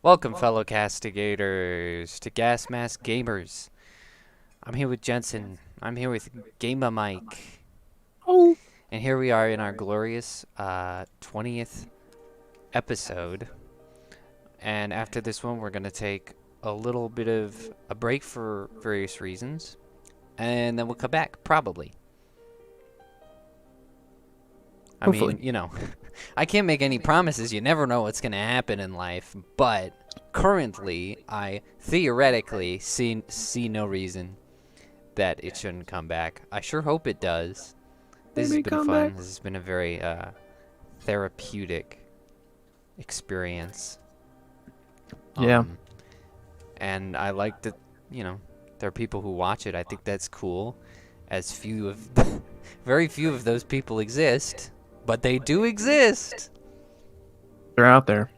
Welcome, fellow castigators, to GasMaskGamers. I'm here with Jensen. I'm here with GamerMike. Oh. And here we are in our glorious 20th episode. And after this one, we're going to take a little bit of a break for various reasons. And then we'll come back, probably. Hopefully. I mean, I can't make any promises. You never know what's going to happen in life. But currently, I theoretically see no reason that it shouldn't come back. I sure hope it does. This has been fun. This has been a very therapeutic experience. Yeah. And I like that, there are people who watch it. I think that's cool. As very few of those people exist. But they do exist. They're out there.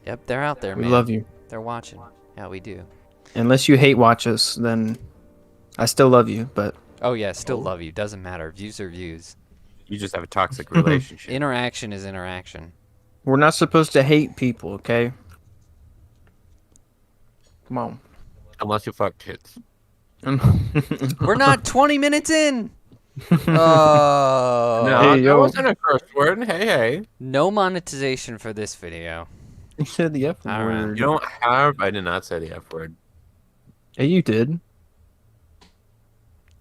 Yep, they're out there, man. We love you. They're watching. Yeah, we do. Unless you hate watch us, then I still love you, but... Oh, yeah, still love you. Doesn't matter. Views are views. You just have a toxic relationship. Interaction is interaction. We're not supposed to hate people, okay? Come on. Unless you fuck kids. We're not 20 minutes in! Oh. No, Hey, that yo. wasn't a curse word. Hey. No monetization for this video. You said the F All right. word. You don't have... I did not say the F word. Hey, you did.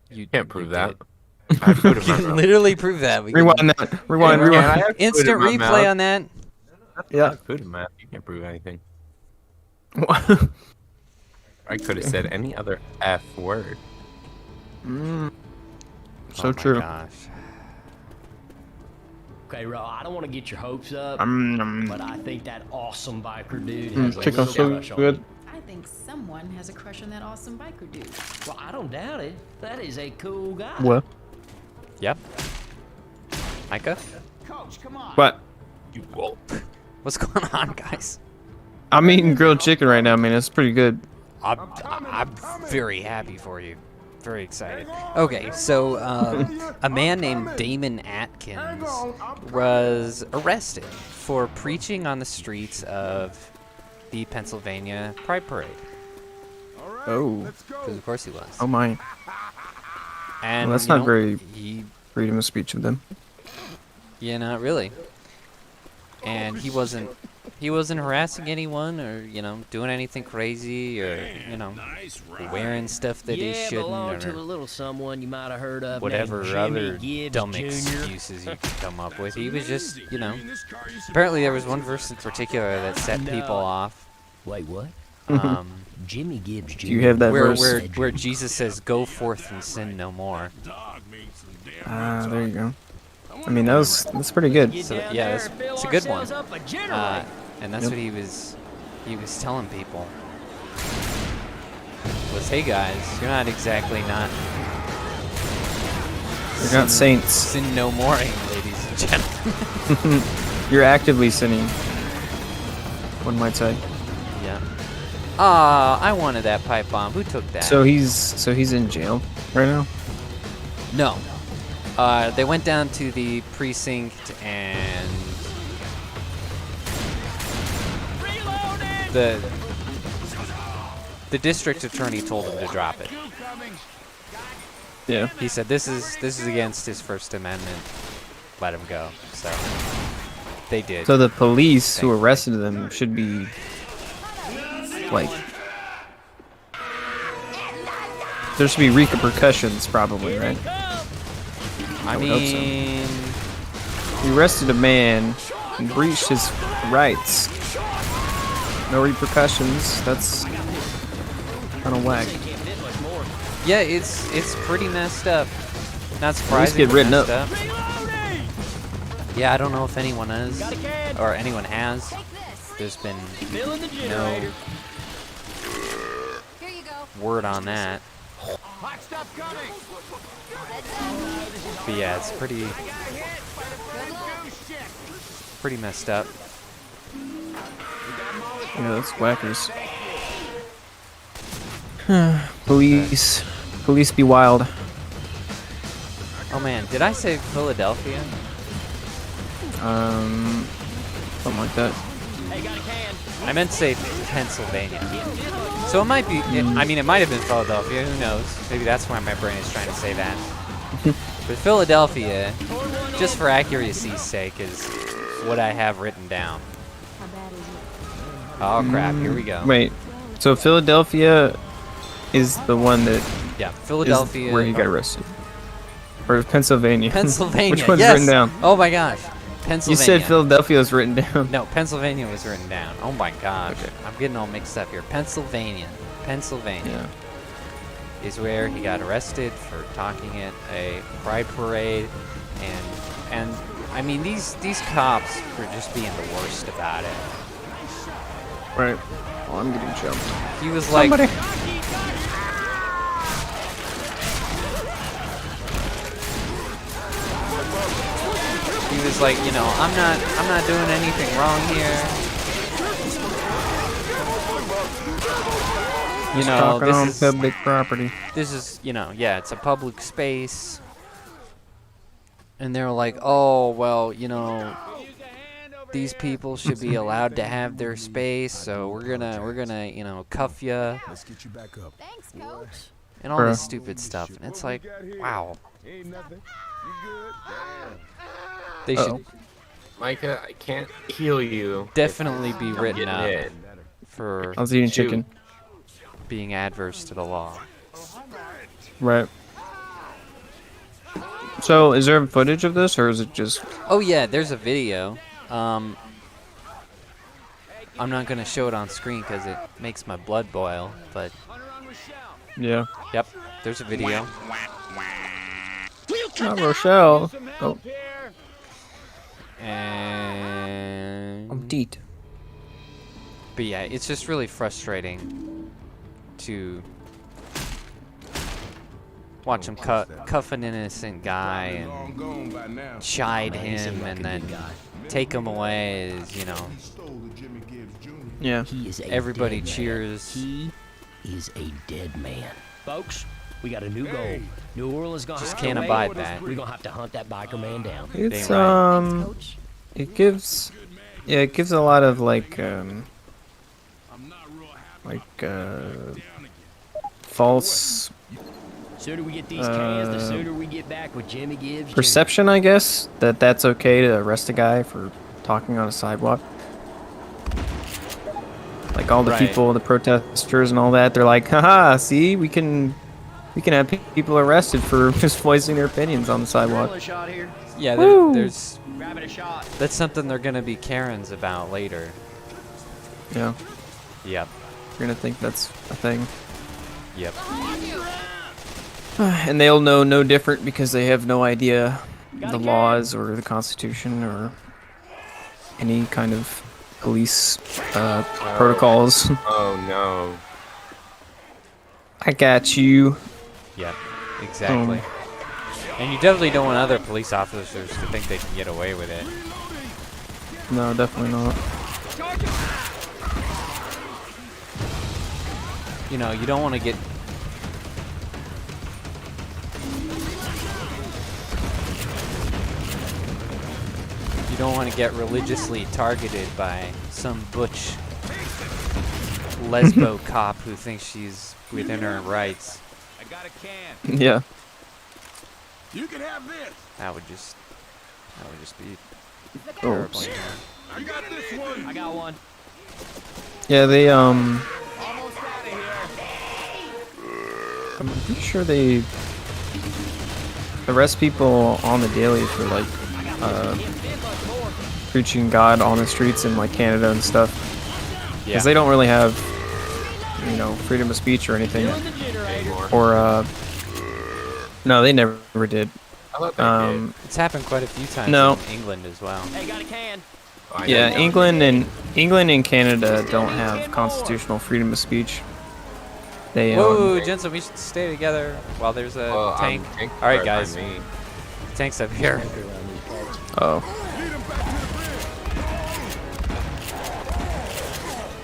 You can't prove you that. did. I have food in You my can mouth. literally prove that. We Rewind can that. Rewind, Yeah, rewind. I have food instant in my replay mouth. on that. I Yeah. have food in my mouth. You can't prove anything. I could have said any other F word. So Oh my true. Gosh. Okay, Ro, I don't want to get your hopes up, but I think that awesome biker dude has a Chicken little so crush on good. you. I think someone has a crush on that awesome biker dude. Well, I don't doubt it. That is a cool guy. What? Yep. Micah? What? You will. What's going on, guys? I'm eating grilled chicken right now, man. It's pretty good. I'm very happy for you. Very excited. Okay, so a man named Damon Atkins was arrested for preaching on the streets of the Pennsylvania Pride Parade. Oh. Because of course he was. Oh, my. And Well, that's not very he, freedom of speech of them. yeah, not really. And he wasn't harassing anyone or doing anything crazy or wearing stuff that he Yeah, shouldn't belonged to a or little someone you might have heard of. whatever named other Jimmy Gibbs dumb Jr. excuses you could come up with. He was just apparently there was one verse in particular that set people off. Wait, what? Jimmy Gibbs Jr. Do you have that where verse? where Jesus says, "Go forth and sin no more." Ah, there you go. I mean, that's pretty good. Get So down yeah, there that's, and fill it's a good one. ourselves up a generator. And that's Yep. what he was telling people. Was, hey guys, you're not exactly not You're not saints. sin no moring, ladies and gentlemen. You're actively sinning. One might say. Yeah. Ah, I wanted that pipe bomb. Who took that? So he's in jail right now. No. They went down to the precinct and the district attorney told him to drop it. Yeah. He said this is against his First Amendment. Let him go. So they did. So the police who arrested them should be like there should be repercussions probably, right? I would hope so. mean, He arrested a man and breached his rights. No repercussions. That's kind of whack. yeah, it's pretty messed up. Not least surprising. get written messed up. Yeah, I don't know if anyone is or anyone has. There's been no Here you go. word on that. But yeah, it's pretty messed up. Yeah, that's whackers. Police be wild. Oh man, did I say Philadelphia? Something like that. I meant to say Pennsylvania. So it might be, I mean, it might have been Philadelphia, who knows? Maybe that's why my brain is trying to say that. But Philadelphia, just for accuracy's sake, is what I have written down. Oh crap, here we go. Wait, so Philadelphia is the one that Yeah, Philadelphia. is where he got arrested. Or Pennsylvania. Pennsylvania, Which one's yes. written down? Oh my gosh. Pennsylvania. You said Philadelphia was written down. No, Pennsylvania was written down. Oh my gosh. Okay. I'm getting all mixed up here. Pennsylvania Yeah. is where he got arrested for talking at a pride parade, and I mean these cops were just being the worst about it. Right. Oh, I'm getting jumped. He was like, he was like, you know, I'm not doing anything wrong here. You know, Talking on public property. this is, you know, yeah, it's a public space. And they were like, oh, well, you know, these people should be allowed to have their space, so we're gonna, you know, cuff ya. Let's get you back up. Thanks, coach. And all this stupid stuff. And it's like, wow. Ain't nothing. You good? They should Micah, I can't heal you. definitely be written Getting up hit. for I was eating Shoot. chicken. being adverse to the law. Right. So, is there footage of this, or is it just... Oh yeah, there's a video. I'm not gonna show it on screen because it makes my blood boil, but Yeah. yep, there's a video. Not Rochelle. Oh. And Deet. but yeah, it's just really frustrating to watch him cuff an innocent guy and Long gone by now. chide Man, he seemed him like and a then good guy. take him away as, you know, He stole the Jimmy Gibbs Jr. Yeah. He is a everybody dead man. cheers. He is a dead man. Folks, we got a new goal. New Orleans gonna Just have can't to abide wait. that. We're gonna have to hunt that biker man down. It's, right. Coach. it gives... Yeah, it gives a lot of, like, false Sooner we get these cans, the sooner we get back with Jimmy Gibbs. Jr. perception, I guess, that that's okay to arrest a guy for talking on a sidewalk. Like all the Right. people, the protesters and all that, they're like, haha, see, we can have people arrested for just voicing their opinions on the sidewalk. A shot here. Yeah, Woo! there's Grabbing a shot. that's something they're gonna be Karens about later. Yeah, Yep. you're gonna think that's a thing. Yep. And they'll know no different because they have no idea the laws or the Constitution or any kind of police protocols. Oh no. I got you. Yep. Exactly. And you definitely don't want other police officers to think they can get away with it. No, definitely not. You know, you don't want to get you don't want to get religiously targeted by some butch lesbo cop who thinks she's within her rights. I got a can. Yeah. You can have this. That would just be Oops. terrible. I got this one. I got one. Yeah, they Almost out of here. I'm pretty sure they arrest people on the daily for like preaching God on the streets in like Canada and stuff. Yeah. Because they don't really have, you know, freedom of speech or anything. Anymore. Or no, they never did. I thought they did. It's happened quite a few times No. in England as well. Hey, got a can. Oh, I Yeah, know. England and Canada don't have constitutional freedom of speech. They Whoa, Jensen, we should stay together while there's a Well, tank. tank All right, right guys. by me. Tank's up here. oh.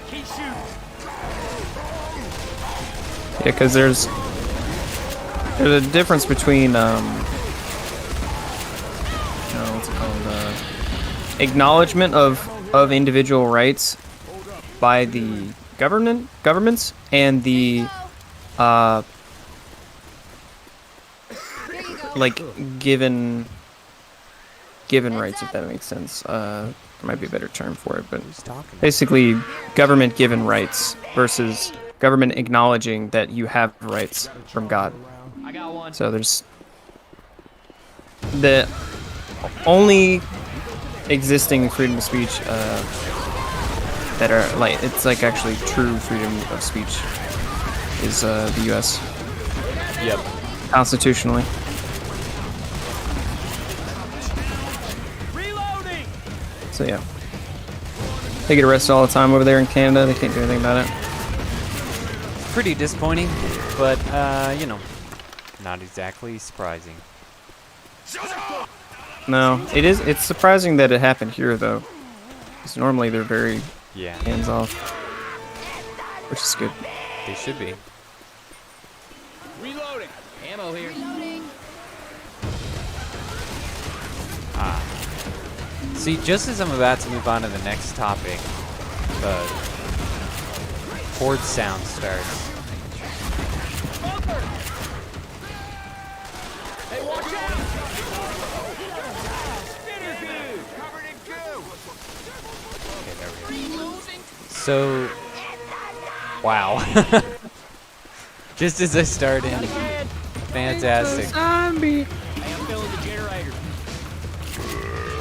Keep shooting. Yeah, because there's a difference between what's it called? Acknowledgement of of individual rights by the governments and the like given rights, if that makes sense. There might be a better term for it, but basically government given rights versus government acknowledging that you have rights from God. I got one. So there's the only existing freedom of speech that are like, it's like actually true freedom of speech is the U.S. Yep. Constitutionally. Reloading. So yeah, they get arrested all the time over there in Canada. They can't do anything about it. Pretty disappointing, but you know, not exactly surprising. No, it is. It's surprising that it happened here though, because normally they're very Yeah, hands off, which is good. they should be. Reloading. Ammo here. See, just as I'm about to move on to the next topic, the horde sound starts. Hey, watch out! Covered in goo. Okay, there we go. So, wow. Just as I start in, fantastic. Zombie. Hey, I'm filling the generator.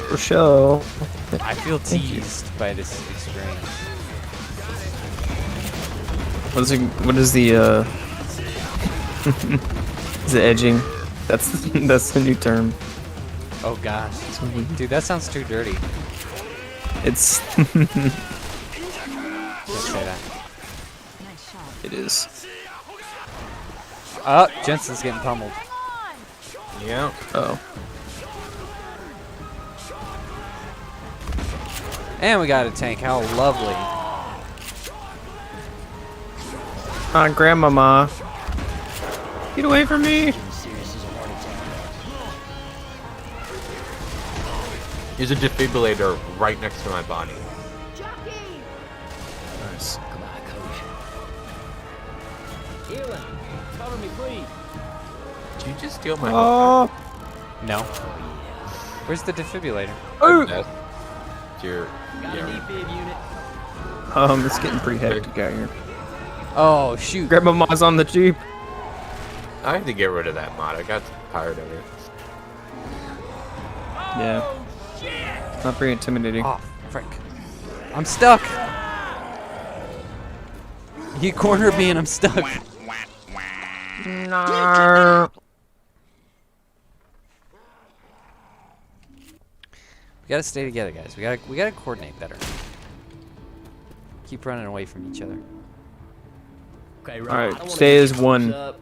For sure. I feel teased by this experience. What is the is it edging? That's the new term. Oh gosh, dude, that sounds too dirty. It's Can't say that. it is. Oh, Jensen's getting pummeled. Yeah. Oh. And we got a tank. How lovely. Grandmama. Get away from me. There's a defibrillator right next to my body. Nice. Come on, coach. Healing. Cover me, please. Did you just steal my Oh. No. Where's the defibrillator? That's your, Got a defib unit. It's getting pretty hectic out here. Oh shoot. Grandmama's on the Jeep. I had to get rid of that mod. I got tired of it. Yeah. Not very intimidating. Oh frick. I'm stuck. He cornered me and I'm stuck. No. We gotta stay together, guys. We gotta coordinate better. Keep running away from each other. Okay, All right. right, I don't wanna stay get as your one. hopes up,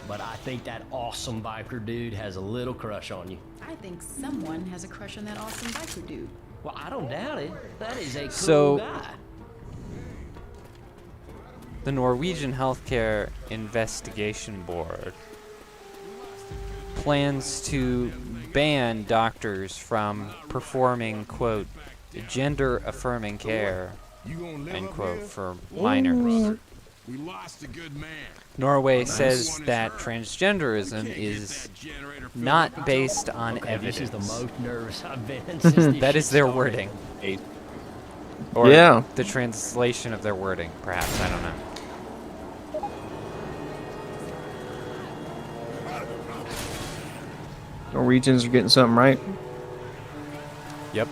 but I think that awesome biker dude has a little crush on you. I think someone has a crush on that awesome biker dude. Well, I don't doubt it. That is a cool So- guy. The Norwegian Healthcare Investigation Board plans to ban doctors from performing, quote, gender-affirming care, end quote, for minors. We lost a good man. Norway says that transgenderism is not based on Okay, this is the evidence. most nervous I've been since this That is shit their started. wording. Eight. Or Yeah. the translation of their wording, perhaps. I don't know. Norwegians are getting something right. Yep.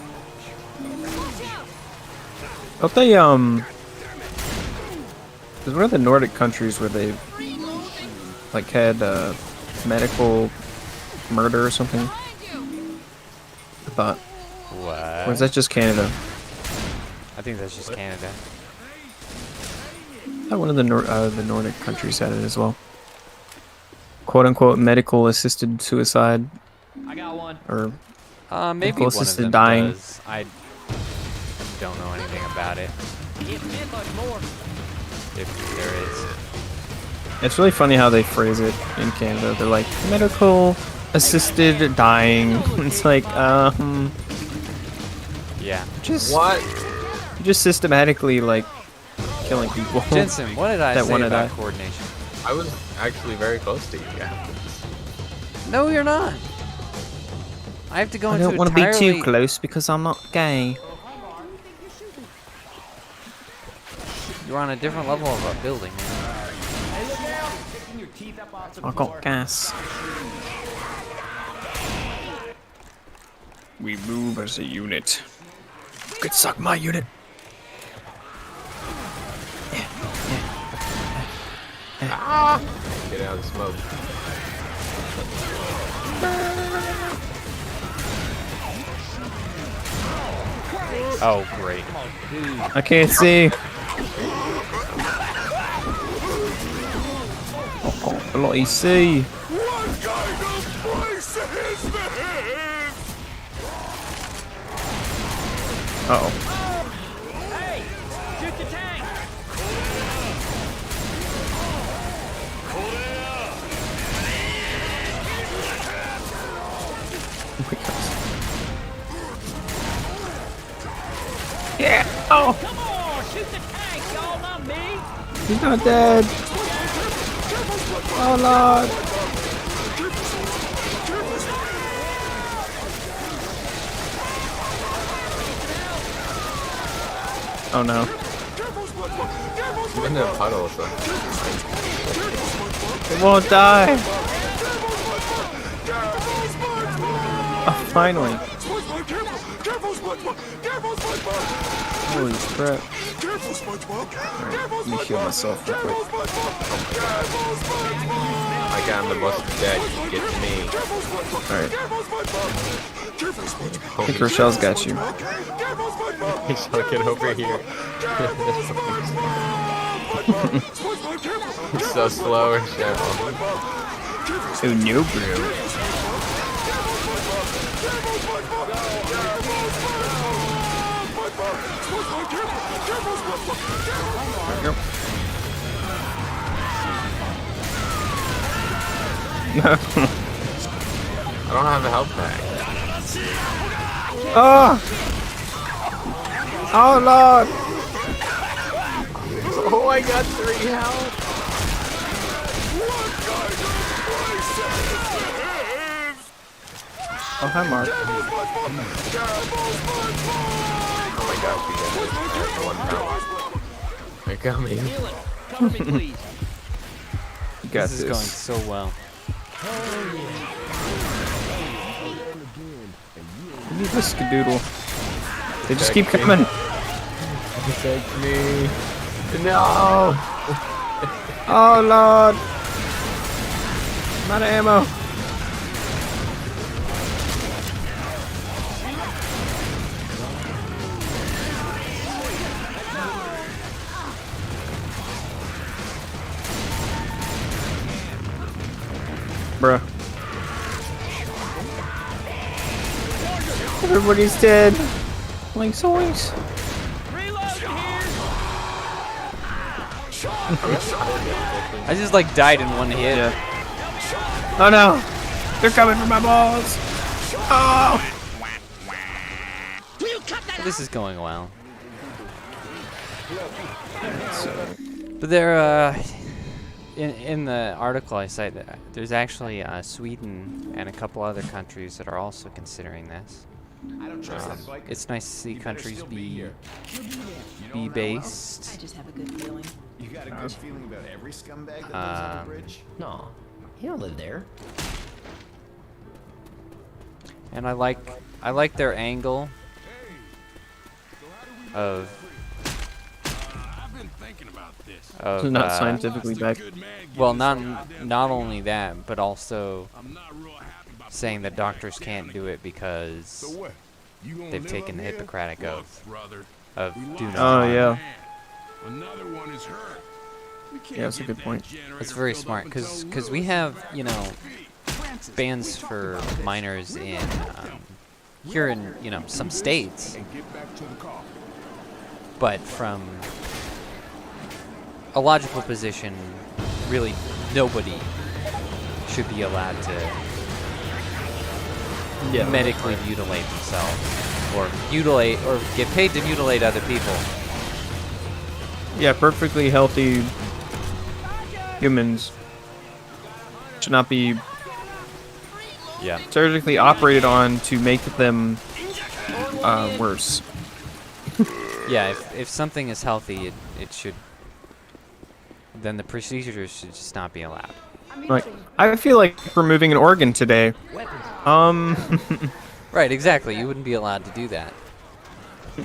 Don't they there's one of the Nordic countries where they like had medical murder or something. I thought. What? Or is that just Canada? I think that's just Canada. I thought one of the Nordic countries had it as well. "Quote unquote" medical assisted suicide, I got one. or Maybe Medical one of assisted them dying. does. I don't know anything about it, Can't fit much more. if there is. it's really funny how they phrase it in Canada. They're like medical assisted dying. It's like Yeah. just What? just systematically like killing people. Jensen, what did I That say wanna about die. coordination? I was actually very close to you guys. No, you're not. I have to go I into don't want to be entirely... too close because I'm not gay. You're on a different level of a building, man. I got gas. We move as a unit. You could suck my unit. Get out of the smoke. Oh, great. I can't see. Oh, bloody see. Uh-oh. Hey, shoot the tank. Yeah. Oh, Come on, shoot the tank, y'all, not me. he's not dead. Oh Lord. Oh no. I'm in a puddle, so. It won't die. Oh, finally. Holy crap. Alright, let me heal myself real quick. I got him the most dead. Get to me. Alright. I think Rochelle's got you. So get over here. He's so slow, Rochelle. Oh no, bro. There we go. I don't have a health pack. Oh! Oh Lord! Oh, I got 3 health. Oh, hi, Mark. Oh my gosh, you guys. They're coming. Cover me, please. You got This is going so well. We need this skadoodle. They just keep coming. Protect me. No! Oh Lord! I'm out of ammo. Bruh. Everybody's dead. Like zoinks. Reload here. I just like died in one hit. Yeah. Oh no! They're coming for my balls! Oh! This is going well. But there, in the article I cite, there's actually Sweden and a couple other countries that are also considering this. I don't trust that biker. It's nice to see countries be I based. just have a good feeling. You got a good feeling about every scumbag that lives on the bridge? No, he don't live there. And I like their angle of I've been thinking about this. Not scientifically backed. well, not only that, but also I'm not real happy about saying that doctors can't do it So because what? You gonna they've live taken the up here? Hippocratic Look, oath brother, of we do lost no Oh, harm. yeah. man. Another one is hurt. We can't Yeah, that's a get good that point. generator It's very filled smart up because until we Lewis have, you know, Francis, bans we talked for about this. minors We're in gonna help them. here in, you know, some states, And get back to the car. but from a logical position, really nobody should be allowed to medically mutilate themselves or mutilate or get paid to mutilate other people Yeah, perfectly healthy humans should not be surgically operated on to make them worse. Yeah, if something is healthy, it should. Then the procedures should just not be allowed. Like, I feel like removing an organ today. Right, exactly. You wouldn't be allowed to do that.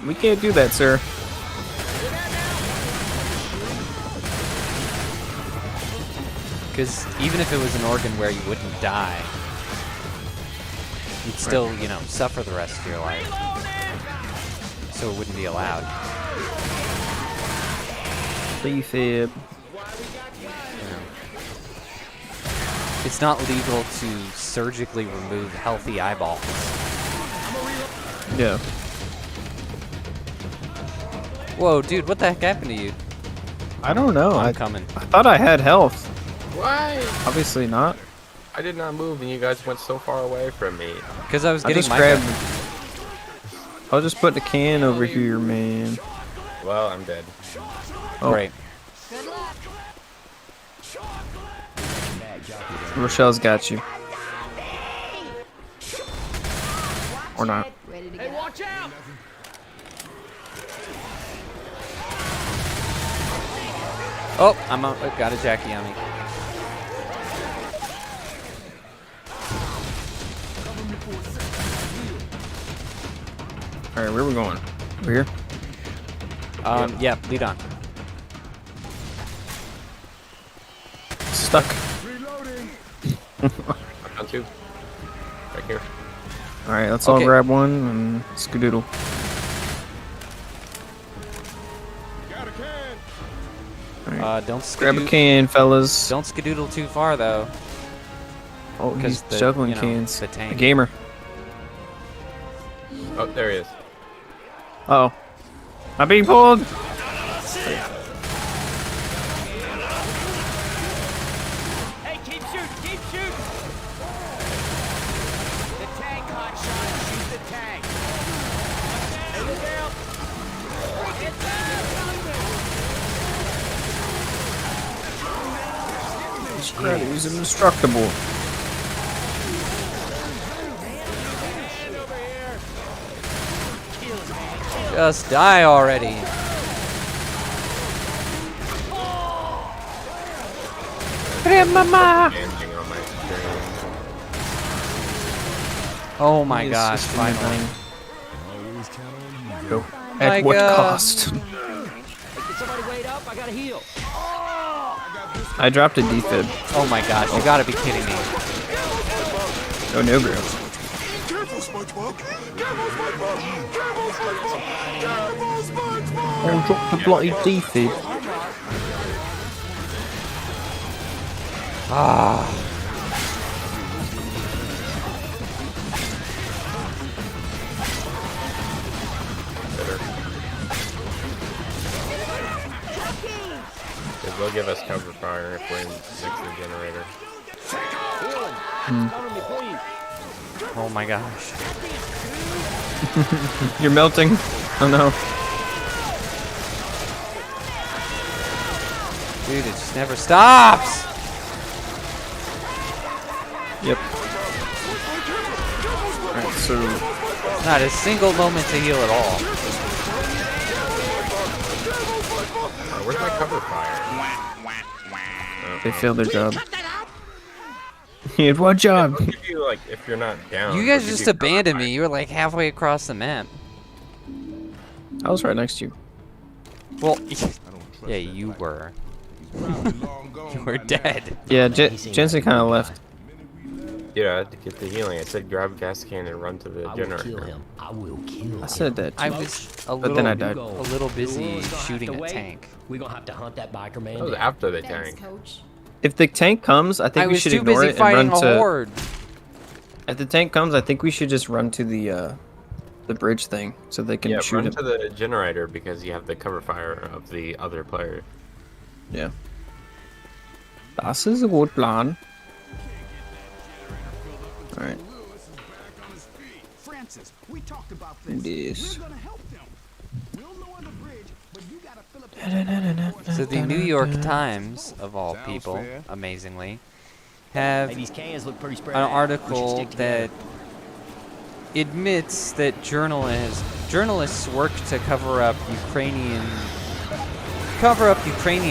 We can't do that, sir. Because even if it was an organ where you wouldn't die, you'd still, you know, suffer the rest of your life. So it wouldn't be allowed. Defib. It's not legal to surgically remove healthy eyeballs. Yeah. Whoa, dude, what the heck happened to you? I don't know. I'm coming. I thought I had health. Why? Obviously not. I did not move, and you guys went so far away from me. Because I was I getting just my grabbed. gun. I'll just put the can over here, man. Well, I'm dead. Oh, Great. Rochelle's got you. Or not. Hey, watch out! Oh, I'm out. Got a Jackie on me. Alright, where are we going? Over here? Yeah, lead on. Stuck. I'm done too. Right here. Alright, let's all Okay. grab one and skedoodle. Don't Grab a skedoodle. can, fellas. Don't skedoodle too far though. Oh, he's the, juggling you know, cans. the A tank. gamer. Oh, there he is. Oh. I'm being pulled! Hey, keep shooting, keep shooting! The tank, hot shot, shoot the tank! Hey, look out! He's indestructible. Just die already. Banding on my screen. Oh my He is gosh, just finally. Go. My At what God. cost? Hey, can somebody wait up? I gotta heal. I dropped a defib. Oh my gosh, you gotta be kidding me. Oh no, bro. Oh, drop the bloody defib. Ah. It will give us cover fire if we're in next to the generator. Cover me, please. Oh my gosh. You're melting. Oh no. Dude, it just never stops. Yep. Alright, so Not a single moment to heal at all. Where's my cover fire? they failed their job. He had one job. It'll give you, like, if you're not down. You guys it'll give just you cover abandoned fire. me. You were like halfway across the map. I was right next to you. Well, yeah, you were. You were dead. Yeah, Jensen kind of left. Yeah, to get the healing. I said grab a gas can and run to the I will generator. kill him. I will kill him. I said that. I Too. was a But then I little, died. a little busy We're gonna shooting have to a wait. tank. We're gonna have to hunt that biker man That was down. after the Thanks, tank. coach. If the tank comes, I think I we was should too ignore busy it and fighting run a to. horde. If the tank comes, I think we should just run to the bridge thing so they can Yeah, shoot run him. to the generator because you have the cover fire of the other player. Yeah. Das ist ein gut Plan. All right. Francis, we talked about this. This. We're gonna help them. We'll lower the bridge, but you gotta fill up So the New York Times, of all people, amazingly, have Hey, these cans look pretty spread an out. We should article stick that together. admits that journalists work to cover up Ukrainian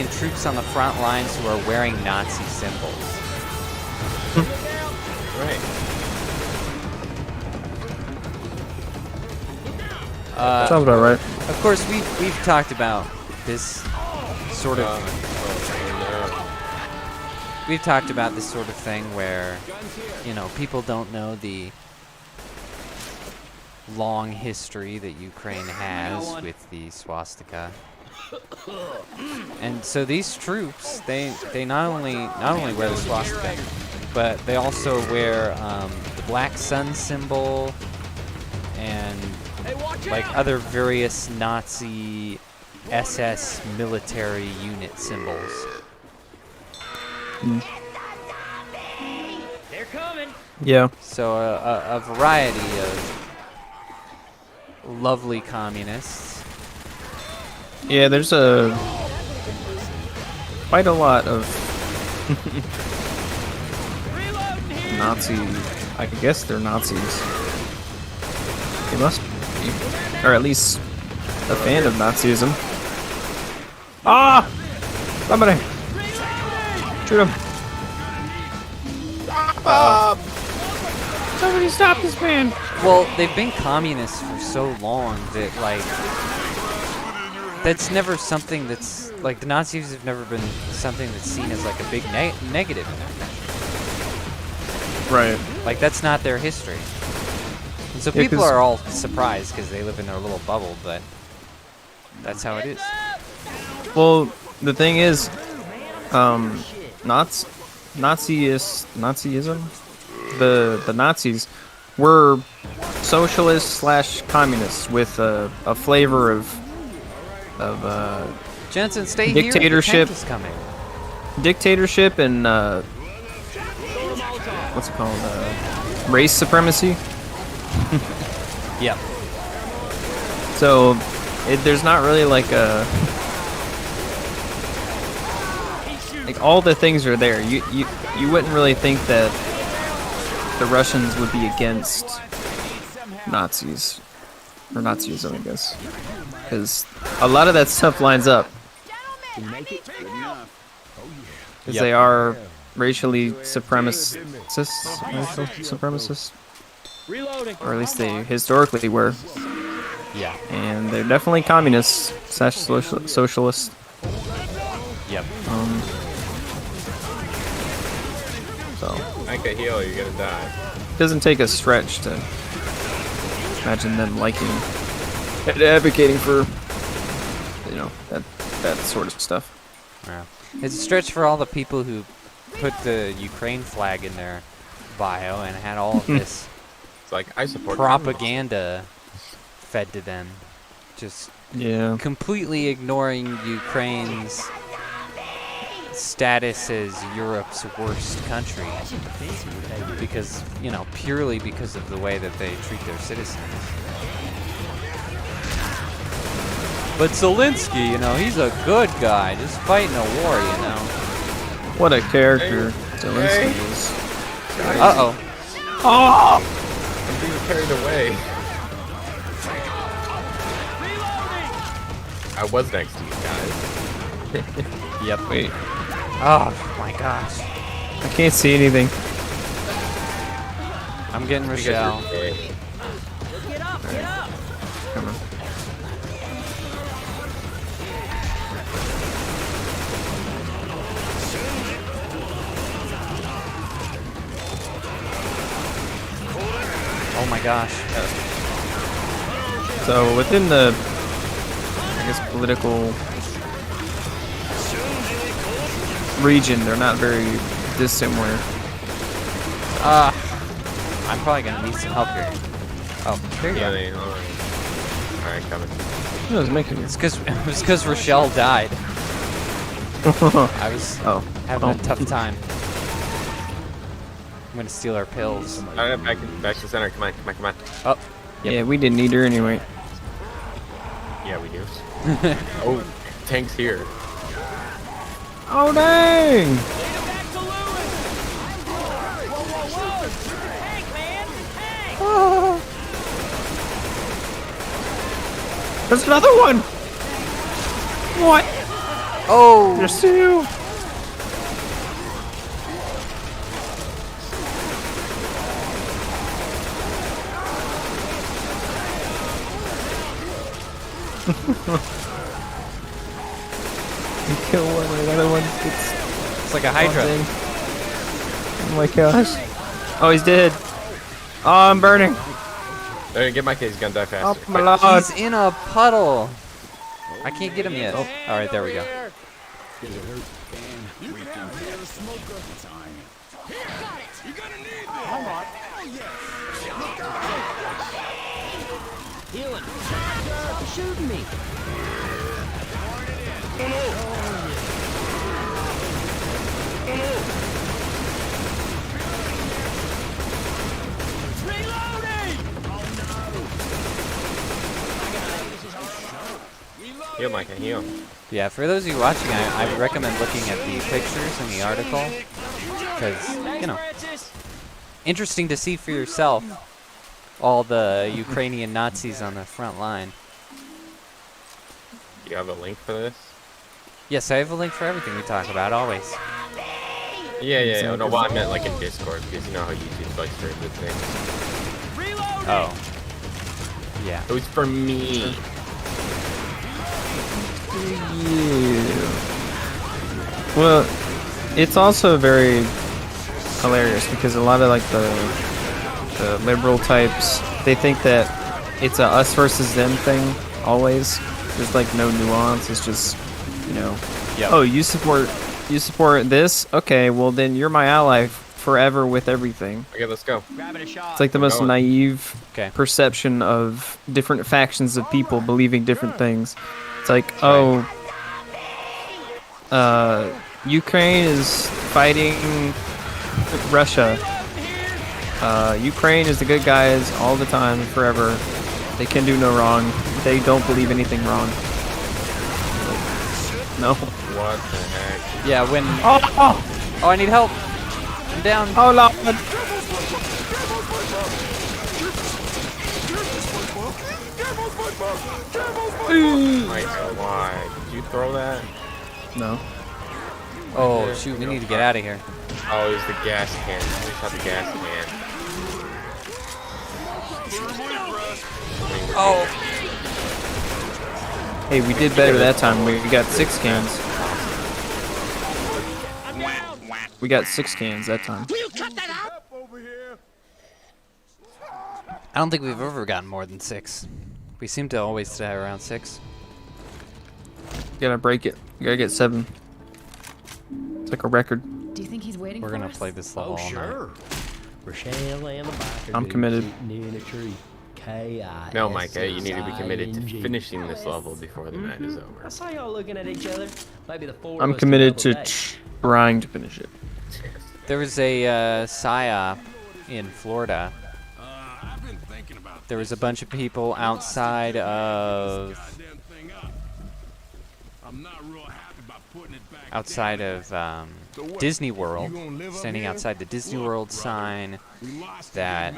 troops on the front lines who are wearing Nazi symbols. Right. Sounds about right. Of course, we've talked about this sort of we've talked about this sort of thing where, you know, people don't know the long history that Ukraine has with the swastika. And so these troops, they not only wear the swastika, but they also wear the black sun symbol and like other various Nazi SS military unit symbols. They're coming. Yeah. So a variety of lovely communists. Yeah, there's quite a lot of Nazi. I guess they're Nazis. They must be, or at least a fan of Nazism. Ah! Somebody! Shoot him! Somebody stop this man! Well, they've been communists for so long that, like, that's never something that's, like, the Nazis have never been something that's seen as, like, a big negative in their country. Right. Like, that's not their history. And so Yeah, people 'cause- are all surprised because they live in their little bubble, but that's how it is. Well, the thing is, Nazism, the Nazis were socialists slash communists with a flavor of Jensen, stay Dictatorship. here. The tank is coming. dictatorship and what's it called? Race supremacy. Yep. So there's not really like all the things are there. You wouldn't really think that the Russians would be against Nazis or Nazism, I guess, because a lot of that stuff lines up. Because they are racially supremacists, or at least they historically were. Yeah. And they're definitely communists slash socialists. Yep. So Make a heal, you're gonna die. it doesn't take a stretch to imagine them liking and advocating for, you know, that sort of stuff. Yeah. It's a stretch for all the people who put the Ukraine flag in their bio and had all of this It's like, I support propaganda fed to them. Just Yeah. completely ignoring Ukraine's status as Europe's worst country. Because, you know, purely because of the way that they treat their citizens. But Zelensky, you know, he's a good guy, just fighting a war, you know. What a character Zelensky is. Uh-oh. Oh! I'm being carried away. I was next to you guys. Yep. Wait, Oh, my gosh. I can't see anything. I'm getting Rochelle. Come on. Oh my gosh. So within the, I guess, political region, they're not very dissimilar. I'm probably gonna need some help here. Oh, there you go. Alright, coming. I was making It was because Rochelle died. I was having a tough time. I'm gonna steal our pills. Alright, back to center. Come on. Oh, yep. Yeah, we didn't need her anyway. Yeah, we do. Oh, tank's here. Oh dang! Oh. There's another one. What? Oh! There's two. You kill one, and another one gets. It's like a Hydra. Oh my gosh. Oh, he's dead. Oh, I'm burning. There, get my case. He's gonna die faster. Oh my lord. He's in a puddle. I can't get him yet. Oh, all right, there we go. Healing. They're shooting me. Heal, Mike. Heal. Yeah, for those of you watching, I recommend looking at the pictures in the article because, you know, interesting to see for yourself all the Ukrainian Nazis on the front line. You have a link for this? Yes, I have a link for everything we talk about, always. Yeah. Oh, no, well, I meant like in Discord because you know how YouTube likes to the thing. Oh. Yeah. It was for me. Well, it's also very hilarious because a lot of like the liberal types, they think that it's a us versus them thing always. There's like no nuance. It's just, you know, Yep. oh, you support this? Okay, well then you're my ally forever with everything. Okay, let's go. Grabbing a shot. It's like the most going. naive Okay. perception of different factions of people believing different things. It's like, oh, Ukraine is fighting Russia. Ukraine is the good guys all the time, forever. They can do no wrong. They don't believe anything wrong. No. What the heck? Yeah, when... Oh, Oh, I need help. I'm down. oh Lord. Mike, why? Did you throw that? No. Oh, shoot, we need to get out of here. Oh, it was the gas can. We shot the gas can. Oh. Hey, we did better that time. We got 6 cans. We got 6 cans that time. I don't think we've ever gotten more than 6. We seem to always stay around 6. You gotta break it. You gotta get 7. It's like a record. Do you think he's waiting We're for gonna us? play this level Oh, all sure. night. Rochelle and the biker I'm dude committed. sitting in a tree. K-I-S-S-I-N-G. No, Mike, you need to be committed to finishing this level before the night is I over. saw y'all looking at each other. Maybe the 4 of I'm us committed can to double date. trying to finish it. There was a PSYOP in Florida. There was a bunch of people outside of Disney World, standing outside the Disney World sign that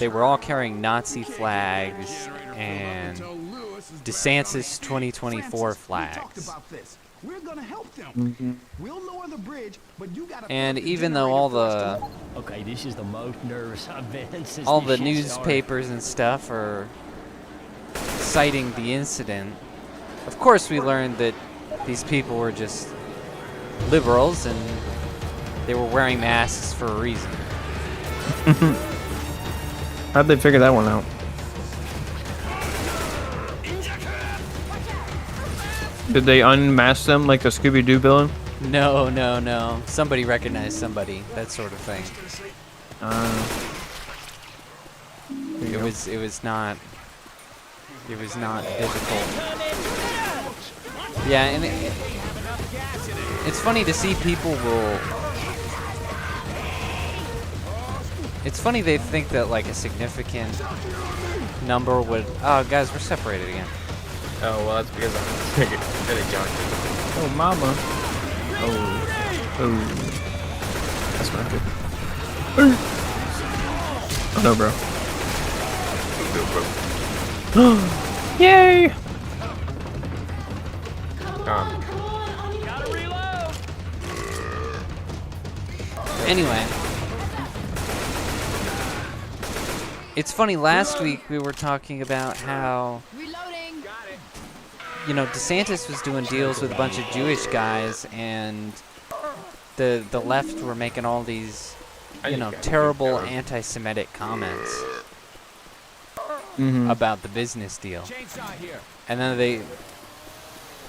they were all carrying Nazi flags and DeSantis 2024 flags. We're gonna help them. We'll lower the bridge, but you gotta And plug the even though generator Okay, this is the most nervous I've been since all this the shit newspapers and stuff are citing the incident, of course we learned that these people were just liberals and they were wearing masks for a reason. How'd they figure that one out? Did they unmask them like a Scooby-Doo villain? No, no, no. Somebody recognized somebody. That sort of thing. It was not difficult. Yeah, and it's funny to see people will. It's funny they think that like a significant number would. Oh, guys, we're separated again. Oh, well, that's because I'm good at jockey. Oh, mama. Oh. That's not good. Oh, no, bro. Yay! Anyway. It's funny, last week we were talking about how, you know, DeSantis was doing deals with a bunch of Jewish guys, and the left were making all these, you know, terrible anti-Semitic comments about the business deal. And then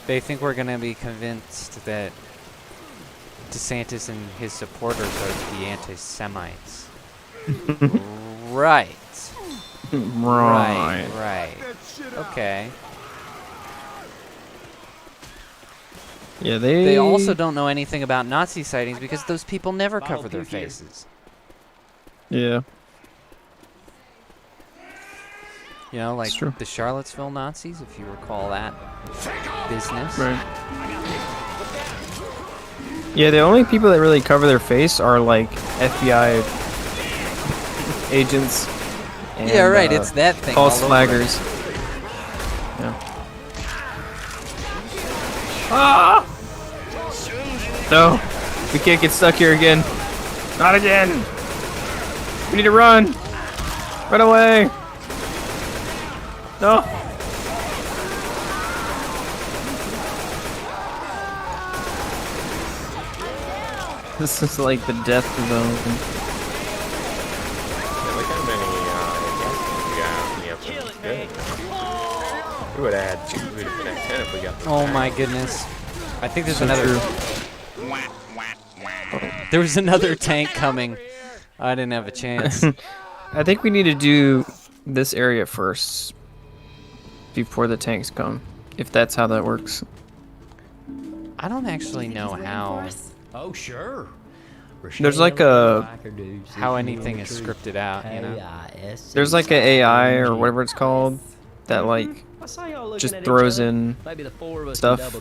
they think we're going to be convinced that DeSantis and his supporters are the anti-Semites. Right. Right. Okay. Yeah, They also don't know anything about Nazi sightings because those people never cover their faces. Yeah. You know, like the Charlottesville Nazis, if you recall that business. Right. Yeah, the only people that really cover their face are like FBI agents. And, yeah, right. It's that thing. False flaggers. Yeah. Ah! No, we can't get stuck here again. Not again. We need to run. Run away. No. This is like the death zone. Yeah, look how many gas cans we got out in the open. Good. We would have had 2. We would have had 10 if we got them. Oh my goodness. I think there's another. There was another tank coming. I didn't have a chance. I think we need to do this area first before the tanks come, if that's how that works. I don't actually know how. Oh, sure. There's like a how anything is scripted out, you know. There's like a AI or whatever it's called that like just throws in stuff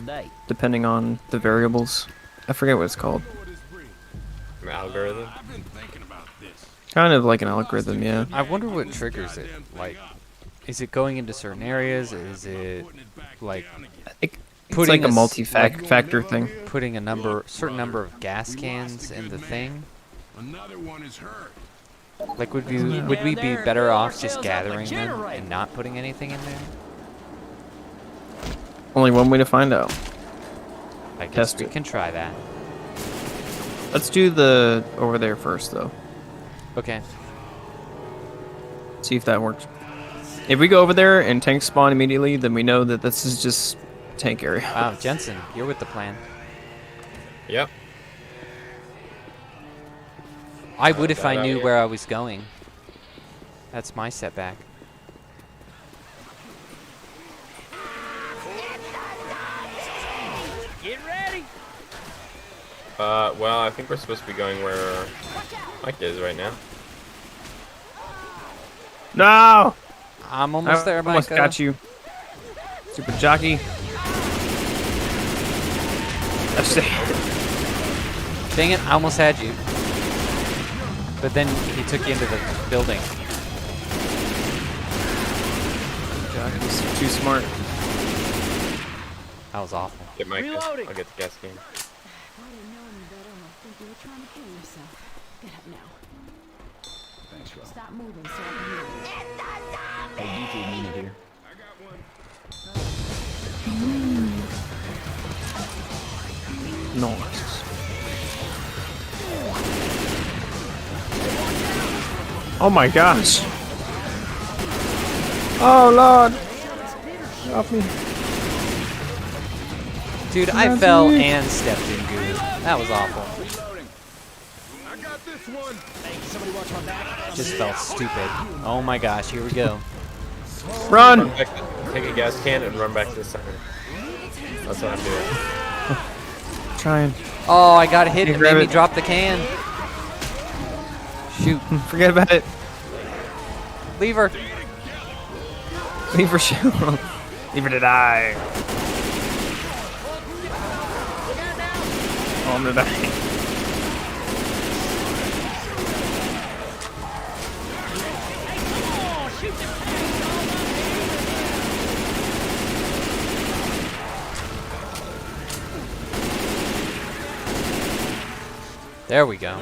depending on the variables. I forget what it's called. An algorithm? Kind of like an algorithm, yeah. I wonder what triggers it. Like, is it going into certain areas? Is it like It's like a multi-factor thing. Putting a certain number of gas cans in the thing? Another one is hurt. Like, would we be better off just gathering them and not putting anything in there? Only one way to find out. I guess we can try that. Let's do the over there first, though. Okay. See if that works. If we go over there and tanks spawn immediately, then we know that this is just tank area. Wow, Jensen, you're with the plan. Yep. I would if I knew where I was going. That's my setback. Get ready. Well, I think we're supposed to be going where Mike is right now. No! I'm almost there, Mike. Almost got you. Super jockey. That's it. Dang it, I almost had you. But then he took you into the building. Jockey's too smart. That was awful. Get Mike. I'll get the gas can. Stop moving so I can hear you. Hey, you two need here. Nice. Oh my gosh. Oh lord. Get off me. Dude, I fell and stepped in goo. That was awful. I got this one. Just felt stupid. Oh my gosh, here we go. Run! Take a gas can and run back to the center. That's what I'm doing. Trying. Oh, I got hit. It grab made me it. drop the can. Shoot. Forget about it. Leave her. Leave her shield. Leave her to die. Oh, I'm gonna die. There we go.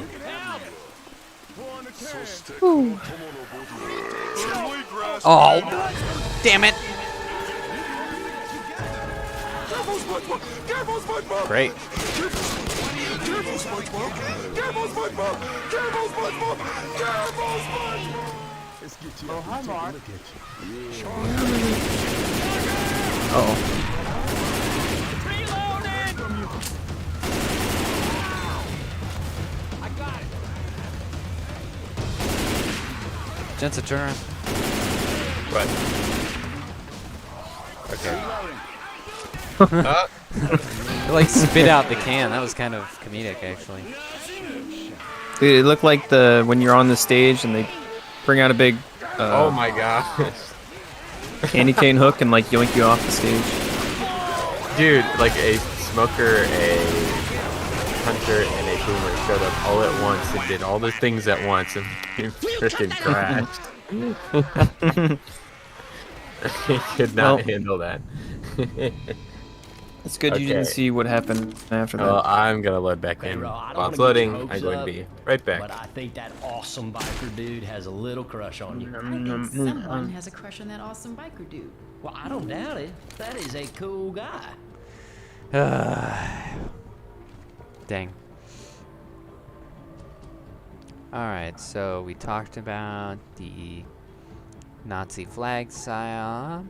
Oh, damn it. Great. Uh-oh. Jensen, turn around. What? Okay. They, like, spit out the can. That was kind of comedic, actually. Dude, it looked like when you're on the stage and they bring out a big Oh my gosh. candy cane hook and like yoink you off the stage. Dude, like a smoker, a hunter, and a boomer showed up all at once and did all the things at once and freaking crashed. He could not handle that. It's good you didn't see what happened after that. Well, I'm gonna load back in. While it's loading, I'm going to be right back. But I think that awesome biker dude has a little crush on you. I think someone has a crush on that awesome biker dude. Well, I don't doubt it. That is a cool guy. Dang. Alright, so we talked about the Nazi flag psyop.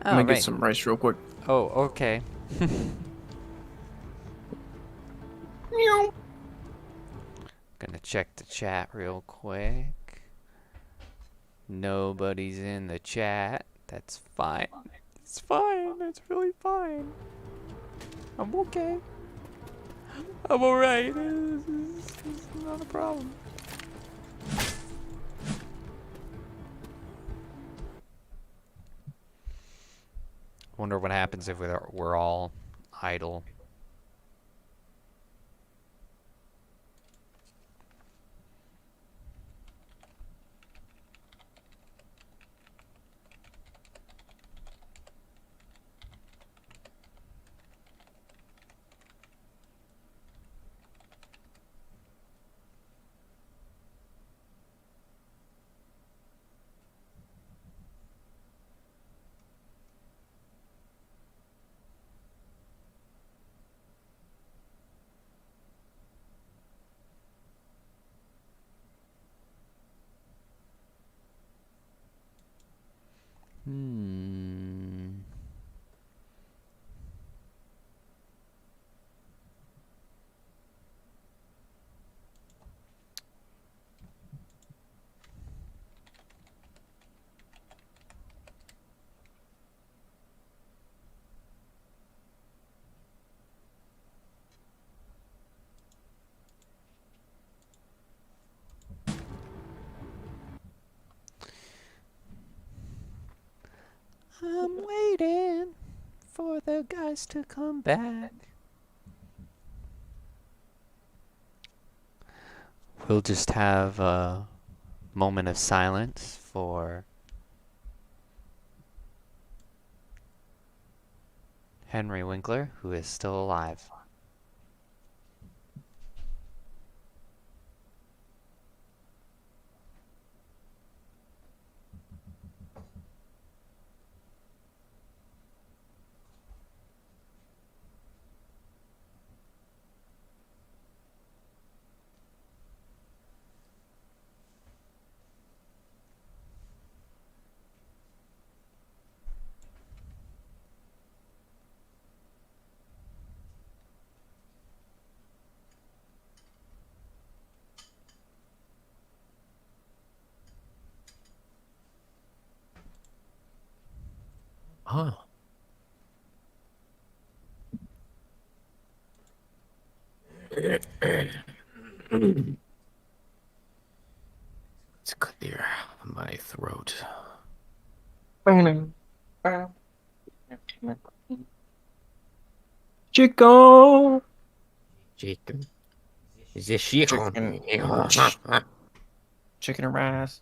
I'm gonna get some rice real quick. Oh, okay. Gonna check the chat real quick. Nobody's in the chat. That's fine. It's fine. It's really fine. I'm okay. I'm alright. This is not a problem. Wonder what happens if we're all idle. I'm waiting for the guys to come back. We'll just have a moment of silence for Henry Winkler, who is still alive. Oh. Let's clear my throat. Chico. Chicken. Is this chicken? Chicken and rice.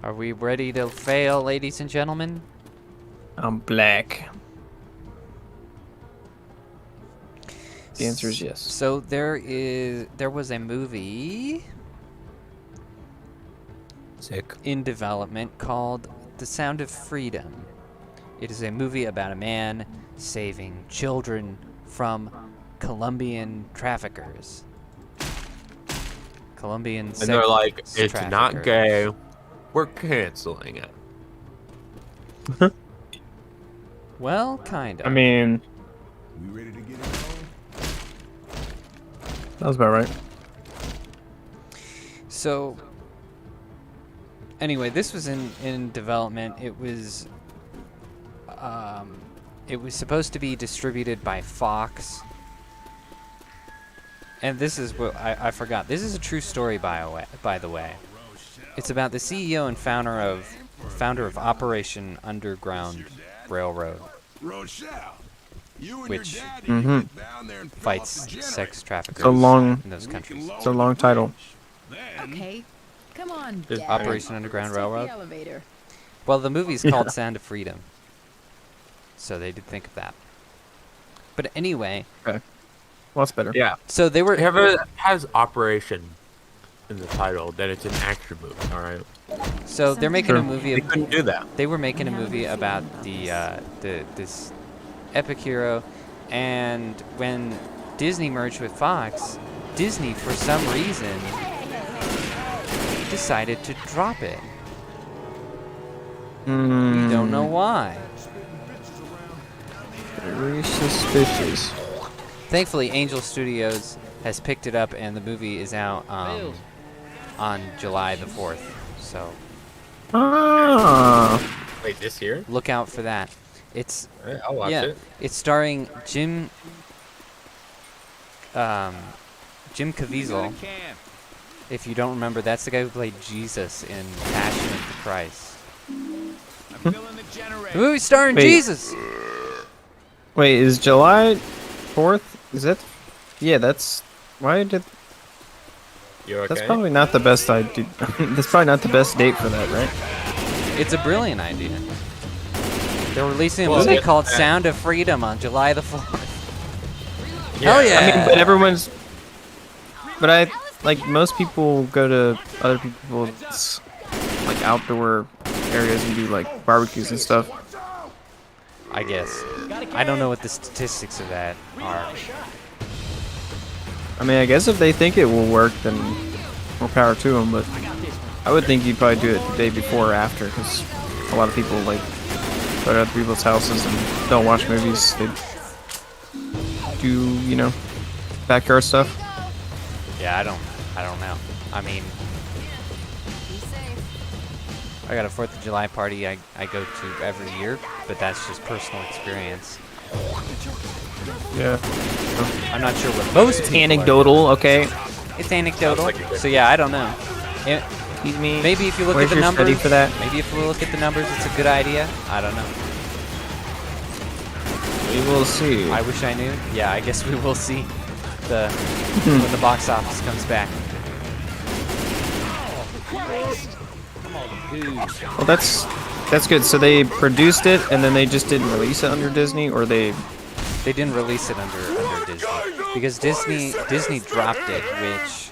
Are we ready to fail, ladies and gentlemen? I'm black. The answer is yes. So there was a movie Sick. in development called The Sound of Freedom. It is a movie about a man saving children from Colombian traffickers. Colombian And they're like, sex it's not traffickers. gay. We're canceling it. Well, kind of. I mean, We ready to get it on? that was about right. So, anyway, this was in development. It was supposed to be distributed by Fox. And this is what I forgot. This is a true story, by the way. It's about the CEO and founder of Operation Underground Railroad, Rochelle, you and which your daddy get down there and fill fights up the generator. sex traffickers It's a long- in those countries. It's a long title. Okay. Come on, There's Dad. Operation Underground Let's take Railroad. the elevator. Well, the movie's called Sound of Freedom, so they did think of that. But anyway, Well, that's better. Yeah. so they were Whoever has Operation in the title, then it's an action movie, alright? so they're making a Sure. movie. They couldn't do that. They were making a movie about this epic hero, and when Disney merged with Fox, Disney for some reason decided to drop it. We don't know why. Very suspicious. Thankfully, Angel Studios has picked it up, and the movie is out on July the 4th. So Ah. Wait, this year? look out for that. It's Alright, I'll watch yeah, it. it's starring Jim Caviezel. If you don't remember, that's the guy who played Jesus in Passion of the Christ. I'm filling the generator. The movie starring Wait. Jesus. Wait, is July 4th? Is that? Yeah, that's. Why did? You okay? That's probably not the best idea. That's probably not the best date for that, right? It's a brilliant idea. They're releasing a Well, movie yeah, called uh, Sound of Freedom on July the 4th. Yeah. Hell yeah! I mean, but everyone's. But like most people go to other people's like outdoor areas and do like barbecues and stuff. I guess. I don't know what the statistics of that are. I mean, I guess if they think it will work, then more power to them. But I would think you'd probably do it the day before or after, because a lot of people like go to other people's houses and don't watch movies. They do, backyard stuff. Yeah, I don't know. I mean, I got a 4th of July party I go to every year, but that's just personal experience. Yeah. I'm not sure what most people are Anecdotal, okay. doing. It's anecdotal. So yeah, I don't know. Excuse me. Maybe if you look Where's at the your study numbers, for that? maybe if you look at the numbers, it's a good idea. I don't know. We will see. I wish I knew. Yeah, I guess we will see when the box office comes back. Well, that's good. So they produced it and then they just didn't release it under Disney, or they. They didn't release it under Disney because Disney dropped it, which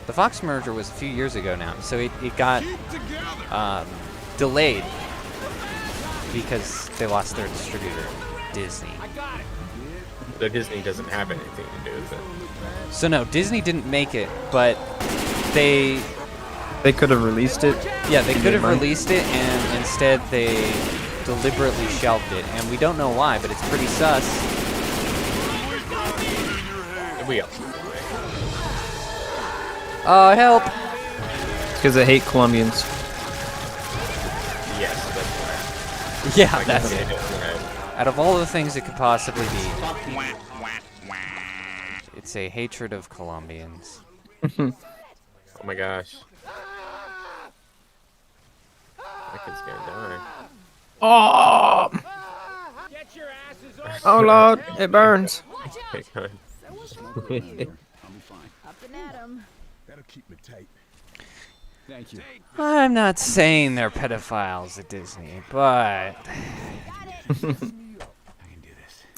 the Fox merger was a few years ago now, so it got delayed because they lost their distributor, Disney. So Disney doesn't have anything to do with it. So no, Disney didn't make it, but they Could have released it. yeah they could have Money. released it, and instead they deliberately shelved it, and we don't know why, but it's pretty sus. Here we go. Help! Because they hate Colombians. Yes, that's right. Yeah, Like, that's yeah, it. right. Out of all the things it could possibly be, It's a hatred of Colombians. Oh my gosh. That kid's gonna die. Oh! Oh Lord, it burns. Okay, good. Up and at 'em. That'll keep me tight. Thank you. I'm not saying they're pedophiles at Disney, but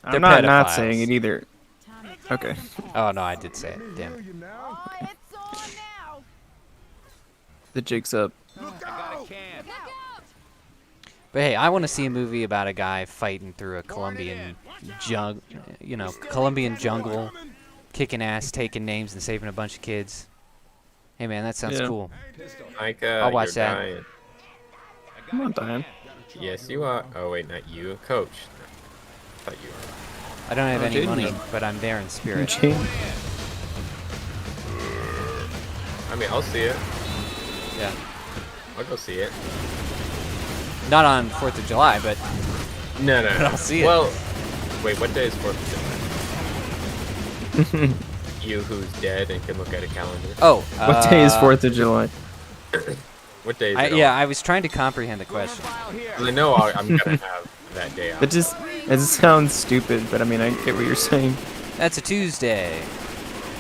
I'm not pedophiles. saying it either. Okay. oh no, I did say it. Damn it. Oh, it's on now. The jig's up. But hey, I want to see a movie about a guy fighting through a Colombian Colombian jungle, kicking ass, taking names, and saving a bunch of kids. Hey man, that sounds Yeah. cool. Micah, I'll watch you're that. dying. I'm not dying. Yes, you are. Oh wait, not you, Coach. I thought you were. I don't have Oh, any Jaeden money, did. but I'm there in spirit. Gee. I mean, I'll see it. Yeah. I'll go see it. Not on 4th of July, but No. I'll see it. Well, wait, what day is 4th of July? You who's dead and can look at a calendar. oh, What day is 4th of July? What day is it? yeah, I was trying to comprehend the question. I know I'm gonna have that day off. It just sounds stupid, but I mean I get what you're saying. That's a Tuesday.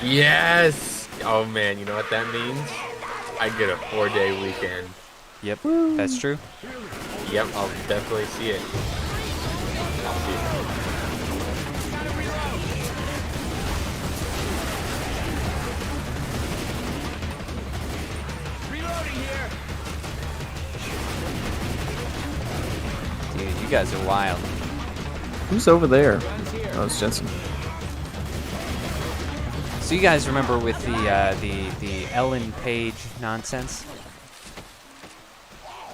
Yes! Oh man, you know what that means? I get a 4-day weekend. Yep, that's true. Yep, I'll definitely see it. I'll see it. Dude, you guys are wild. Who's over there? Oh, it's Jensen. So you guys remember with the Ellen Page nonsense?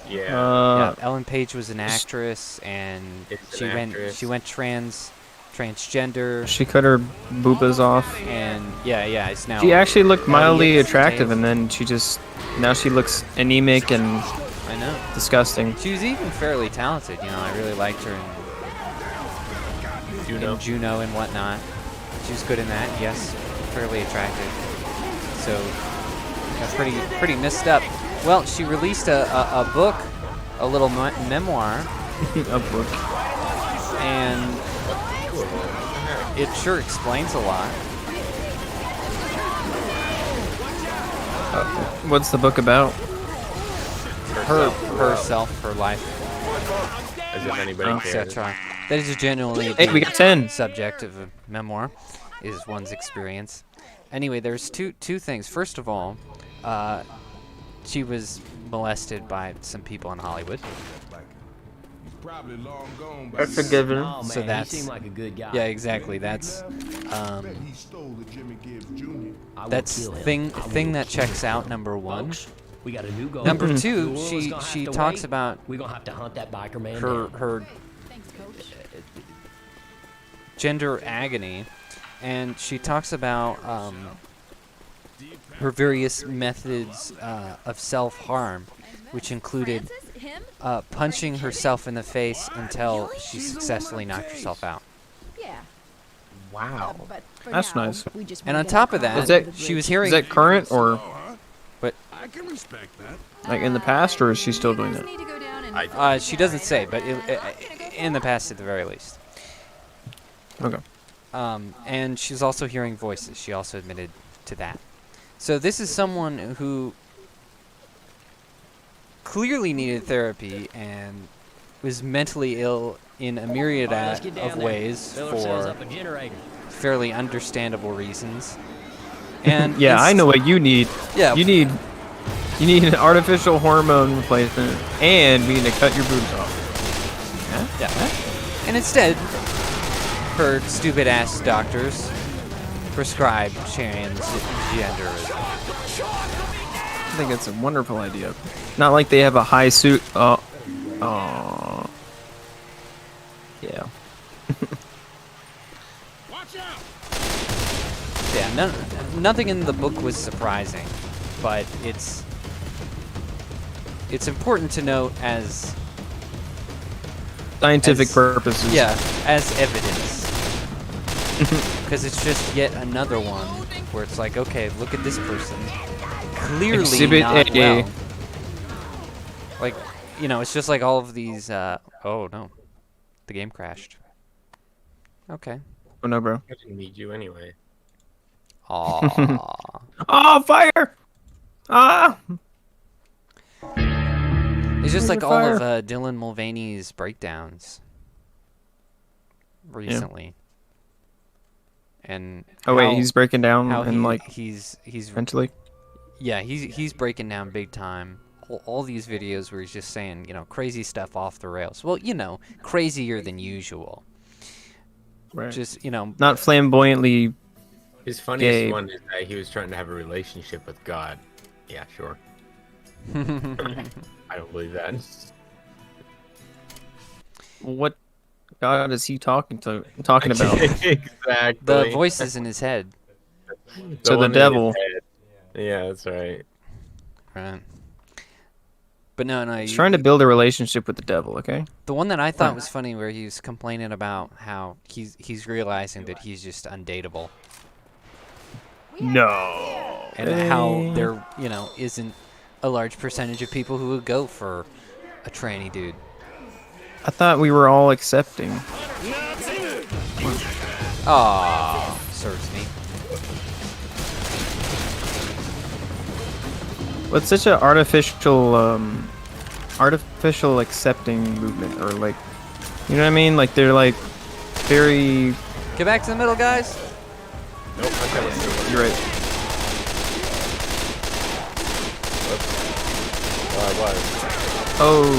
Yeah. Yeah, Ellen Page was an actress, and It's she an went actress. she went transgender, She cut her boobas off. and yeah, it's now. She actually looked mildly Elliot's attractive, Dave. and then now she looks anemic and I know. disgusting. She was even fairly talented. You know, I really liked her in Juno and whatnot. She was good in that. Yes, fairly attractive. So, yeah, pretty messed up. Well, she released a book, a little memoir, A book. and it sure explains a lot. What's the book about? Herself, her life, As if anybody cares. etc. That is generally Hey, we got 10. subject of a memoir, is one's experience. Anyway, there's two things. First of all, she was molested by some people in Hollywood. Probably long gone by That's a given. Oh man, So that's- he seemed like a good guy. Yeah, exactly. That's bet he stole the Jimmy Gibbs Jr. I will that's kill him. thing I will. that checks out. Number one. Folks, we got a new goal. Number The two, world's she gonna have to talks wait. about We're gonna have to hunt that biker man her down. her Thanks, Coach. gender agony, and she talks about her various methods of self-harm, which included punching herself in the face until she successfully knocked herself out. Yeah. Wow. But for That's now, nice. we just And wanna on get top of across that, Is that- she was Is hearing. that current or I can respect that. like in the past, or is she still doing that? Need to go down and She doesn't say, but in the past at the very least. Okay. And she's also hearing voices. She also admitted to that. So this is someone who clearly needed therapy and was mentally ill in a myriad All right, let's get down of there. ways Miller says for up a generator. fairly understandable reasons. And Yeah, I know what you need. Yeah. You need an artificial hormone replacement, and we need to cut your boobs off. Yeah. And instead, her stupid ass doctors prescribe transgenderism. I think it's a wonderful idea. Not like they have a high suit. Oh. Yeah. Yeah, nothing in the book was surprising, but it's important to note as Scientific As- purposes. as evidence. because it's just yet another one where it's like, okay, look at this person, clearly Exhibit not A. well. Like, you know, it's just like all of these. Oh no, the game crashed. Okay. Oh no, bro. I didn't need you anyway. Aww. Oh, fire! Ah! It's just Where's like the all of fire? Dylan Mulvaney's breakdowns recently. And Oh wait, how- he's breaking down how and like he's eventually. yeah, he's breaking down big time. All these videos where he's just saying, you know, crazy stuff off the rails. Well, you know, crazier than usual. Right. Just, you know, Not flamboyantly. His funniest Gabe. one is that he was trying to have a relationship with God. Yeah, sure. I don't believe that. What God is he talking about? Exactly. the voices in his head. So the one in his devil. head. Yeah, that's right. Right. But no, He's trying to build a relationship with the devil. Okay. the one that I thought was funny where he was complaining about how he's realizing that he's just undateable. No. And how there, you know, isn't a large percentage of people who would go for a tranny dude. I thought we were all accepting. Aw, serves me. Well, it's such an artificial accepting movement, or like, you know what I mean? Like they're like very. Get back to the middle, guys. Nope, okay, let's do it. You're right. Oh.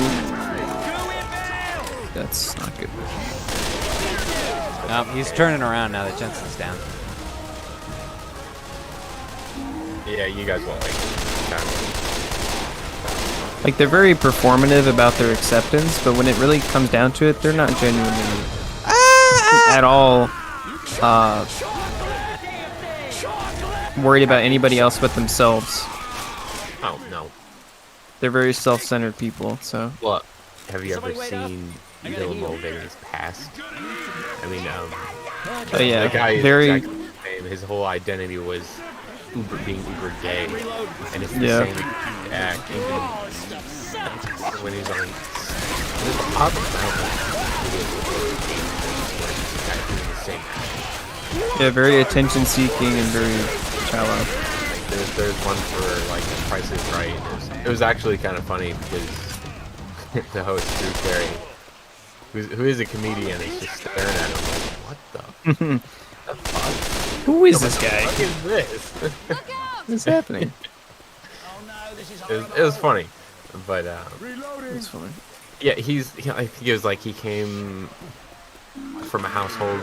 That's not good. He's turning around now that Jensen's down. Yeah, you guys won't make it. Like they're very performative about their acceptance, but when it really comes down to it, they're not genuinely at all worried about anybody else but themselves. Oh, no. They're very self-centered people. So. Well, have you ever seen Dylan Mulvaney's past? I mean, Oh yeah. the guy is Very. exactly the same. His whole identity was being uber gay, and it's the Yeah. same act even when he's on. There's a problem. Yeah, very attention-seeking and very shallow. Like, there's one for like The Price is Right. It was actually kind of funny because the host Drew Carey, who is a comedian, is just staring at him like, what the fuck? Who is this guy? What is this? What's happening? It was funny, but It's funny. yeah, he was like he came from a household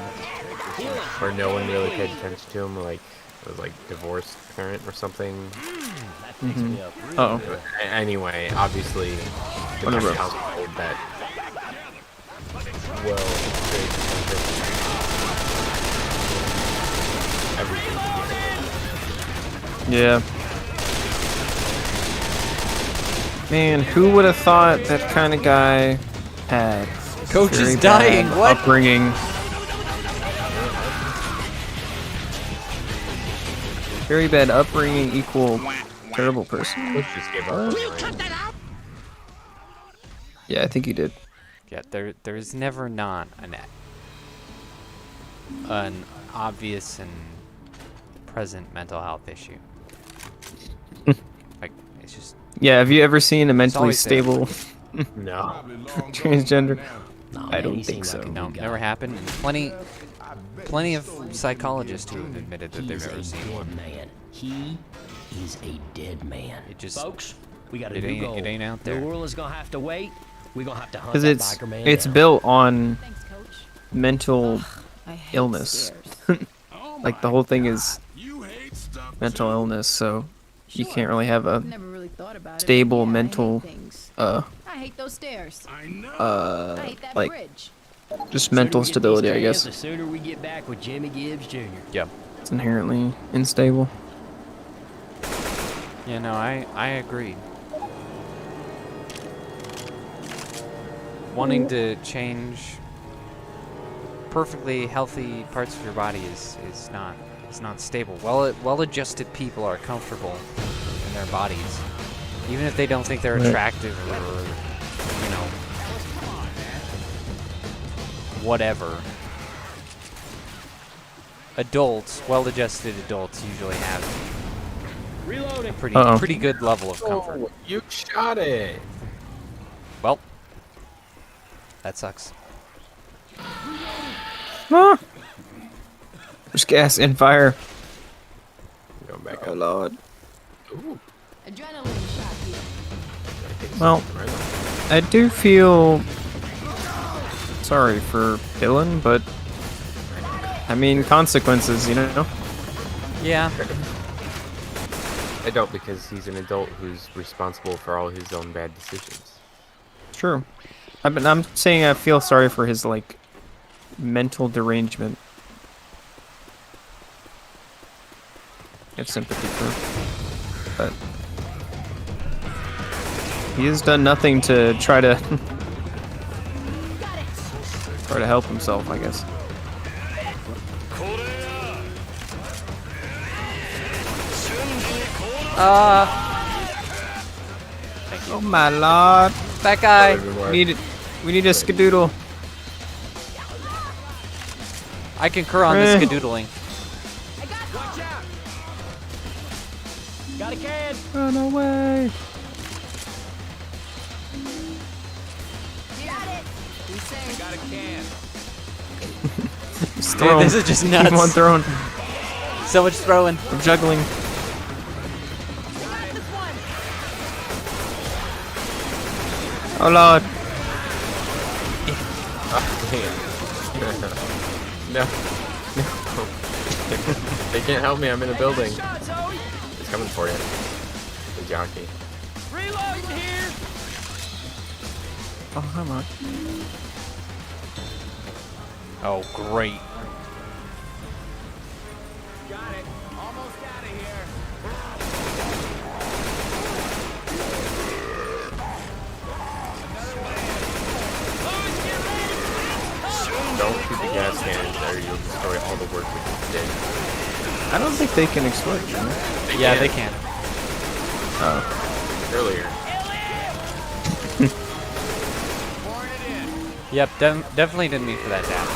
where no one really paid attention to him, like it was like divorced parent or something. Oh. Anyway, obviously, the kind of household that everything. Yeah. Man, who would have thought that kind of guy had Coach very is dying. bad What? upbringing? Very bad upbringing equal terrible person. Let's just give up. Yeah, I think he did. Yeah, there is never not an obvious and present mental health issue. Like, it's just Yeah, have you ever seen a mentally always there. stable No. transgender? Nah, I man, don't he think seems so. like a no, good never guy. happened. And plenty of psychologists who have admitted that they've He's ever a seen dead one. man. He is a dead man. It just- Folks, we got a it new ain't- goal. it ain't out there. The world is gonna have to wait. We're gonna have to hunt Because that biker man it's down. built on Thanks, Coach. mental I hate illness. stairs. Like the whole thing is mental illness, so you can't really have a Never really thought about stable it. Yeah, mental, I hate things. uh, I hate those stairs. I uh, hate that like bridge. just The sooner mental we get stability, these I cans, guess. The sooner we get back with Jimmy Gibbs Jr. Yep. It's inherently unstable. Yeah, no, I agree. Wanting to change perfectly healthy parts of your body is not stable. Well-adjusted people are comfortable in their bodies, even if they don't think they're attractive or you know whatever. Adults, well-adjusted adults, usually have a pretty good level of comfort. Oh, you shot it. Well, that sucks. Ah! There's gas and fire. Going back Oh up. lord. Ooh. Adrenaline shot here. Well, Right on. I do feel sorry for Dylan, but I mean consequences, you know. Yeah. I don't, because he's an adult who's responsible for all his own bad decisions. True. I'm saying I feel sorry for his like mental derangement. I have sympathy for him, but he has done nothing to try to help himself, I guess. Oh my lord! That guy. We need a skadoodle. I concur on the skadoodling. Watch out! Got a can! Run away! Got a can! Dude, this is just nuts. Keep on throwing. So much throwing. I'm juggling. Oh lord. No. No. They can't help me. I'm in a building. It's coming for you. The jockey. Reloading here! Oh, come on. Oh, great. Got it. Almost out of here. Don't shoot the gas cannons there. You'll destroy all the work that you did. I don't think they can explode, can they? Yeah, they can. Oh. Earlier. Yep, definitely didn't mean for that to happen.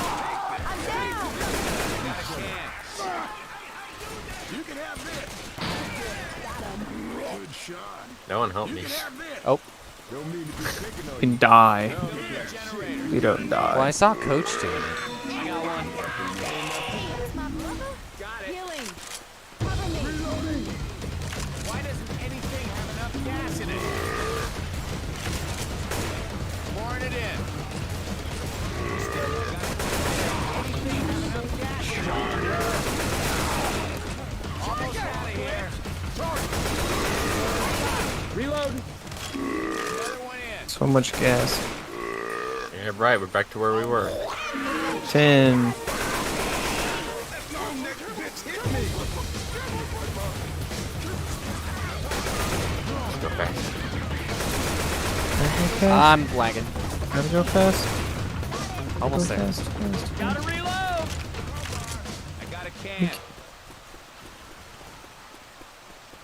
No one helped me. Oh, You can die. You don't die. well, I saw Coach doing it. I got one. Got it. Why doesn't anything have enough gas in it? Pouring it in. Anything have enough gas in it? Almost out of here. Reloading. Another one in. So much gas. Yeah, right. We're back to where we were. 10. Let's go fast. I'm lagging. Gotta go fast. Almost Go there. fast, fast. Gotta reload. I got a can.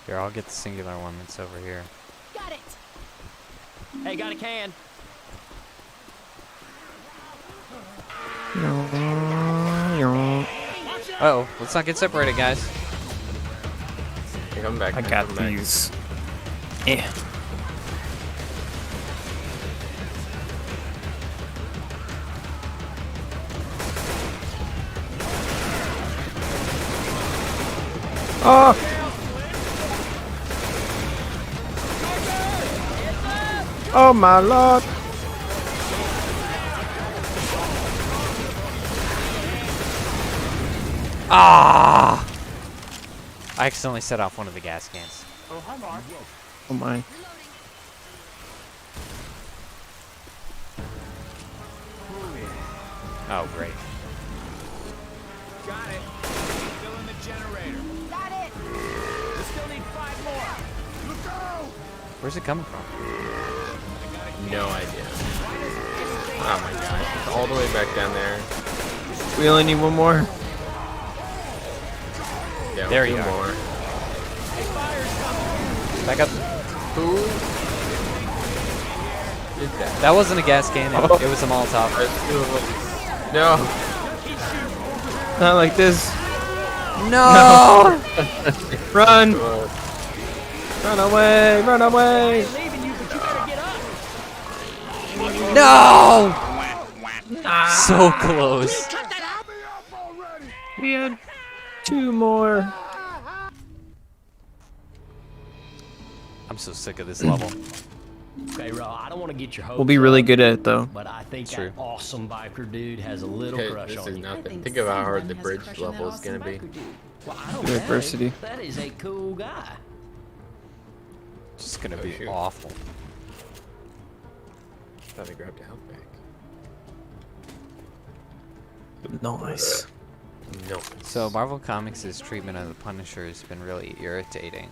Here, I'll get the singular one that's over here. Got it. Hey, got a can. Uh-oh, let's not get separated, guys. Hey, come back. I man, got come back. these. Yeah. Oh! Oh my lord! Ah! I accidentally set off one of the gas cans. Oh my. Oh, great. Got it. Still in the generator. Got it. We still need 5 more. Where's it coming from? No idea. Oh my gosh. It's all the way back down there. We only need one more. Yeah, There two you are. more. Back up. Who did that? That wasn't a gas cannon. Oh. It was a Molotov. There's two of them. No. Not like this. No! Run! Uh, Run away! Run away! No! So close. We had 2 more. I'm so sick of this level. Okay, Ro, I don't want to get your hopes We'll be really up, good at it though. but I think True. that awesome biker dude has a little okay, crush this on is you. nothing. Think of how hard the bridge level is gonna be. Well, I don't Good doubt it. adversity. That is a cool guy. Just gonna Oh, be shoot. awful. Thought I grabbed a health pack. Nice. No. So Marvel Comics' treatment of the Punisher has been really irritating.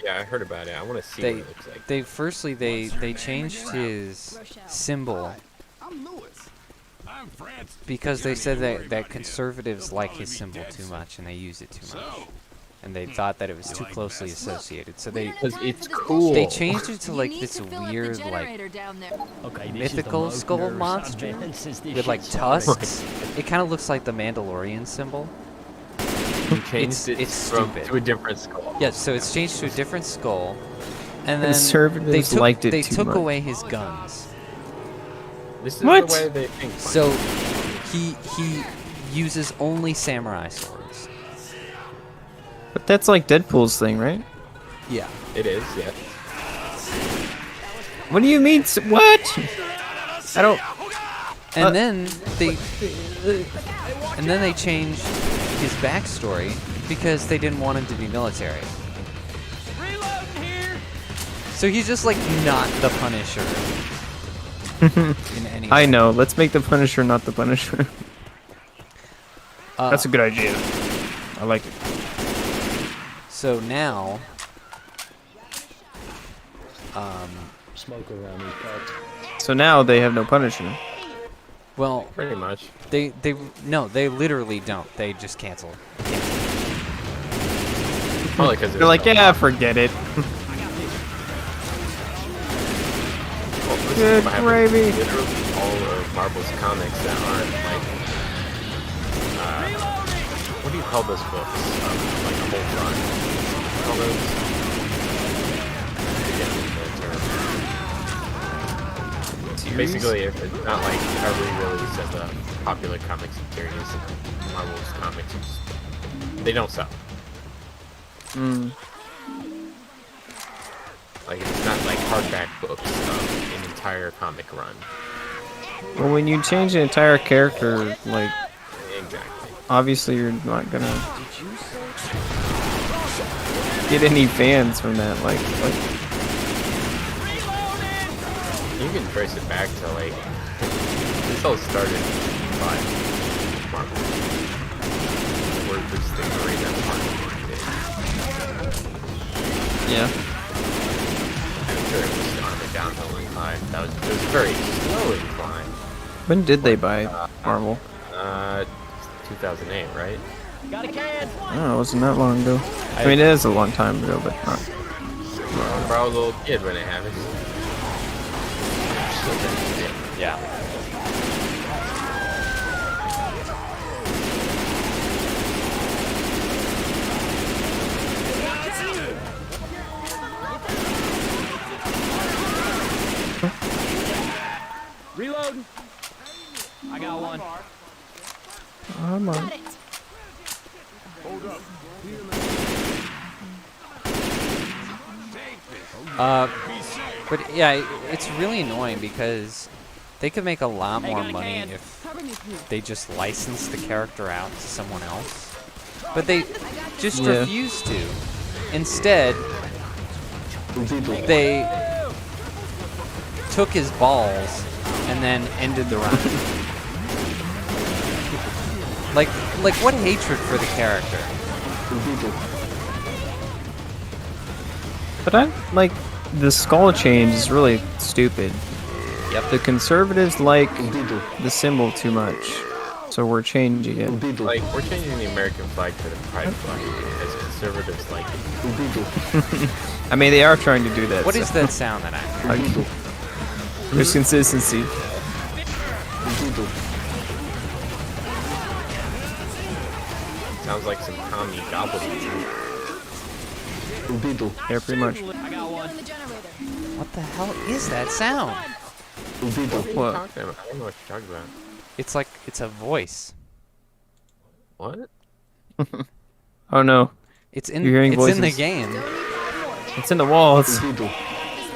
Yeah, I heard about it. I want to see what it looks like. They changed his symbol I'm Lewis. I'm France. because they said that conservatives like his symbol too much and they use it too much. And they thought that it was too closely associated. So Because it's cool. they changed it to like this weird like Okay, this mythical is the skull most nervous monster I've been since this with like shit started. tusks. It kind of looks like the Mandalorian symbol. You changed it it's from stupid. to a different skull. Yeah, so it's changed to a different skull. And then Conservatives liked it they too took much. away his guns. This is What? the way they think. So he uses only samurai swords. But that's like Deadpool's thing, right? Yeah. It is, yeah. What do you mean? What? I don't. And then they changed his backstory because they didn't want him to be military. So he's just like not the Punisher. In any I way. know. Let's make the Punisher not the Punisher. That's a good idea. I like it. So now, Smoke around these parts. So now they have no Punisher. well, Pretty much. they literally don't. They just cancel. Probably because They're like, yeah, forget it. Good gravy. Literally all of Marvel's comics that aren't like, what do you call those books? Like a whole run. What do you call those? Basically, if it's not like a re-release of the popular comics series, Marvel's comics, they don't sell. Like it's not like hardback books of an entire comic run. Well, when you change an entire character, like, Exactly. obviously you're not gonna get any fans from that. Like You can trace it back to like this all started by Marvel. Or at least the arena Marvel did. yeah. I'm sure it was on the downhill incline. It was a very slow incline. When did they buy Marvel? 2008, right? Got a can. I don't know. It wasn't that long ago. I mean, it is a long time ago, but not. Well, I was a little kid when it happened. Yeah. Reload. I got one. Come on. But yeah, it's really annoying because they could make a lot more money if they just license the character out to someone else. But they just Yeah. refuse to. Instead, they took his balls and then ended the run. like what hatred for the character? But I like the skull change is really stupid. Yep. The conservatives like the symbol too much. So we're changing it. Like, we're changing the American flag to the pride flag as conservatives like it. I mean, they are trying to do that. What so. is that sound that I hear? Like, there's consistency. Sounds like some commie gobbledygook. Yeah, pretty much. What the hell is that sound? What? I don't know what you're talking about. It's like it's a voice. What? Oh no, It's in. You're hearing It's in the voices. game. it's in the walls.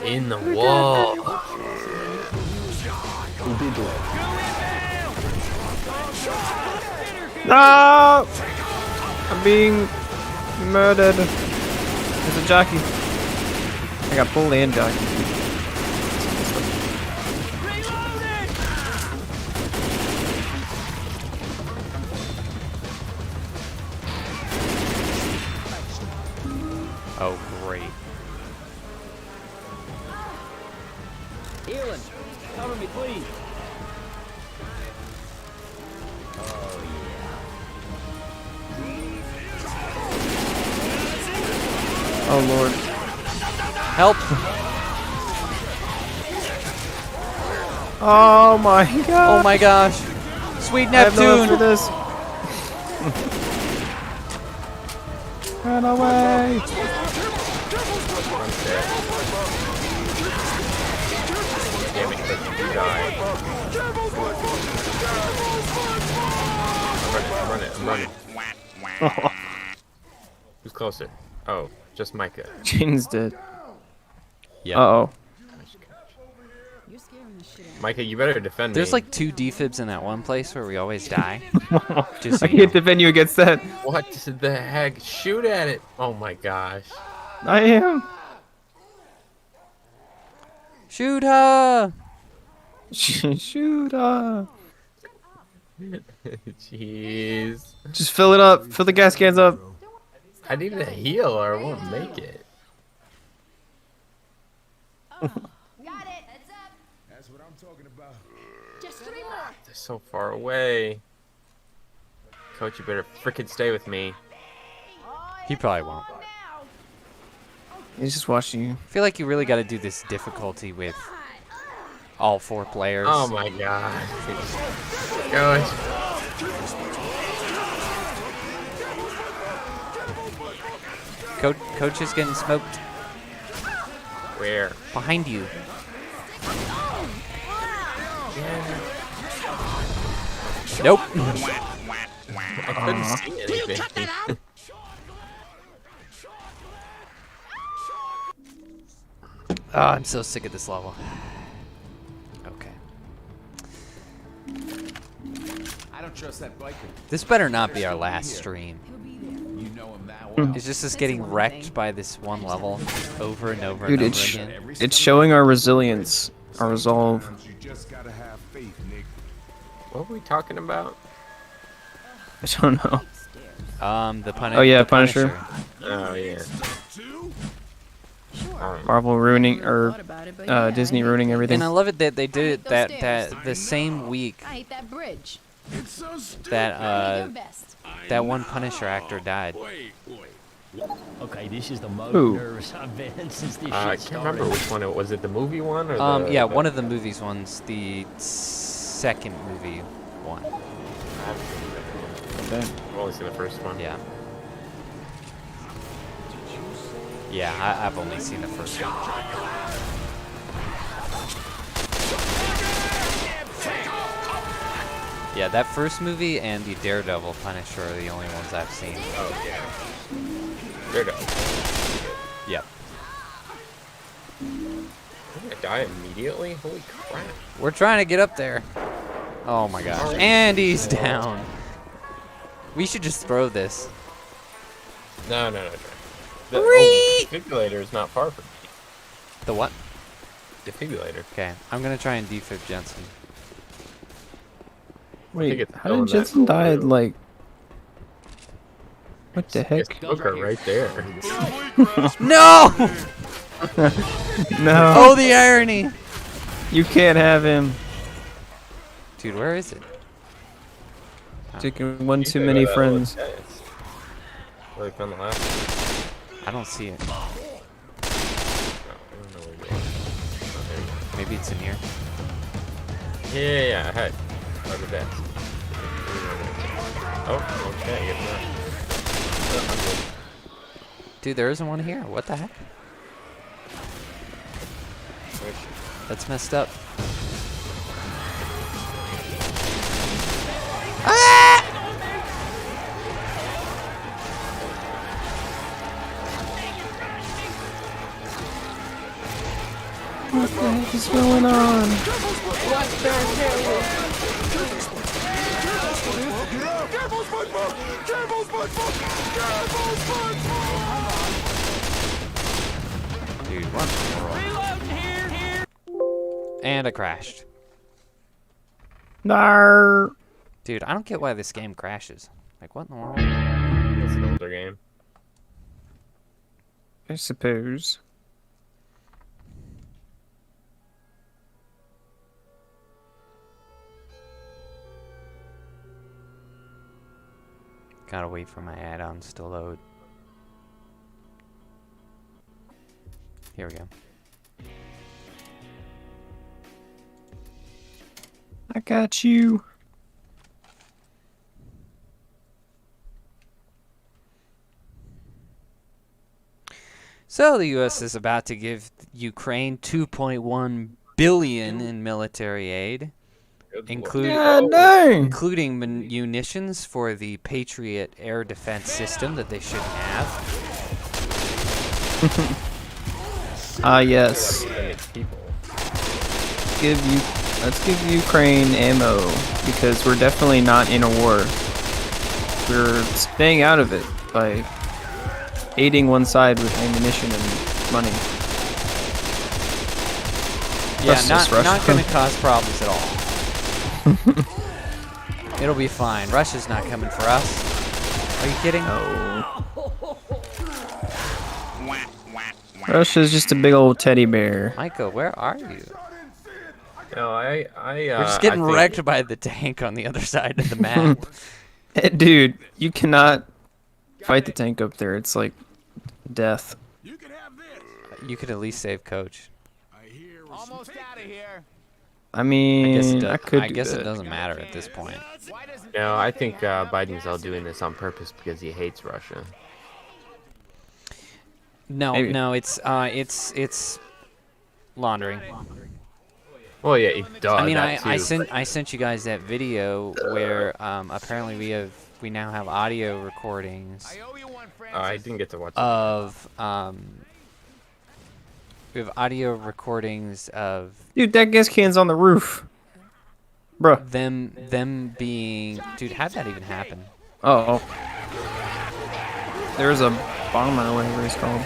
In the wall. No! I'm being murdered. There's a jockey. I got pulled and jockey. Oh great. Healing. Cover me, please. Oh lord. Help! Oh my god. Oh my gosh! Sweet I have no Neptune! for this. Run away. Damn it, but you die. I'm running. Who's closer? Oh, just Micah. Jaden's dead. Yeah. Uh-oh. You're scaring the shit out of me. Micah, you better defend There's me. like 2 defibs in that one place where we always die. Just I so you can't know. defend you against that. What the heck? Shoot at it! Oh my gosh. I am. Shoot her! Shoot. Jeez. Just fill it up. Fill the gas cans up. I need a heal or I won't make it. Got it. Heads up. That's what I'm talking about. Just 3 more. They're so far away. Coach, you better frickin' stay with me. He probably won't. He's just watching you. I feel like you really got to do this difficulty with all 4 players. Oh my god. Coach. Coach is getting smoked Where? behind you. Nope. I couldn't see anything. Oh, I'm so sick of this level. Okay. I don't trust that biker. This better not be our last stream. You know him that well. It's just us getting wrecked by this one level over and over Dude, and over again. it's showing our resilience, our resolve. You just gotta have faith, Nick. What were we talking about? I don't know. The Oh, yeah, Punisher. Oh yeah. Marvel ruining, or Thought about it, but yeah, Disney I hate ruining that. everything. And I love it that they did hate it those that stairs. the same week I hate that bridge. It's so stupid. that Your best. that one Punisher actor died. Okay, this is the most Who? nervous I've been since this I shit can't remember started. which one it was. It the movie one or the? Yeah, one of the movies ones, the second movie one. I've only seen the first one. Yeah. Yeah, I've only seen the first one. Yeah, that first movie and the Daredevil Punisher are the only ones I've seen. Oh yeah. Daredevil. Yep. I'm gonna die immediately. Holy crap. We're trying to get up there. Oh my gosh. And he's down. We should just throw this. No. The defibrillator is not far from me. The what? Defibrillator. Okay, I'm gonna try and defib Jensen. Wait, it's how still in did that Jensen die? room. Like, what the heck? It's Booker right there. No! No, Oh, the irony! you can't have him. Dude, where is it? Taking one too many friends. Really found the last one. I don't see it. No, I don't know where you are. Oh, there you go. Maybe it's in here. Yeah, ahead. By the desk. Oh, okay, get that. Oh, I'm good. Dude, there isn't one here. What the heck? Where's she? That's messed up. What the heck is going on? Dude, what in the world? And I crashed. Nar. Dude, I don't get why this game crashes. Like, what in the world? It's an older game. I suppose. Gotta wait for my add-ons to load. Here we go. I got you. So the U.S. is about to give Ukraine 2.1 billion in military aid, including including munitions for the Patriot air defense system that they shouldn't have. Yes. Let's give Ukraine ammo because we're definitely not in a war. We're staying out of it by aiding one side with ammunition and money. Yeah, not gonna cause problems at all. It'll be fine. Russia's not coming for us. Are you kidding? No. Russia's just a big old teddy bear. Michael, where are you? No, We're We're just getting wrecked by the tank on the other side of the map. Dude, you cannot fight the tank up there. It's like death. You can have this. You could at least save Coach. Almost out of here. I mean, I guess it doesn't matter at this point. No, I think Biden's all doing this on purpose because he hates Russia. No, Maybe. no, it's laundering. Well, yeah, he does. I mean, that too, I sent you guys that video where apparently we now have audio recordings I didn't get to watch of we have audio recordings of Dude, that gas can's on the roof. Bruh. them being, dude, how'd that even happen? Uh-oh. There's a bomber or whatever he's called.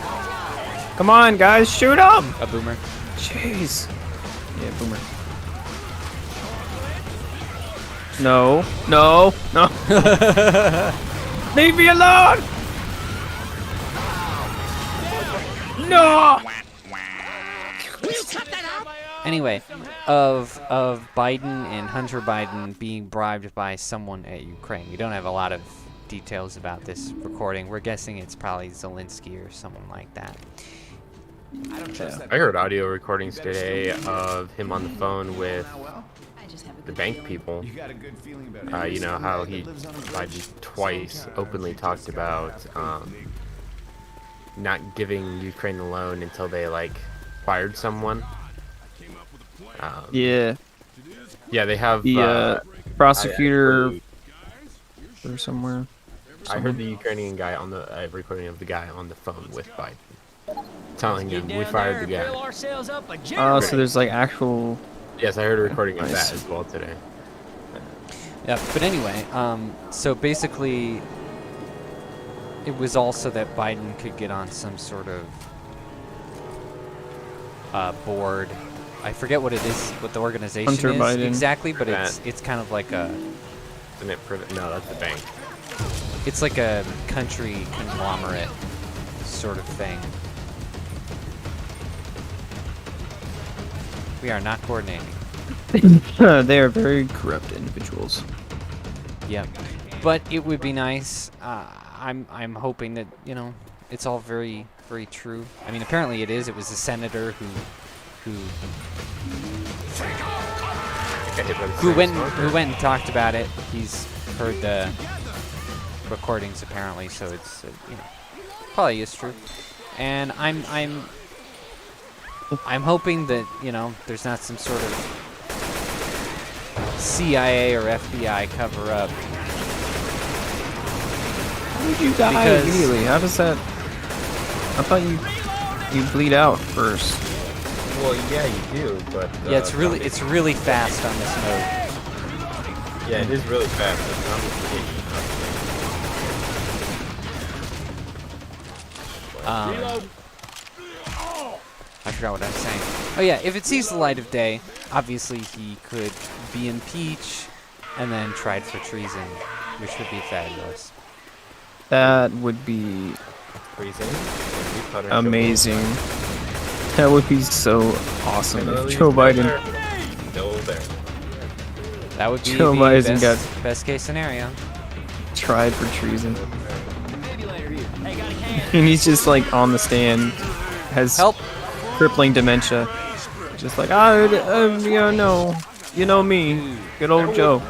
Come on, guys, shoot him! A boomer. Jeez. Yeah, boomer. No. No. No. Leave me alone! No! Anyway, of Biden and Hunter Biden being bribed by someone at Ukraine. We don't have a lot of details about this recording. We're guessing it's probably Zelensky or someone like that. I heard audio recordings today of him on the phone with the bank people. You know how Biden twice openly talked about not giving Ukraine a loan until they fired someone. Yeah. Yeah, they have The prosecutor or somewhere. I heard the Ukrainian guy on the recording of the guy on the phone with Biden, telling him we fired the guy. Oh, so there's actual. Yes, I heard a recording of that as well today. Yeah, but anyway, so basically, it was also that Biden could get on some sort of board. I forget what it is, what the organization Hunter is Biden. exactly, but it's kind of like a. No, that's the bank. It's like a country conglomerate sort of thing. We are not coordinating. They are very corrupt individuals. Yep. but it would be nice. I'm hoping that it's all very very true. I mean, apparently it is. It was a senator who went and talked about it. He's heard the recordings apparently, so it's probably is true. And I'm hoping that there's not some sort of CIA or FBI cover up. How did you die immediately? How does that? I thought you bleed out first. Well, yeah, you do, but yeah, it's really fast on this mode. Yeah, it is really fast. I forgot what I was saying. Oh yeah, if it sees the light of day, obviously he could be impeached and then tried for treason, which would be fabulous. That would be amazing. That would be so awesome if Joe Biden. That would be Joe the Biden best case scenario. Tried for treason. And he's just like on the stand, has crippling dementia. Just like, no, you know me, good old Joe.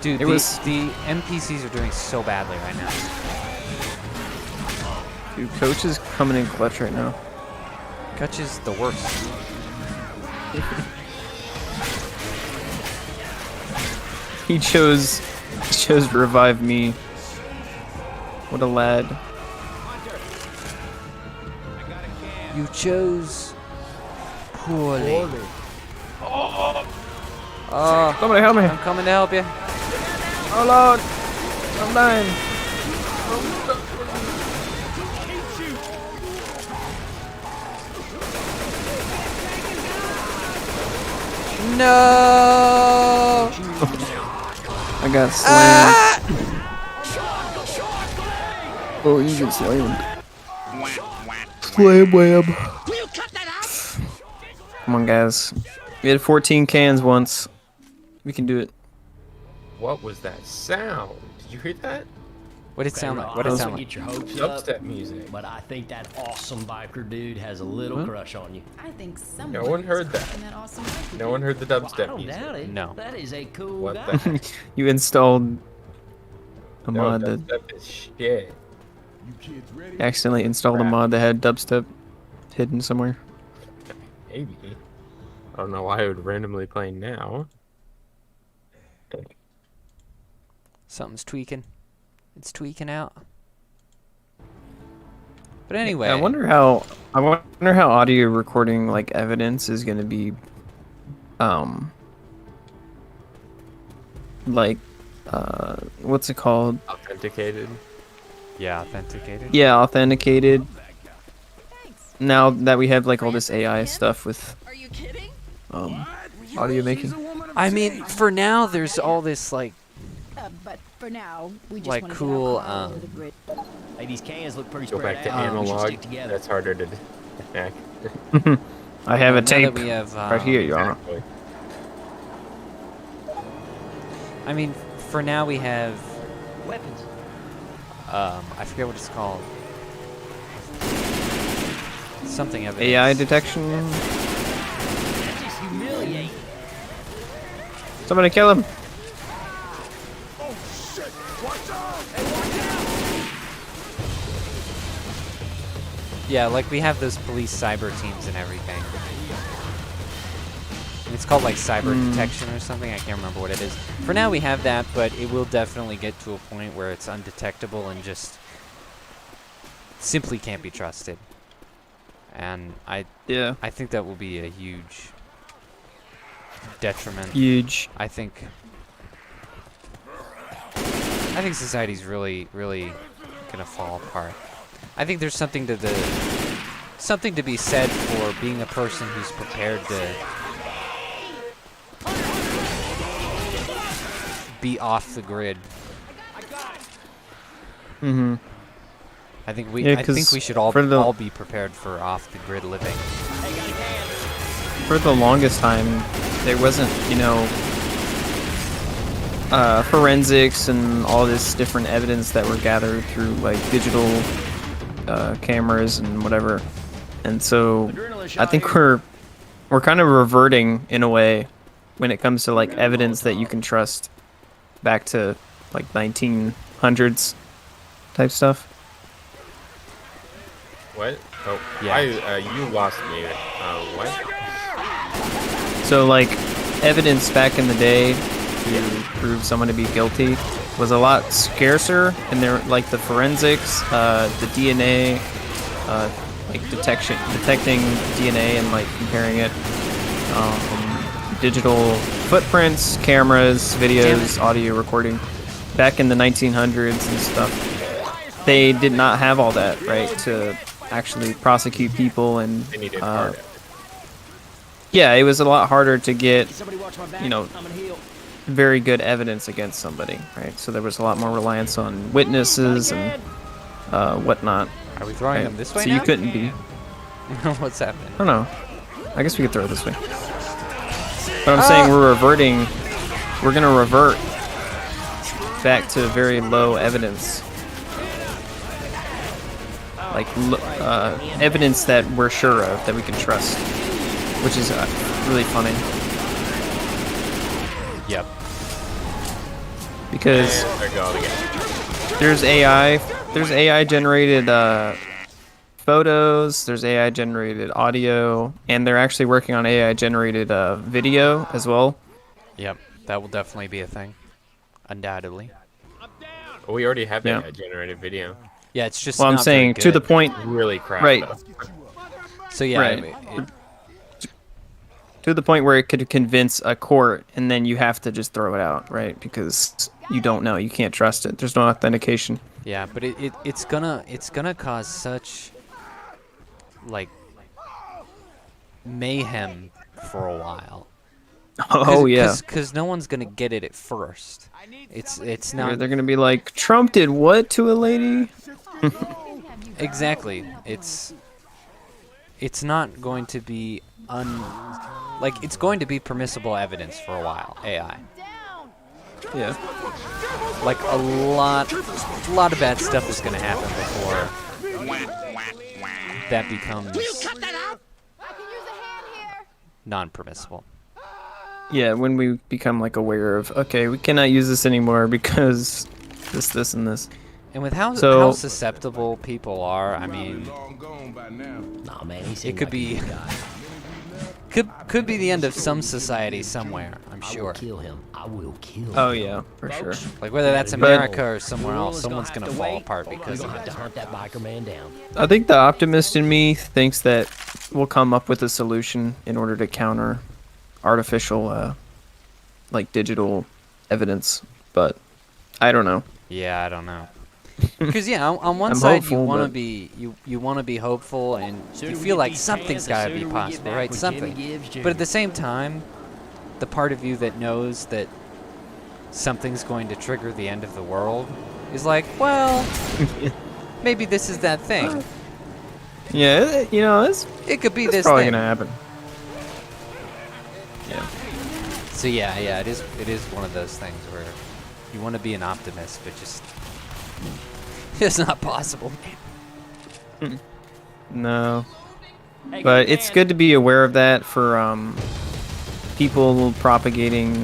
Dude, the NPCs are doing so badly right now. Dude, Coach is coming in clutch right now. Coach is the worst. He chose revive me. What a lad. You chose poorly. Somebody help me. I'm coming to help you. Oh Lord, I'm dying. No! I got slammed. Oh, you get slammed. Slam wham. Come on, guys. We had 14 cans once. We can do it. What was that sound? Did you hear that? What did it sound like? What did did it sound like? Get your hopes Dubstep up, music. but I think that awesome biker dude has a little crush on you. I think someone No one heard is that. crushing awesome biker No one dude. heard the Well, I dubstep don't music. doubt it. No. That is a cool What guy. the heck? You installed a No, mod that dubstep is shit. You kids ready? accidentally installed a mod that had dubstep hidden somewhere. Maybe. I don't know why it would randomly play now. Something's tweaking. It's tweaking out. But anyway, I wonder how audio recording like evidence is gonna be what's it called? Authenticated. yeah, authenticated. Yeah, authenticated. Now that we have like all this AI stuff with Are you kidding? audio making. I mean, for now, there's all this like But for now, we just Like want to cool, get our car over the grid. Hey, these cans look pretty Go spread back to out. We should analog. stick together. That's harder to hack. I have a now tape that we have, right here, Your Honor. Exactly. I mean, for now we have Weapons. I forget what it's called. Something of it. AI detection. That's just humiliating. Somebody kill him. Yeah, like we have those police cyber teams and everything. It's called like cyber detection or something. I can't remember what it is. For now we have that, but it will definitely get to a point where it's undetectable and just simply can't be trusted. And I think that will be a huge detriment. Huge. I think society's really gonna fall apart. I think there's something to be said for being a person who's prepared to be off the grid. Mm-hmm. I think we Yeah, should all be prepared for off the grid living. For the longest time, there wasn't, forensics and all this different evidence that were gathered through like digital cameras and whatever. And so I think we're kind of reverting in a way when it comes to like evidence that you can trust back to like 1900s type stuff. What? Oh, Yeah. you lost me. What? So like evidence back in the day to prove someone to be guilty was a lot scarcer, and there like the forensics, the DNA, like detecting DNA and like comparing it, digital footprints, cameras, videos, audio recording. Back in the 1900s and stuff, they did not have all that, right, to actually prosecute people, and They needed hard. yeah, it was a lot harder to get, you know, very good evidence against somebody, right? So there was a lot more reliance on witnesses and whatnot. Are we throwing Right? them this way So now? you couldn't be. What's happening? I don't know. I guess we could throw it this way. But I'm saying we're reverting. We're gonna revert back to very low evidence, like evidence that we're sure of, that we can trust, which is really funny. Yep. Because There you go again. there's AI generated photos, there's AI generated audio, and they're actually working on AI generated video as well. Yep. That will definitely be a thing. Undoubtedly. Well, we already have Yeah. a generated video. Yeah, it's just Well, I'm not very saying to the good. point, Really crap. right? Though. So yeah, Right. I mean, To the point where it could convince a court, and then you have to just throw it out, right? Because you don't know, you can't trust it. There's no authentication. yeah, but it's gonna cause such like mayhem for a while. Oh yeah. Because no one's gonna get it at first. It's not They're gonna be like, Trump did what to a lady? exactly. It's not going to be it's going to be permissible evidence for a while. AI. Yeah. Like a lot of bad stuff is gonna happen before that becomes I can use a hand here. non-permissible. Yeah, when we become like aware of, okay, we cannot use this anymore because this, and this. And with how So- susceptible people are, I mean, Nah, man, he it seemed could like a be good guy. could be the end of some society somewhere. I'm I will sure. kill him. I will kill him. Oh yeah, for sure. Like whether that's But- America or somewhere The world else, is someone's have gonna to fall wait. apart We're because gonna of have it. to hunt that biker man down. I think the optimist in me thinks that we'll come up with a solution in order to counter artificial, like digital evidence, but I don't know. Yeah, I don't know. Because yeah, on one I'm side you hopeful, want to but- be you want to be hopeful and Sooner you we feel get like these something's pants, the got to be sooner we get possible, back right? with Something. Jimmy Gibbs But at the Jr. same time, the part of you that knows that something's going to trigger the end of the world is like, well, maybe this is that thing. Yeah, you know, It could be it's this probably thing. gonna happen. Yeah. So yeah, it is one of those things where you want to be an optimist, but just it's not possible. No. Hey, But good it's man. good to be aware of that for people propagating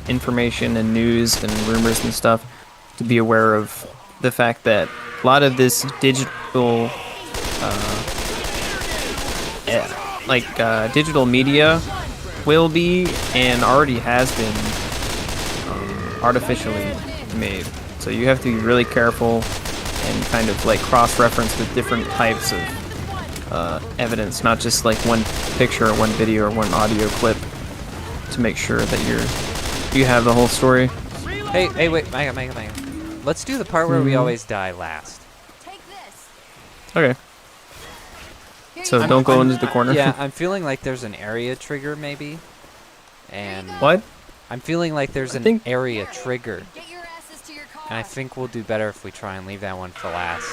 information and news and rumors and stuff, to be aware of the fact that a lot of this digital digital media will be and already has been artificially made. So you have to be really careful and kind of like cross-reference with different types of evidence, not just like one picture or one video or one audio clip, to make sure that you have the whole story. Hey, wait, Mega. Let's do the part where we always die last. Take this. Okay. Here So you don't go go. into the corner. Yeah, I'm feeling like there's an area trigger maybe, and What? I'm feeling like there's I an think- area trigger, Get your asses to your car. and I think we'll do better if we try and leave that one for last.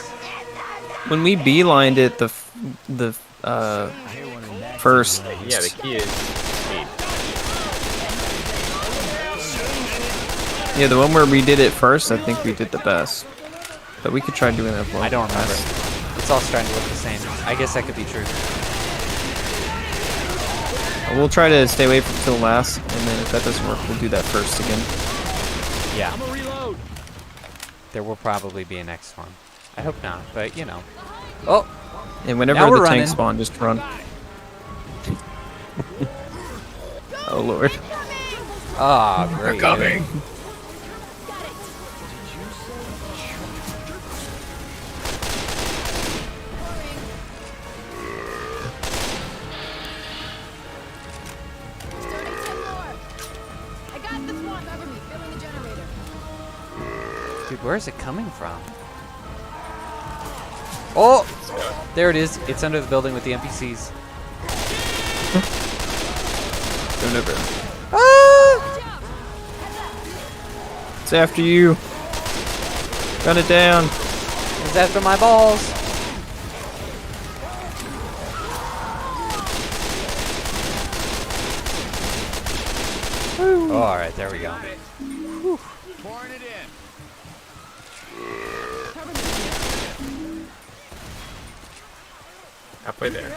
When we beelined it, the first. Yeah, the key is speed. Yeah, the one where we did it first, I think we did the best. But we could try doing that one. I don't remember. It's all starting to look the same. I guess that could be true. We'll try to stay away from till last, and then if that doesn't work, we'll do that first again. Yeah. I'm gonna reload. There will probably be a next one. I hope not, but you know. Oh! And whenever Now the we're tank running. spawn, just run. Oh lord. Ah, great. Coming. I got this one. Cover me. Filling the generator. Dude, where is it coming from? Oh! There it is. It's under the building with the NPCs. Ah! It's after you. Gun it down. It's after my balls. Oh, alright, there we go. Pouring it in. Halfway there.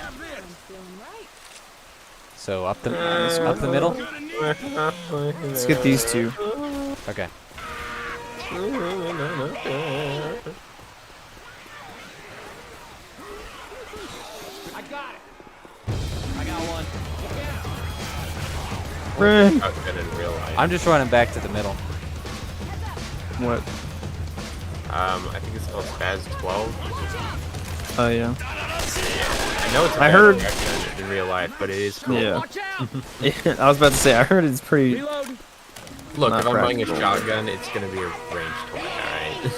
So up the middle? Let's get these two. Okay. I got it. I got one. Run. Shotgun in real life. I'm just running back to the middle. What? I think it's called Spaz 12. Oh yeah. I know it's a I bad heard- shotgun in real life, but it is cool. Yeah. Watch out. I was about to say, I heard it's pretty. Reload. Look, Not if I'm buying a practical. shotgun, it's gonna be a ranged one, alright?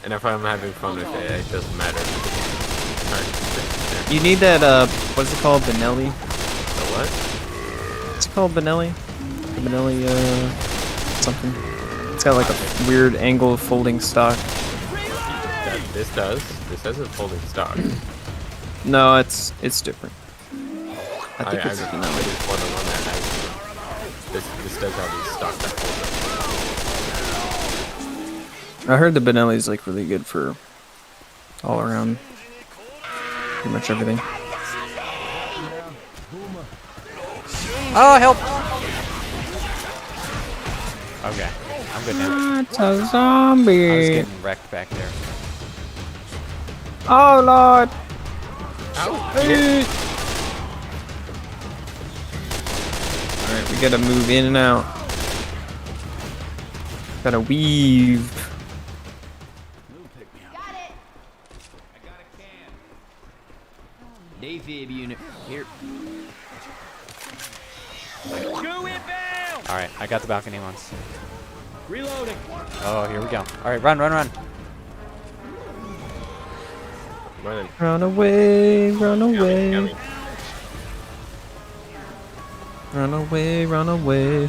And if I'm having fun with it, it doesn't matter. Alright. You need that, what's it called? Benelli? So what? What's it called? Benelli? The Benelli, something. It's got like a weird angle folding stock. This does. This has a folding stock. No, it's different. I think I it's just Benelli. want the one that has this does have these stock that fold. I heard the Benelli is like really good for all around pretty much everything. Oh, help! Okay, I'm good now. It's a I was zombie. getting wrecked back there. Oh lord. Ow! Alright, we gotta move in and out. Gotta weave. Got it. Defib unit. Here. Alright, I got the balcony ones. Reloading. Oh, here we go. Alright, run, run, run. Running. Run away, run away. Coming. Run away, run away. I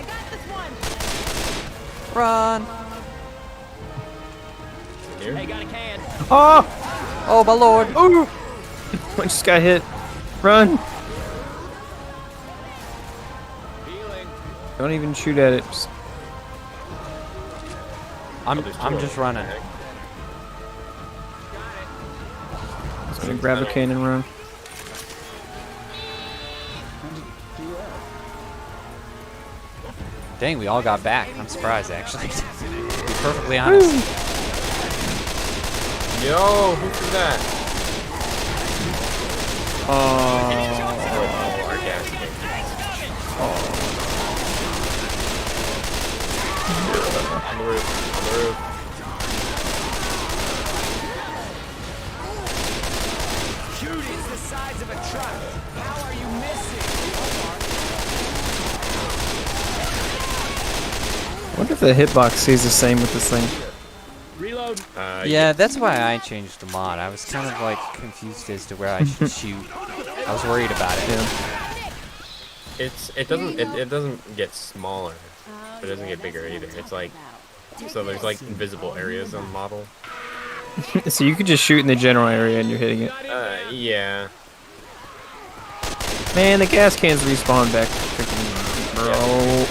got this one. Run! Here. Hey, got a can. Oh! Oh, my lord! Ooh! I just got hit. Run! Healing. Don't even shoot at it. Just I'm There's two I'm of just them. running. gonna grab a can and run. Dang, we all got back. I'm surprised, actually. To be perfectly honest. Yo, who did that? Oh, Our gas tank. On the roof. On the roof. Shoot, it's the size of a truck. How are you missing? I wonder if the hitbox stays the same with this thing. Reload. Yeah, that's why I changed the mod. I was kind of like confused as to where I should shoot. I was worried about it. Yeah. It doesn't get smaller, but it doesn't get bigger either. It's like, so there's like invisible areas on the model. So you could just shoot in the general area and you're hitting it. Yeah. Man, the gas cans respawn back to freaking Bro.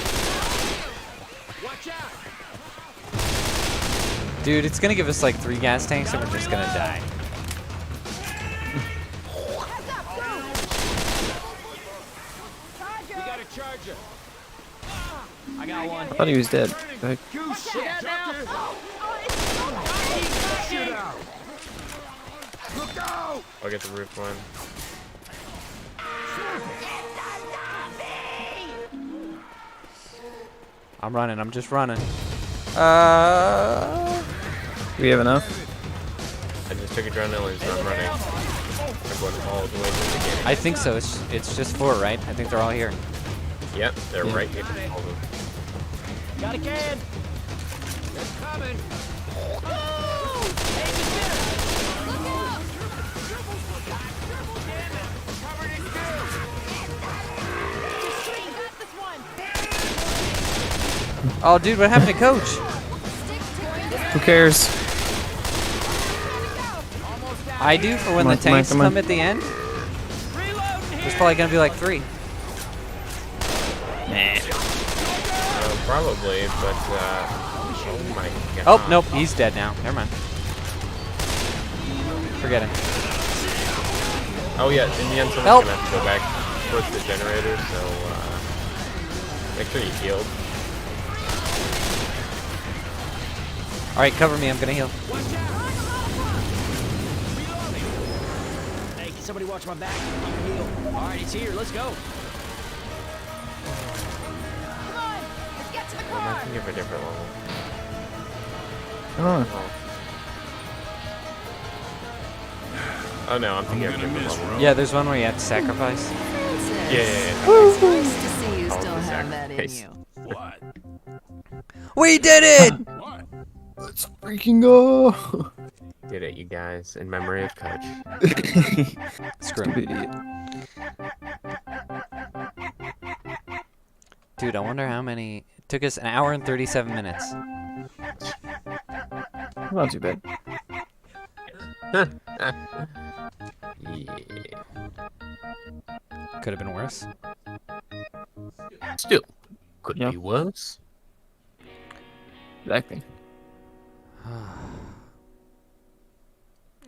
Dude, it's gonna give us like 3 gas tanks and we're just gonna die. We got a charger. I got one. I thought he was dead. The heck? I'll get the roof one. I'm running, I'm just running. Do we have enough? I just took adrenaline, so I'm running. I'm going all the way to the beginning. I think so. It's just 4, right? I think they're all here. Yep, they're right here. All of them. Got a can. It's coming. Oh, dude, what happened to Coach? Who cares? I do for when the tanks come at the end. There's probably gonna be like 3. Probably, but oh my god. Oh, nope, he's dead now. Never mind. Forget him. Oh yeah, in the end, someone's Help. gonna have to go back towards the generator, so make sure you healed. All right, cover me. I'm gonna heal. Hey, can somebody watch my back? I'm gonna heal. All right, it's here. Let's go. Come on, let's get to the I car. can give a different level. Oh. Oh no, I'm thinking of a different level. Yeah, there's one where you have to sacrifice. Yeah. It's nice to see you All still the have that in sacrifice. you. We did it! Let's freaking go. Did it, you guys, in memory of Coach. Screw him. Idiot. Dude, I wonder how many. It took us 1 hour and 37 minutes. Not too bad. Yeah. Could have been worse. Still, could Yeah. be worse. Exactly.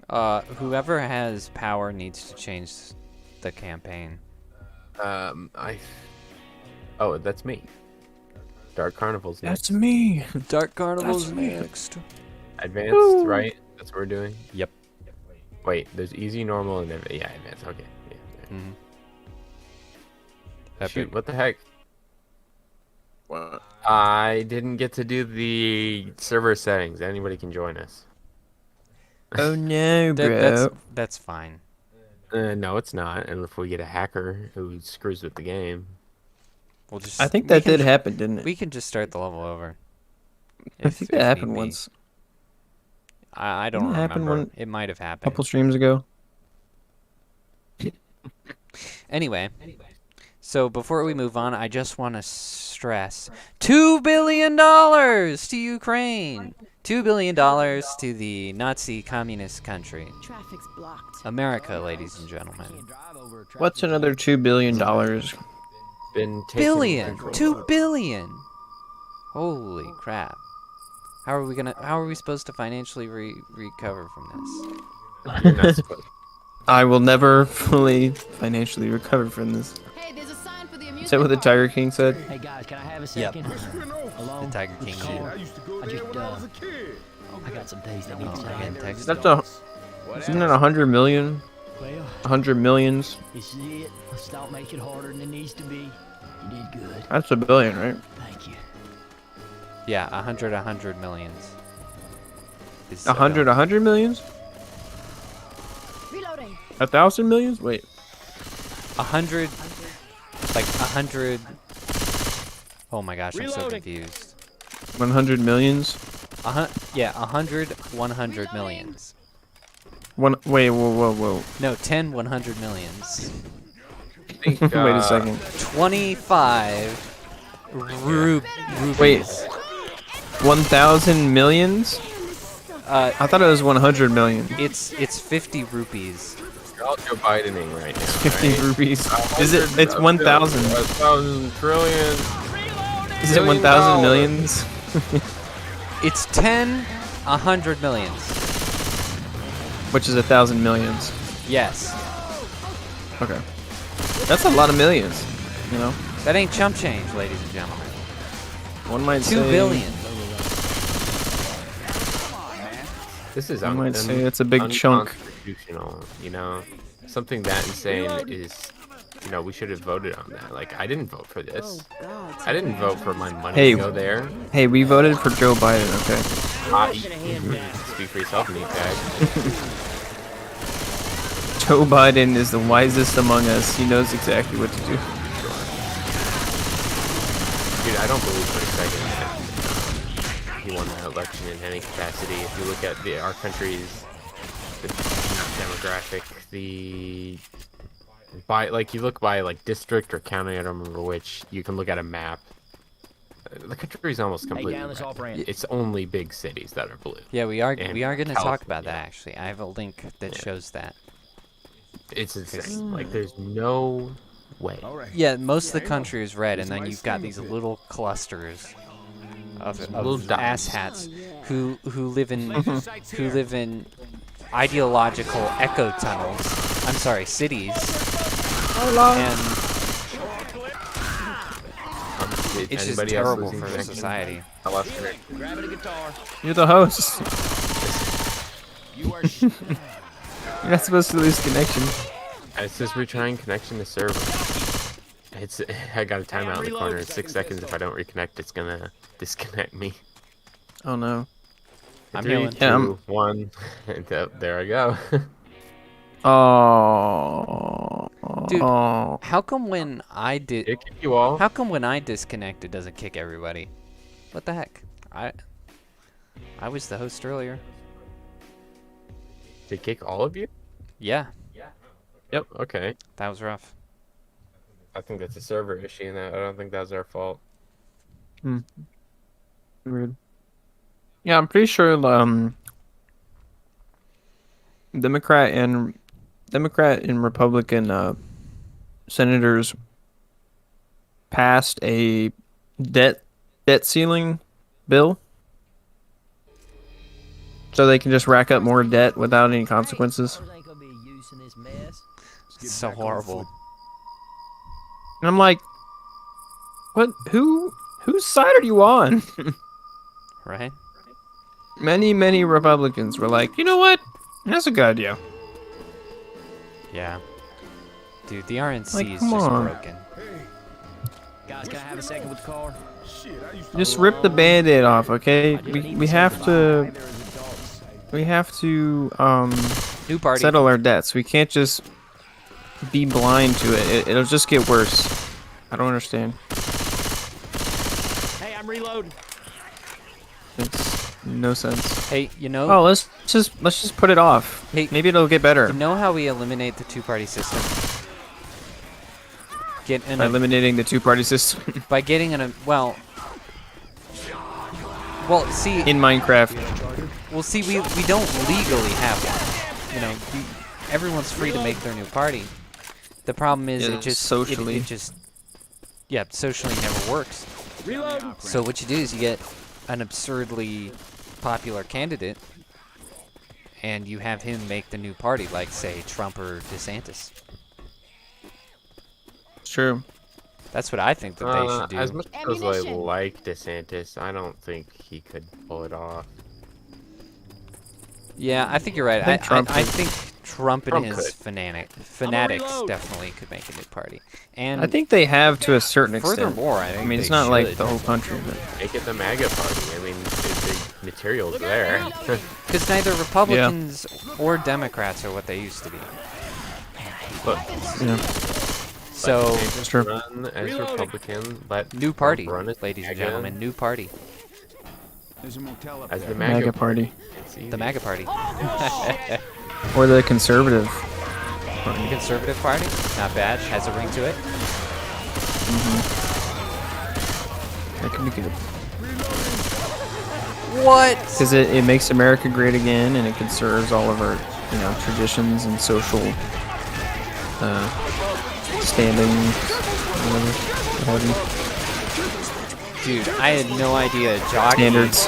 Whoever has power needs to change the campaign. Oh, that's me. Dark Carnival's next. That's me. Dark Carnival's That's me. next. Advanced, Woo. right? That's what we're doing. Yep. Wait, there's easy, normal, and yeah, advanced. Okay. Yeah. Mm-hmm. Shoot, what the heck? What? I didn't get to do the server settings. Anybody can join us. Oh no, bro. That's fine. No, it's not. And if we get a hacker who screws with the game. We'll just. I think we that can did ju- happen, didn't it? We can just start the level over. I think that if happened need be. once. I don't Didn't it happen remember. one- It might have A happened. couple streams ago. Anyway, so before we move on, I just want to stress $2 billion to Ukraine. $2 billion to the Nazi communist country. Traffic's blocked. America, ladies and gentlemen. What's another $2 billion? Been taken Billion! control 2 of. billion! Holy crap. How are we supposed to financially recover from this? You're not supposed to. I will never fully financially recover from this. Hey, there's a sign for the amusement Is that what the park. Tiger King said? Hey guys, can I have a Yep. second? Hello? The Tiger King. Caller. I used to go I there just, when I was a kid. I got some things that need Oh, I signed. get text. That's a. Isn't it 100 million? Well, 100 millions? this is it. Let's not make it harder than it needs to be. You did good. That's a billion, right? Thank you. Yeah, 100 millions. Is, 100 millions? Reloading. 1,000 millions? Wait. 100, like 100. Oh my gosh, I'm so Reloading. confused. 100 millions? Yeah, 100 millions. Wait, whoa. No, 100 millions. Think, Wait a second. 25 rupees. Wait. 1,000 millions? Uh, I thought it was 100 million. it's 50 rupees. You're all Joe Bidening right now. 50 right? rupees. Is it? It's 1,000. 1,000 trillion. Is it 1,000 millions? It's 100 millions. Which is 1,000 millions. Yes. Okay. That's a lot of millions. You know. That ain't chump change, ladies and gentlemen. One might 2 say. billion. This is I might say it's a big chunk. unconstitutional, you know? Something that insane is, you know, we should have voted on that. Like, I didn't vote for this. I didn't vote for my money to go there. Hey, we voted for Joe Biden, okay? Speak for yourself, meatbag. Joe Biden is the wisest among us. He knows exactly what to do. Dude, I don't believe for a second that he won that election in any capacity. If you look at our country's demographic, you look by like district or county, I don't remember which, you can look at a map. The country's almost completely red. It's only big cities that are blue. Yeah, we are going to talk about California. that actually. I have a link that shows that. It's insane. Like, there's no way. Yeah, most of the country is red, and then you've got these little clusters of asshats who live in ideological echo tunnels. I'm sorry, cities. And it's just terrible for society. You're the host. You're not supposed to lose connection. It says retrying connection to server. I got a timeout in the corner. In 6 seconds. If I don't reconnect, it's gonna disconnect me. Oh no. I'm 3, healing. 2, 1. And there I go. Oh. Dude, Oh. how come when I did? It kicked you all. How come when I disconnect it doesn't kick everybody? What the heck? I was the host earlier. Did it kick all of you? Yeah, Yep. Okay. that was rough. I think that's a server issue, and I don't think that's our fault. Weird. Yeah, I'm pretty sure Democrat and Republican senators passed a debt ceiling bill, so they can just rack up more debt without any consequences. It's so horrible. And I'm like, what? Whose side are you on? Right? Many Republicans were like, you know what? That's a good idea. Yeah. Dude, the RNC Like, is come just on. broken. Guys, can I have a second with the car? Just rip the band-aid off, okay? We have to New party. settle our debts. We can't just be blind to it. It'll just get worse. I don't understand. Hey, I'm reloading. Makes no sense. Hey, you know, Oh, let's just put it off. Hey, Maybe it'll get better you know how we eliminate the two-party system? by eliminating the two-party system By getting well, see, in Minecraft. well, see, we don't legally have one. You know, everyone's free to make their new party. The problem is Yeah, it just socially. it just socially never works. So what you do is you get an absurdly popular candidate, and you have him make the new party, like say Trump or DeSantis. It's true. That's what I think that they should do. As much as I like DeSantis, I don't think he could pull it off. Yeah, I think you're right. I think Trump I could. think Trump and Trump his could. fanatics definitely could make a new party. And I think they have to a certain extent. furthermore, I think I mean, it's they not like should. the whole country, but Make it the MAGA party. I mean, the material's there. Because neither Republicans or Democrats are what they used to be. Look, yeah. So, just Sure. run as Republican. Let new party, Trump run as ladies and MAGA, gentlemen, new party. There's a motel up as there. the MAGA MAGA party. It's easy. The MAGA party. Or the conservative. The Conservative Party, not bad, has a ring to it. That could be good. What? Because it makes America great again, and it conserves all of our you know, traditions and social standing, whatever, what have you. Dude, I had no idea jockey Standards.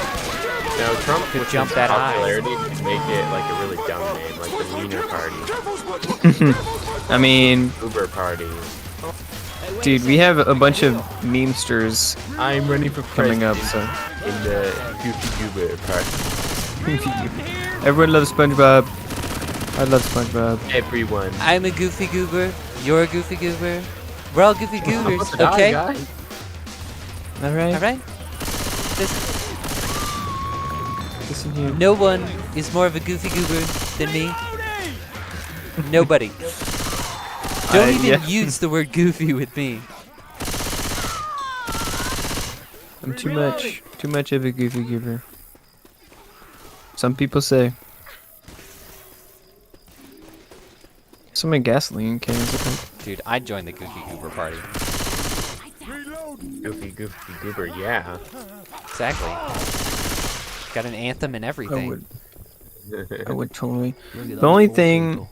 No, Trump could with jump his that high. popularity could make it like a really dumb name, like the Wiener Party, I mean, Uber Party. dude, we have a bunch of memesters I'm running for coming up, president so in the Goofy Uber Party. everyone loves SpongeBob. I love SpongeBob. Everyone. I'm a goofy goober. You're a goofy goober. We're all goofy goobers, okay? All right. All right. Listen here. No one is more of a goofy goober than me. Nobody. Don't even yeah. use the word goofy with me. I'm too much of a goofy goober. Some people say. So many gasoline cans. I think. Dude, I'd join the goofy goober party. Goofy Goober, yeah. Exactly. Got an anthem and everything. I would totally. The only thing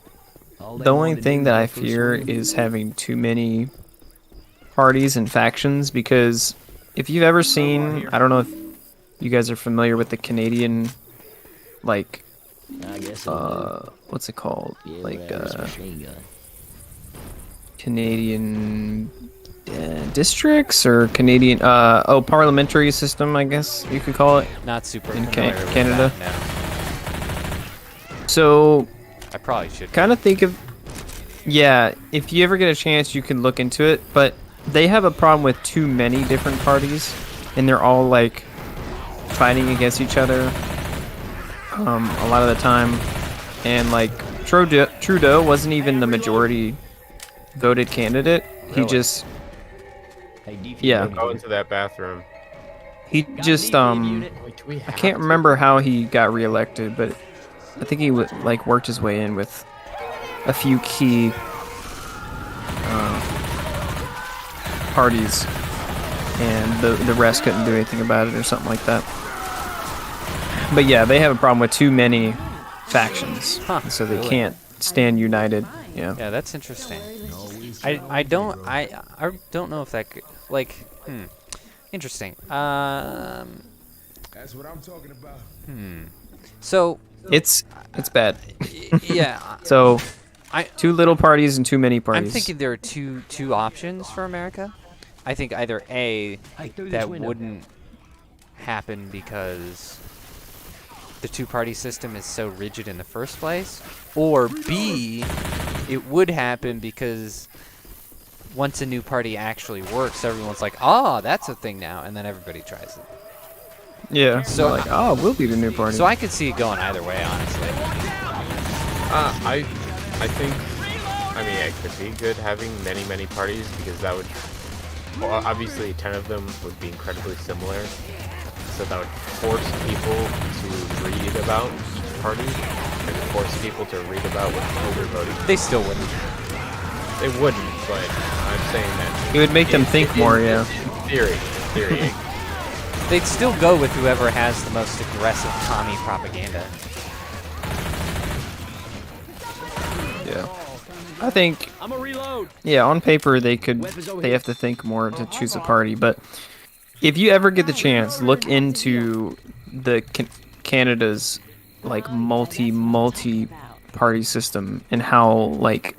that I fear is having too many parties and factions, because if you've ever seen, I don't know if you guys are familiar with the Canadian, like, what's it called? Like, Canadian districts or Canadian, parliamentary system, I guess you could call it. Not super in familiar with Canada. that, no. So, I probably should. kind of think of, yeah, if you ever get a chance, you can look into it, but they have a problem with too many different parties, and they're all, like, fighting against each other a lot of the time, and, like, Trudeau wasn't even the majority voted candidate. He Really? just, Hey, yeah, Go into that bathroom. he just, I can't remember how he got reelected, but I think he like worked his way in with a few key parties, and the rest couldn't do anything about it or something like that. But yeah, they have a problem with too many factions, so they can't stand united. Yeah. Yeah, that's interesting. I don't know if that could, like, interesting. That's what I'm talking about. So It's bad. yeah, So, too little parties and too many parties. I'm thinking there are two options for America. I think either A, that wouldn't happen because the two-party system is so rigid in the first place, or B, it would happen because once a new party actually works, everyone's like, oh, that's a thing now, and then everybody tries it. Yeah. So- like, oh, we'll be the new party. So I could see it going either way, honestly. I think, I mean, it could be good having many parties, because that would, well, obviously 10 of them would be incredibly similar, so that would force people to read about each party, and force people to read about what they're voting for. They still wouldn't. They wouldn't, but I'm saying that It would make them think more, yeah. in theory. They'd still go with whoever has the most aggressive commie propaganda. Yeah. I think, I'm a reload. yeah, on paper they have to think more to choose a party, but if you ever get the chance, look into the Canada's like multi party system and how like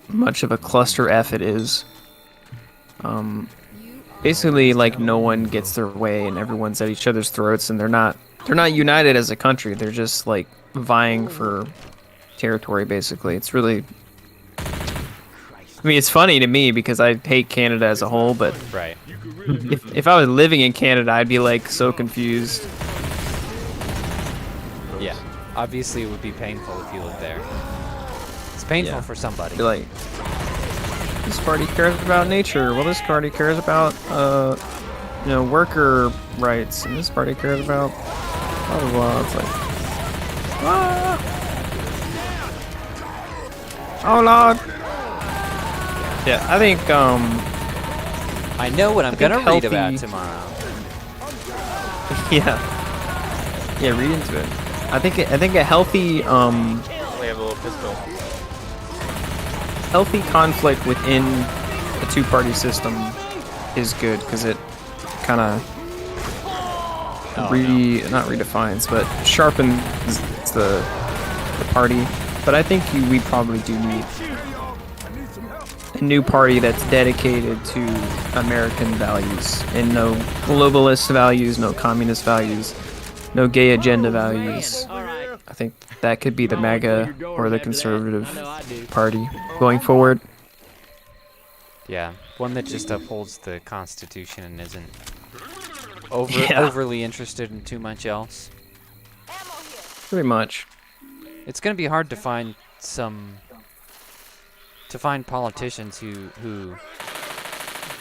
much of a cluster F it is. Basically, like, no one gets their way and everyone's at each other's throats, and they're not united as a country. They're just like vying for territory, basically. It's really, I mean, it's funny to me because I hate Canada as a whole, but Right. if I was living in Canada, I'd be like so confused. Yeah. Obviously, it would be painful if you lived there. It's painful Yeah. for somebody. Be like, this party cares about nature. Well, this party cares about, worker rights, and this party cares about blah blah blah. It's like, ah! Oh Lord. Yeah, I think I know what I'm gonna read about healthy- tomorrow. yeah, read into it. I think a healthy We have a little pistol. Healthy conflict within a two-party system is good because it kind of not redefines, but sharpens the party. But I think we probably do need a new party that's dedicated to American values and no globalist values, no communist values, no gay agenda values. I think that could be the MAGA or the conservative party going forward. Yeah, one that just upholds the Constitution and isn't overly interested in too much else. Pretty much. It's going to be hard to find politicians who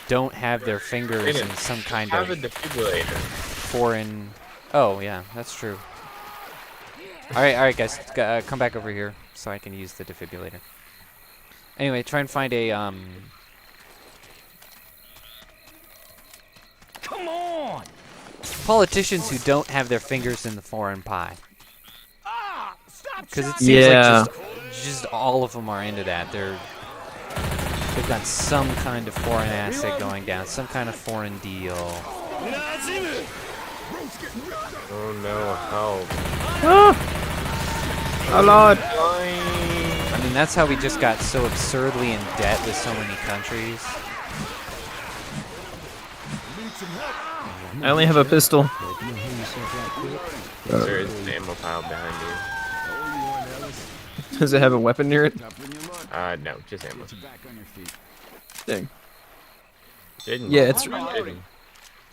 don't have their fingers in some kind of foreign. Oh yeah, that's true. All right, guys, come back over here so I can use the defibrillator. Anyway, try and find a Come on! politicians who don't have their fingers in the foreign pie. Because it seems like just all of them are into that. They've got some kind of foreign asset going down, some kind of foreign deal. Oh no, help. Oh Lord! I mean, that's how we just got so absurdly in debt with so many countries. I only have a pistol. There is an ammo pile behind Does it have a weapon near it? you. No, just ammo. Dang. Jaeden, Yeah, it's Jaeden.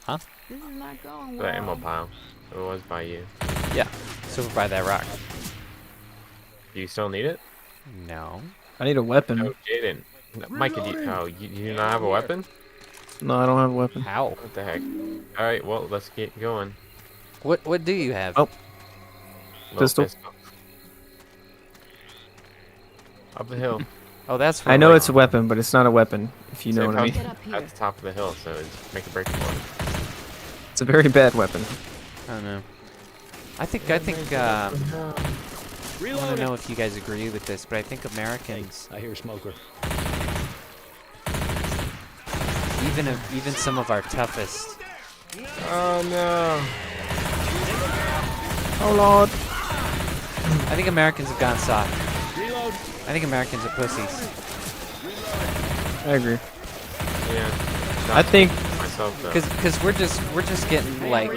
Huh? This is not going The well. ammo pile. It was by you. Yeah, it's over by that rock. Do you still need it? No. I need a weapon. Oh, Jaeden. Mike, you do not have a weapon? No, I don't have a weapon. How? What the heck? Alright, well, let's get going. What do you have? Oh. Little Pistol. Up the hill. Oh, that's. I know it's a weapon, but it's not a weapon, if you know Same what I mean. Get up here. At the top of the hill, so it's make a break for it. It's a very bad weapon. I don't know. I think. I want to know if you guys agree with this, but I think Americans, I hear a smoker. even some of our toughest. Oh no. Oh Lord. I think Americans have gone soft. I think Americans are pussies. I agree. Yeah. I think Myself though. Cause we're just getting like.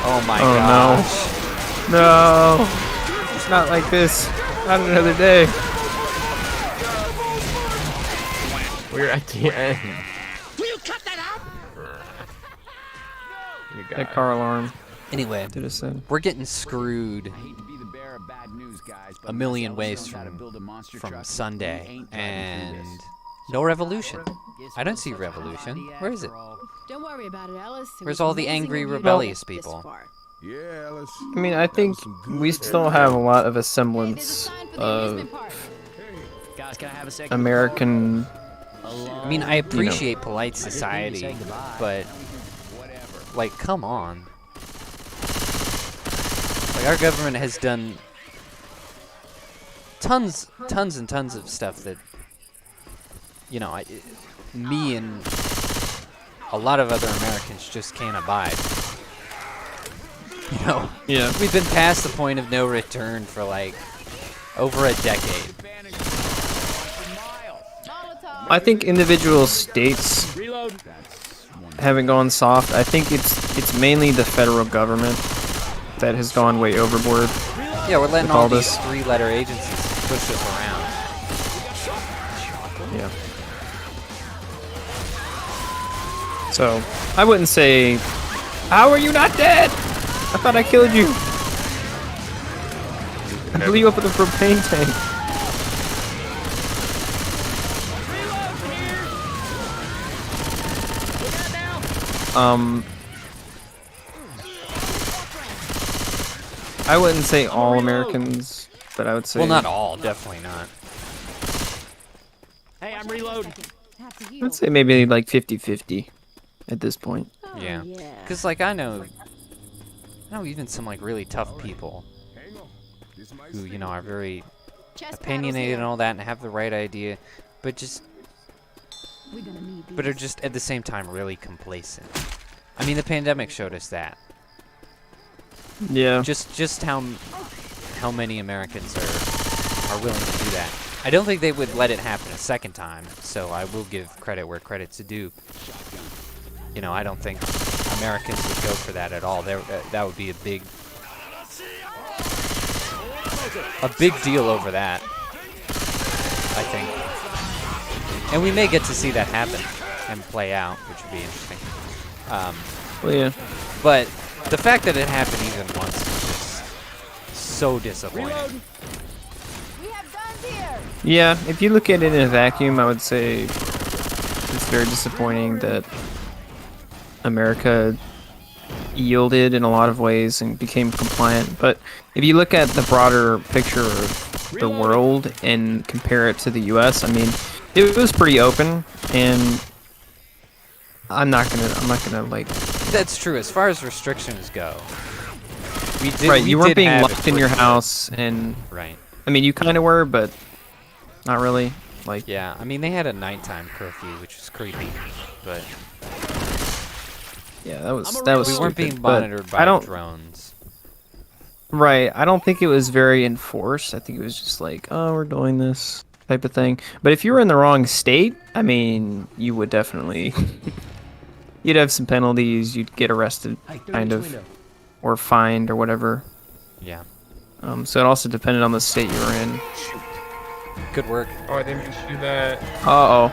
Oh my gosh. no. It's not like this. Not another day. We're at the end. Will you cut that out? You got That car alarm Anyway, did a sin. we're getting screwed I hate to be the bearer of bad news, guys, but a million unless ways Ellis knows how to build a monster from truck, we Sunday, ain't driving through and this. no revolution. I don't see revolution. Where is it? Don't worry about it, Alice. It Where's was all the amazing angry, of you to rebellious get this people? far. Yeah, Alice. I mean, I think we still have a lot of a Hey, there's a semblance sign for the of amusement park. Guys, can I have a second? American. I mean, I appreciate polite society, but like, come on. Like, our government has done tons and tons of stuff that, you know, me and a lot of other Americans just can't abide. You know, Yeah. we've been past the point of no return for like over a decade. I think individual states haven't gone soft. I think it's mainly the federal government that has gone way overboard. Yeah, we're letting With all all these this. three-letter agencies push us around. Yeah. So, I wouldn't say, how are you not dead? I thought I killed you. I blew you up with a propane tank. I wouldn't say all Americans, but I would say. Well, not all, definitely not. Hey, I'm reloading. Have to I'd heal. say maybe like 50-50 at this point. Yeah. yeah. Because, like, I know know, even some like really tough people who, you know, are very opinionated and all that and have the right idea, but are just at the same time really complacent. I mean, the pandemic showed us that. Yeah. Just how many Americans are willing to do that. I don't think they would let it happen a second time, so I will give credit where credit's due. You know, I don't think Americans would go for that at all. That would be a big deal over that, I think. And we may get to see that happen and play out, which would be interesting. Well, yeah. But the fact that it happened even once is just so disappointing. Yeah, if you look at it in a vacuum, I would say it's very disappointing that America yielded in a lot of ways and became compliant. But if you look at the broader picture of the world and compare it to the U.S., I mean, it was pretty open, and I'm not gonna like. That's true. As far as restrictions go, you weren't being locked in your house, and right. I mean, you kind of were, but not really. Like, yeah, I mean, they had a nighttime curfew, which was creepy, but yeah, that was we weren't being stupid, monitored but by drones. Right. I don't think it was very enforced. I think it was just like, oh, we're doing this type of thing. But if you were in the wrong state, I mean, you would definitely you'd have some penalties. You'd get arrested, kind of, or fined or whatever. Yeah. So it also depended on the state you were in. Good work. Oh, I didn't mean to do that. Uh-oh.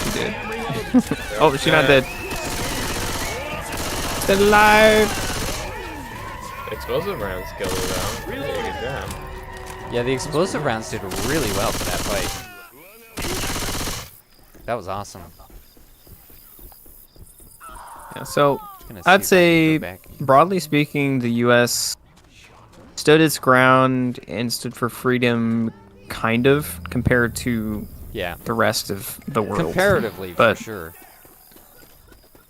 She did. Oh, she's not dead. Still alive. Explosive rounds killed her though. Really good job. Yeah, the explosive rounds did really well for that fight. That was awesome. Yeah, so I'd say, broadly speaking, the U.S. stood its ground and stood for freedom, kind of, compared to the rest of the world. Comparatively, for sure.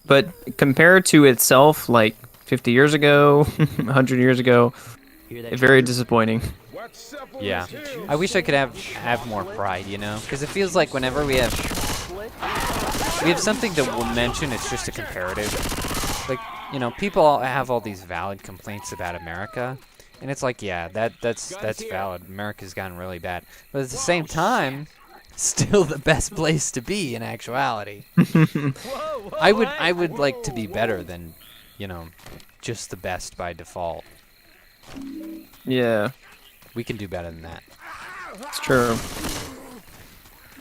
But compared to itself, like 50 years ago, 100 years ago, very disappointing. Yeah. I wish I could have more pride, you know? Because it feels like whenever we have something to mention, it's just a comparative. Like, you know, people have all these valid complaints about America. And it's like, yeah, that's valid. America's gotten really bad. But at the same time, still the best place to be in actuality. I would like to be better than, you know, just the best by default. Yeah. We can do better than that. It's true.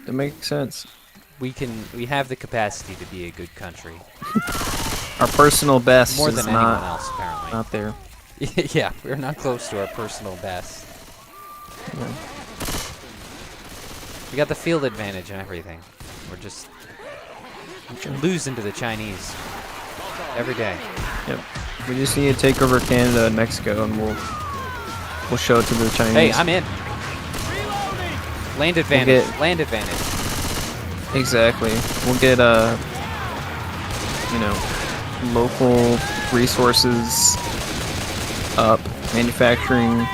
It makes sense. We have the capacity to be a good country. Our personal best more is than not, anyone else, apparently. Not there. Yeah, we're not close to our personal best. Yeah. We got the field advantage and everything. We're just losing to the Chinese every day. Yep. We just need to take over Canada and Mexico, and we'll show it to the Chinese. Hey, I'm in. Land advantage. Land advantage. Exactly. We'll get you know, local resources up, manufacturing,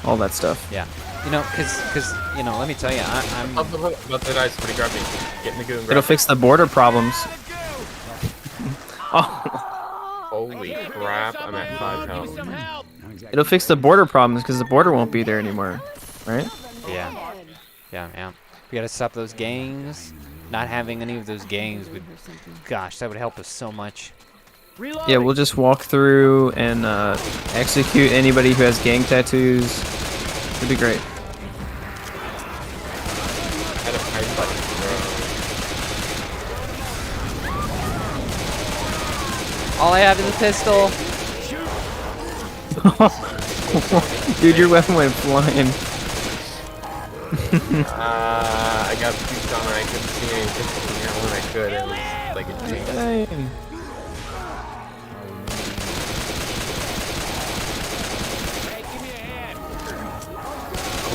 all that stuff. Yeah. You know, cause you know, let me tell you, I'm. About the dice, somebody grab me. Get in the goo and grab It'll fix the border problems. Oh. Holy crap! I'm at 5 health. It'll fix the border problems because the border won't be there anymore, right? Yeah. Yeah. We gotta stop those gangs. Not having any of those gangs would, gosh, that would help us so much. Yeah, we'll just walk through and execute anybody who has gang tattoos. It'd be great. All I have is a pistol. Dude, your weapon went flying. I got peeked on and I couldn't see anything. Yeah, when I could, it was like a jinx. Dang.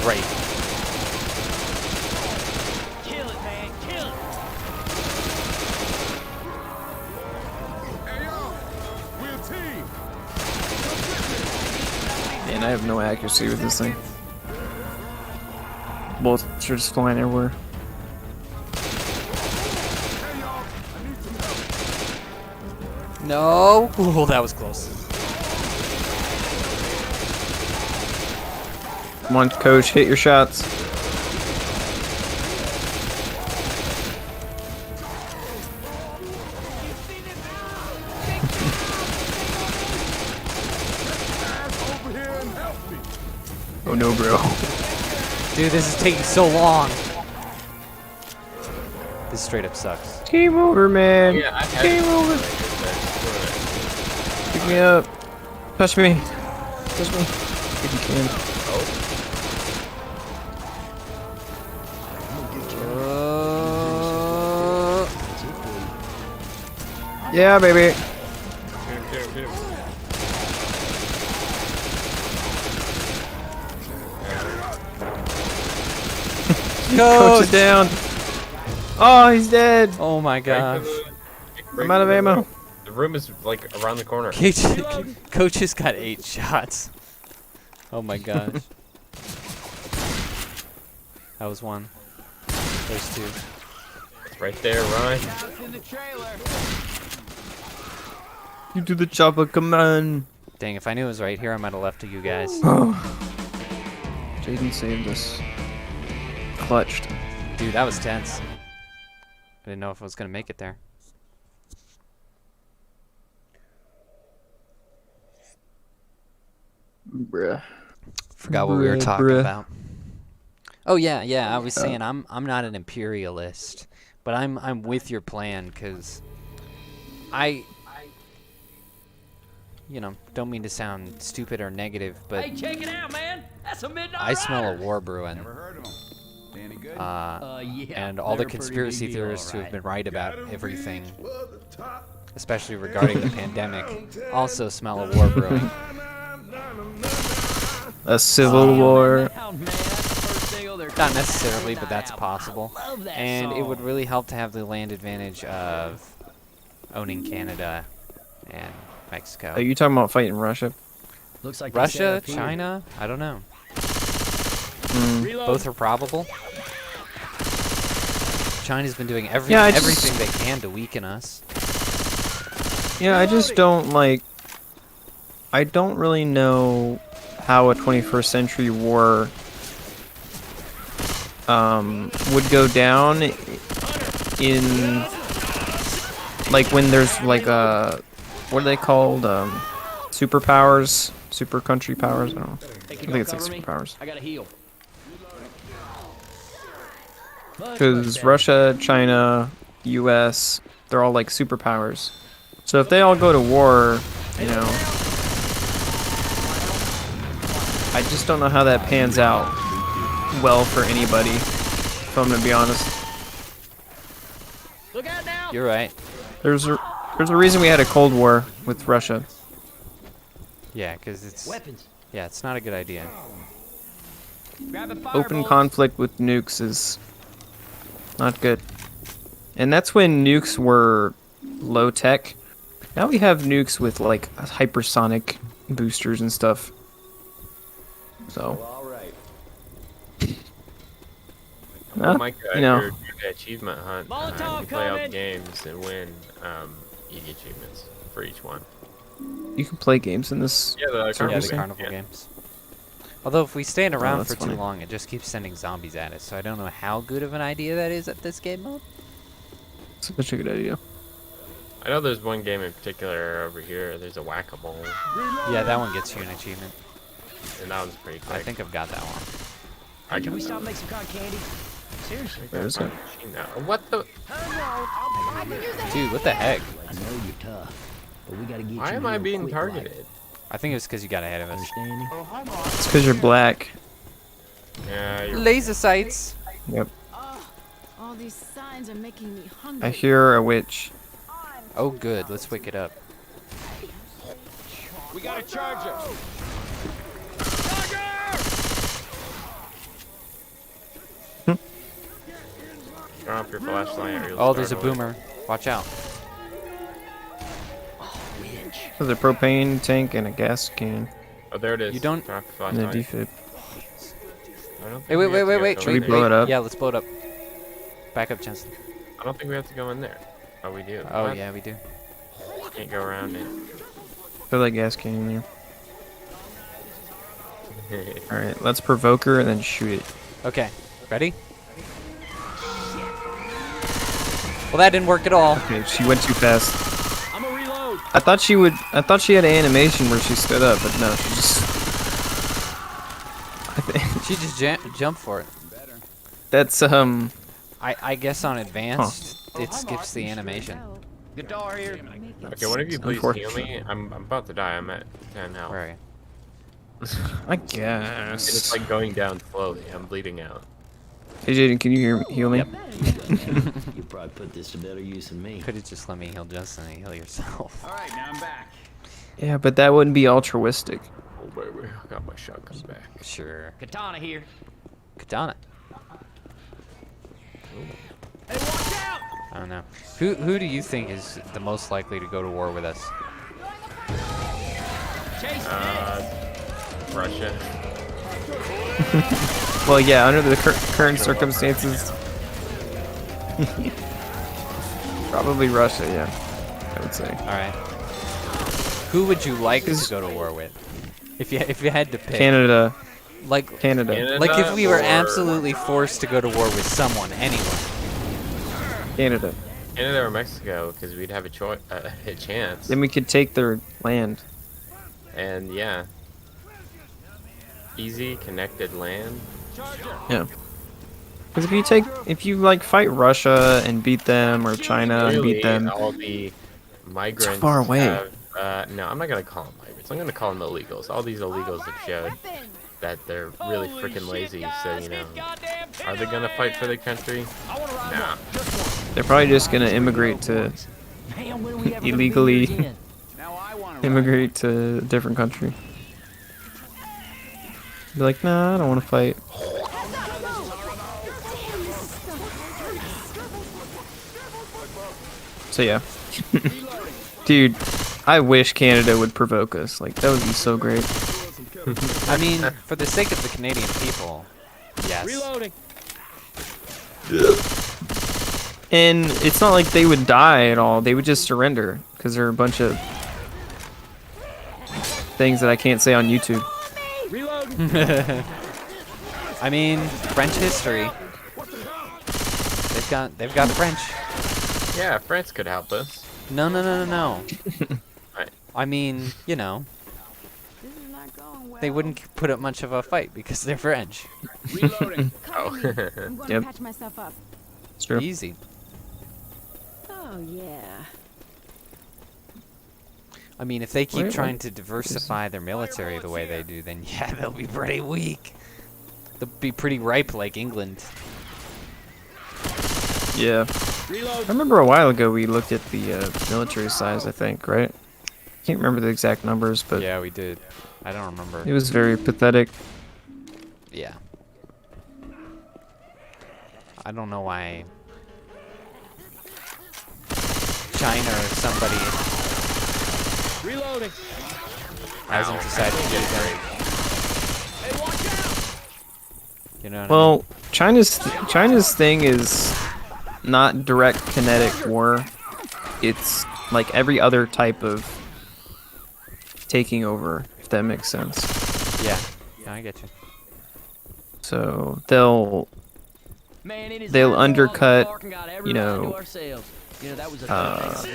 Great. And I have no accuracy with this thing. Bullets are just flying everywhere. No. Ooh, that was close. Come on, coach, hit your shots. Oh no, bro. Dude, this is taking so long. This straight up sucks. Game over, man. Yeah, I had Game over. Pick me up. Touch me. Touch me. If you can. Yeah, baby. Coach is down. Oh, he's dead. Oh my gosh. I'm out of ammo. The room is like around the corner. Coach just got 8 shots. Oh my gosh. That was 1. There's 2. It's right there, Ryan. You do the chopper, come on. Dang, if I knew it was right here, I might have left to you guys. Jaeden saved us. Clutched. Dude, that was tense. I didn't know if I was gonna make it there. Bruh. Forgot what we were talking Bruh. about. Oh yeah, I was saying I'm not an imperialist, but I'm with your plan because I don't mean to sound stupid or negative, but Hey, check it out, man. That's a midnight I smell a rider. war brewing. Heard of him. Danny good? Yeah, And all the they're a pretty conspiracy big deal, theorists who have alright. been right about everything, especially regarding the pandemic, also smell a war brewing. A civil war. Down, man. That's the first single they're Not coming out necessarily, with but that that's album. possible. I love that And it would song. really help to have the land advantage of owning Canada and Mexico. Are you talking about fighting Russia? Looks like they set Russia, up here. China, I don't know. Reload. Both are probable. China's been doing Yeah, I just- everything they can to weaken us. Yeah, I just don't like. I don't really know how a 21st century war would go down in like when there's like what are they called, superpowers, super country powers. I don't know. Hey, I can think you it's like cover me? superpowers. I gotta heal. Because Russia, China, U.S. they're all like superpowers. So if they all go to war, you know, I just don't know how that pans out well for anybody, if I'm gonna be honest. Look out now. You're right. There's a reason we had a Cold War with Russia. Yeah, because it's Weapons. it's not a good idea. Grabbing Open fireballs. conflict with nukes is not good. And that's when nukes were low tech. Now we have nukes with like hypersonic boosters and stuff. So, All right. Mike, you know. your achievement hunt. Molotov You play out coming. games and win. You get achievements for each one. you can play games in this. Yeah, the Yeah, carnival the game. carnival Yeah. games. Although if we stand around that's for too funny. long, it just keeps sending zombies at us. So I don't know how good of an idea that is at this game mode. Such a good idea. I know there's one game in particular over here. There's a whack-a-mole, Yeah, that one gets you an achievement. and that one's pretty quick. I think I've got that one. I Can we stop and make some cotton candy? Seriously. Where is it? What the? Dude, what the heck? I know you're tough, but we gotta get Why you am I real being quick, targeted? I think it was because you got ahead of us. Understanding? It's because you're black. Yeah, you're Laser sights. Yep. All these signs are making me hungry. I hear a witch. Oh, good. Let's wake it up. We got a charger. turn off your flashlight. Or you'll Oh, there's a start over. boomer. Watch out. There's a propane tank and a gas can. Oh, there it is. You don't- Drop the And the flashlight. defib. I don't Hey, think wait, we have to go wait. Should we in blow there. it up? Yeah, let's blow it up. Back up, Chancellor. I don't think we have to go in there. Oh, we do. Oh What? yeah, we do. Can't go around it. Throw that gas can in there. Alright, let's provoke her and then shoot it. Okay, ready? Well, that didn't work at all. Okay, she went too fast. I'm a reload. I thought she would. I thought she had an animation where she stood up, but no, she just. I think She just jumped for it. that's I guess on advanced, it skips the animation. Guitar here. Okay, one of you please heal Unfortunate. me. I'm about to die. I'm at 10 health. Where are you? I And it's guess. like going down slowly. I'm bleeding out. Hey Jaeden, can you heal me? You probably put this to better use than me. Could have just let me heal Justin and heal yourself. All right, now I'm back. Yeah, but that wouldn't be altruistic. Oh baby, I got my shotgun back. Sure. Katana here. Katana. Hey, watch out! I don't know. Who do you think is the most likely to go to war with us? Chase Russia. Well, yeah, under the current circumstances, probably Russia. Yeah, I would say. All right. Who would you like to go to war with? If you had to pick. Canada. Like Canada. like if we were or absolutely forced to go to war with someone, anyone. Canada. Canada or Mexico, because we'd have a chance. Then we could take their land. And yeah, easy connected land. Yeah. Because if you like fight Russia and beat them, or China and beat them, all the migrants. far away. No, I'm not gonna call them migrants. I'm gonna call them illegals. All these illegals have showed that they're really freaking lazy. So you know, are they gonna fight for their country? Nah. they're probably just gonna immigrate to Man, when are we ever illegally gonna be here again? Now I want to immigrate to a different country. Be like, nah, I don't want to fight. So yeah, dude, I wish Canada would provoke us. Like that would be so great. I mean, for the sake of the Canadian people, yes. Reloading. And it's not like they would die at all. They would just surrender because they're a bunch of things that I can't say on YouTube. Reloading. I mean, French history. They've got French. Yeah, France could help us. No. Right. I mean, you know, This is not going well. they wouldn't put up much of a fight because they're French. reloading. Oh. I'm going Yep. to patch myself up. It's true. Easy. Oh, yeah. I mean, if they keep Wait, trying what? to diversify their military the way they do, then yeah, they'll be pretty weak. They'll be pretty ripe like England. Yeah. I remember a while ago we looked at the military size, I think, right? Can't remember the exact numbers, but Yeah, we did. I don't remember. it was very pathetic. Yeah. I don't know why China or somebody Reloading. hasn't decided to do that. Hey, watch out! You know what Well, China's thing is not direct kinetic war. It's like every other type of taking over, if that makes sense. I mean? Yeah. No, I get you. So they'll Man, it is They'll our fault we undercut, fucking got every you line know, to ourselves. You know, that was a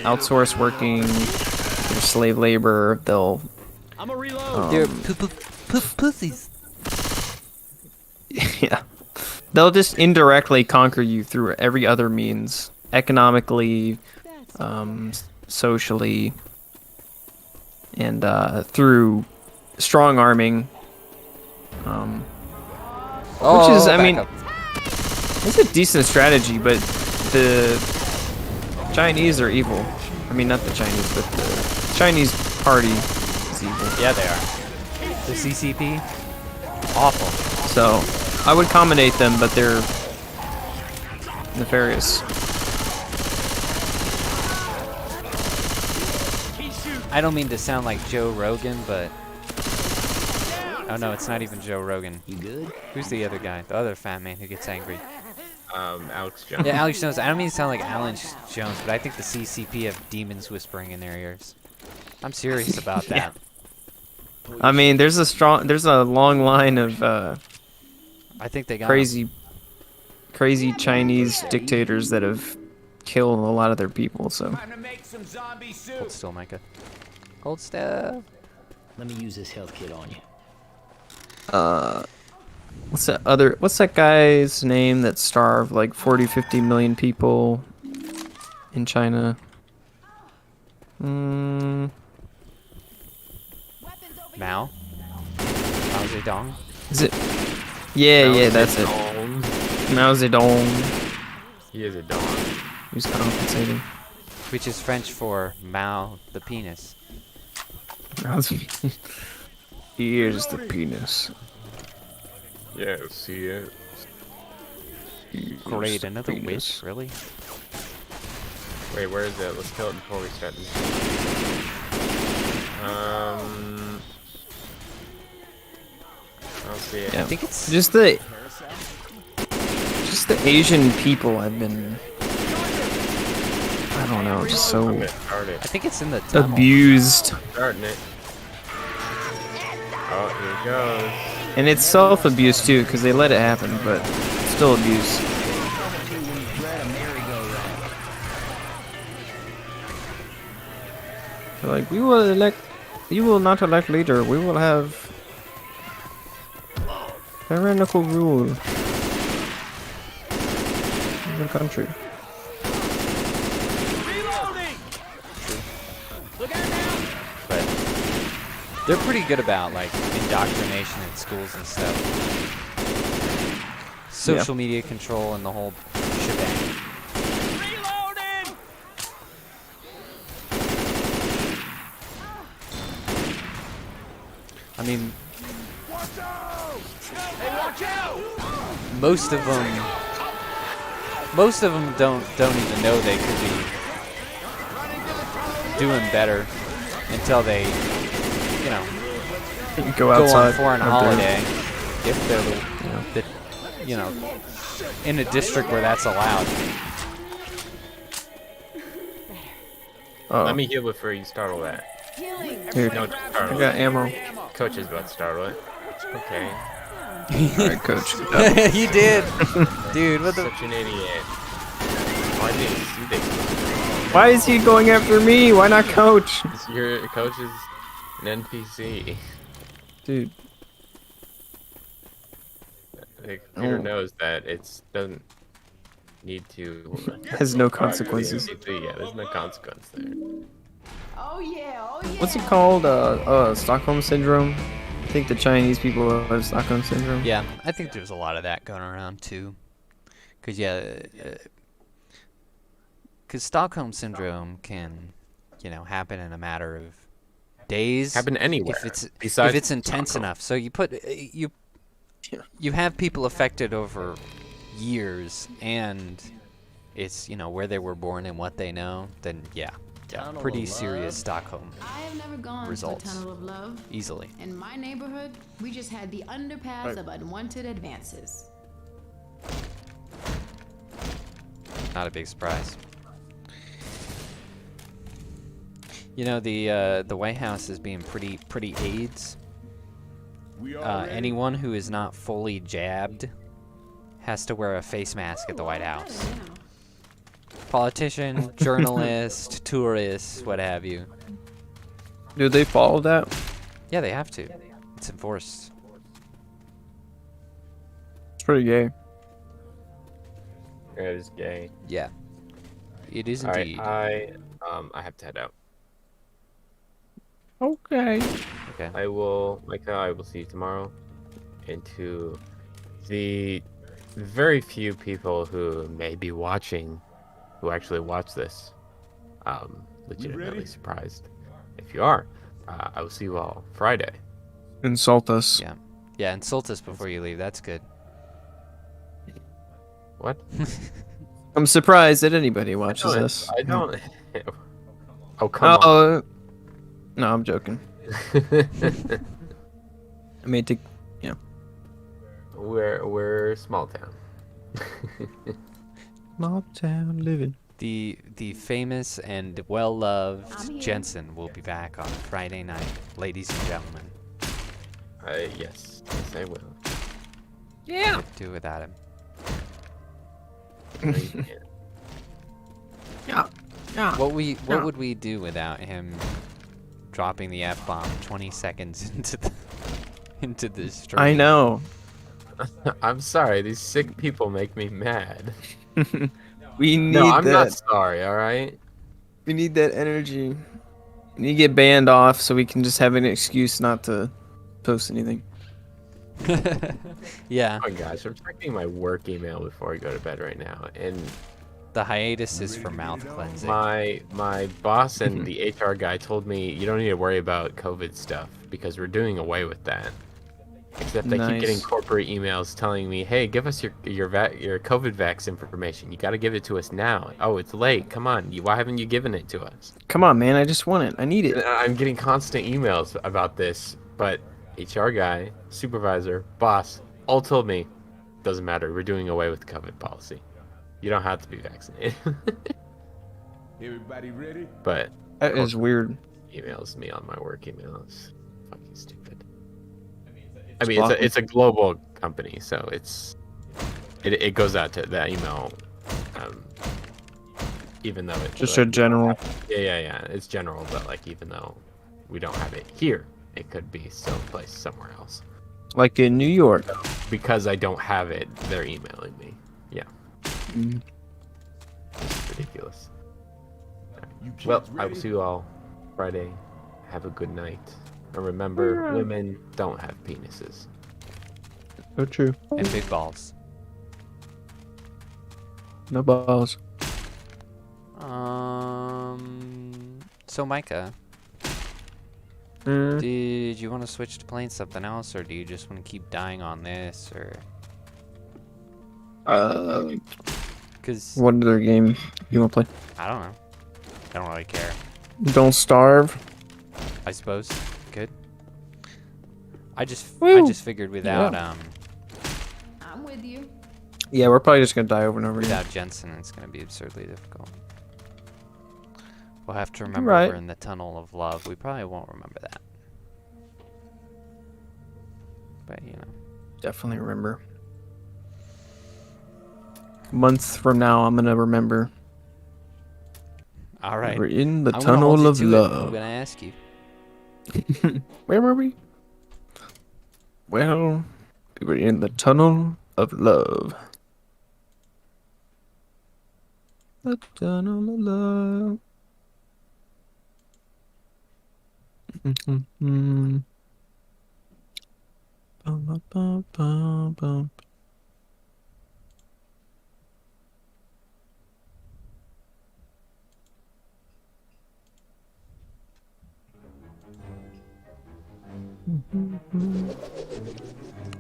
outsource working, their slave labor. They'll I'm a reload. They're pussies. yeah, they'll just indirectly conquer you through every other means, economically, socially, and through strong arming. Which is, I mean, it's a decent strategy, but the Chinese are evil. I mean, not the Chinese, but the Chinese party is evil. Yeah, they are. The CCP, awful. So I would commendate them, but they're nefarious. I don't mean to sound like Joe Rogan, but Oh no, it's not even Joe Rogan. You good? Who's the other guy? The other fat man who gets angry. Alex Jones. Yeah, Alex Jones. I don't mean to sound like Alan Jones, but I think the CCP have demons whispering in their ears. I'm serious about that. I mean, there's a long line of I think they got crazy Chinese dictators that have killed a lot of their people. So Hold still, Micah. Hold still. Let me use this health kit on you. what's that guy's name that starved like 40-50 million people in China? Mao. Mao Zedong. Is it? Yeah, Mao that's it. Zedong. Mao Zedong. He is a dog. He's compensating. Which is French for Mao the penis. Here's the penis. Yes, he is. Great, the another penis. witch, really? Wait, where is it? Let's kill it before we start this. I don't see it. Yeah. I think it's Just the Asian people have been, I don't know, just so Start it. I think it's in the tunnel. abused. Starting it. Oh, here it goes. And it's self-abuse too, because they let it happen, but it's still abuse. They're like, we will not elect leader, we will have tyrannical rule in the country. But they're pretty good about like indoctrination in schools and stuff. Social media control and the whole shebang. I mean, most of them don't even know they could be doing better until they, you know, Go outside. on foreign out there. holiday if they're you know, in a district where that's allowed. Oh, Let me heal before you startle that. here. No, I startle got it. ammo. Coach is about to startle it. Okay. Alright, coach. You did, dude. What the? Such an idiot. Why didn't you see this? Why is he going after me? Why not coach? Your coach is an NPC. Dude. Like, Peter Oh. knows that it doesn't need to. Has no consequences. Yeah, there's no consequence there. Oh yeah, oh yeah. What's it called? Stockholm syndrome. I think the Chinese people have Stockholm syndrome. Yeah, I think there's a lot of that going around too. Cause cause Stockholm syndrome can, you know, happen in a matter of days. Happen anywhere. if it's besides intense Stockholm. enough. So you have people affected over years, and it's, you know, where they were born and what they know. Then yeah, Tunnel pretty of serious love. Stockholm I have never gone Results. to a tunnel of love. easily. In my neighborhood, we just had the underpass of unwanted advances. Not a big surprise. You know, the White House is being pretty AIDS. Anyone who is not fully jabbed has to wear a face mask at the White House. Politician, journalist, tourist, what have you. Do they follow that? Yeah, they have to. It's enforced. It's pretty gay. Yeah, it is gay. Yeah. It is Alright, indeed. I have to head out. Okay. Okay. I will see you tomorrow. And to the very few people who may be watching, who actually watch this, legitimately surprised. If you are, I will see you all Friday. Insult us. Yeah. Yeah, insult us before you leave. That's good. What? I'm surprised that anybody watches us. I don't. Oh, come on. Oh, no, I'm joking. I mean, to, yeah. We're small town. Small town living. The famous and well-loved I'm here. Jensen will be back on Friday night, ladies and gentlemen. Yes, I will. Yeah. Can't do without him. No, you can't. Yeah. Yeah. What would we do without him dropping the F-bomb 20 seconds into the stream? I know. I'm sorry. These sick people make me mad. We need No, I'm that. not sorry. All right. We need that energy. We need to get banned off so we can just have an excuse not to post anything. Yeah, Oh my gosh, I'm checking my work email before I go to bed right now, and the hiatus is for mouth cleansing. my boss and the HR guy told me you don't need to worry about COVID stuff because we're doing away with that. Except I keep getting Nice. corporate emails telling me, "Hey, give us your COVID vax information. You got to give it to us now." Oh, it's late. Come on, why haven't you given it to us? Come on, man. I just want it. I need And it. I'm getting constant emails about this, but HR guy, supervisor, boss, all told me, doesn't matter. We're doing away with the COVID policy. You don't have to be vaccinated. Everybody ready? But That is weird. emails me on my work emails. Fucking stupid. I mean, Block 'em. it's a global company, so it goes out to that email, even though it's Just like, a general. yeah. It's general, but like even though we don't have it here, it could be still placed somewhere else. Like in New York. Because I don't have it, they're emailing me. Yeah, Mm. it's ridiculous. You kids Well, I will ready? see you all Friday. Have a good night. And remember, women don't have penises. So true. And big balls. No balls. So Micah, Mm. did you want to switch to playing something else, or do you just want to keep dying on this, or? Cause What other game you want to play? I don't know. I don't really care. Don't Starve. I suppose. Good. I just Woo. figured without I'm with you. Yeah, we're probably just gonna die over and over again. without Jensen, it's gonna be absurdly difficult. We'll have to remember right. we're in the tunnel of love. We probably won't remember that. But you know. Definitely remember. Months from now, I'm gonna remember. All right. We're in the I'm gonna hold tunnel you of to it. I'm love. gonna ask you. Where were we? Well, we were in the tunnel of love. The tunnel of love. Bum, bum, bum, bum, bum.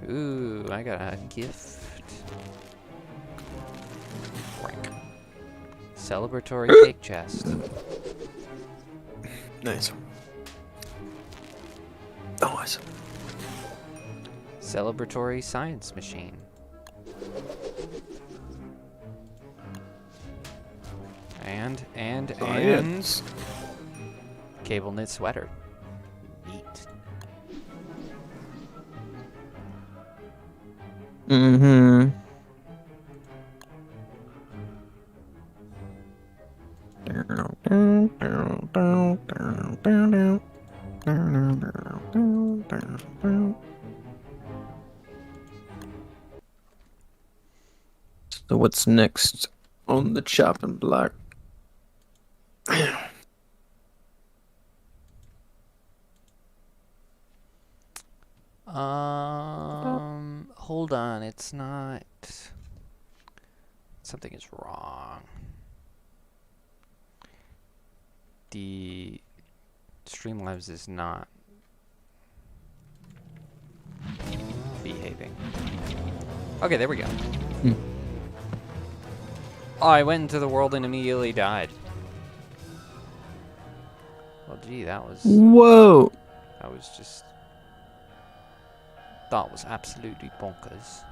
Ooh, I got a gift. Frank. Celebratory cake chest. Nice. Oh, nice. Celebratory science machine. And Science. cable knit sweater. Neat. Mm-hmm. So what's next on the chopping block? Hold on, it's not. Something is wrong. The Streamlabs is not behaving. Okay, there we go. Oh, I went into the world and immediately died. Well, gee, that was Whoa! just That was absolutely bonkers.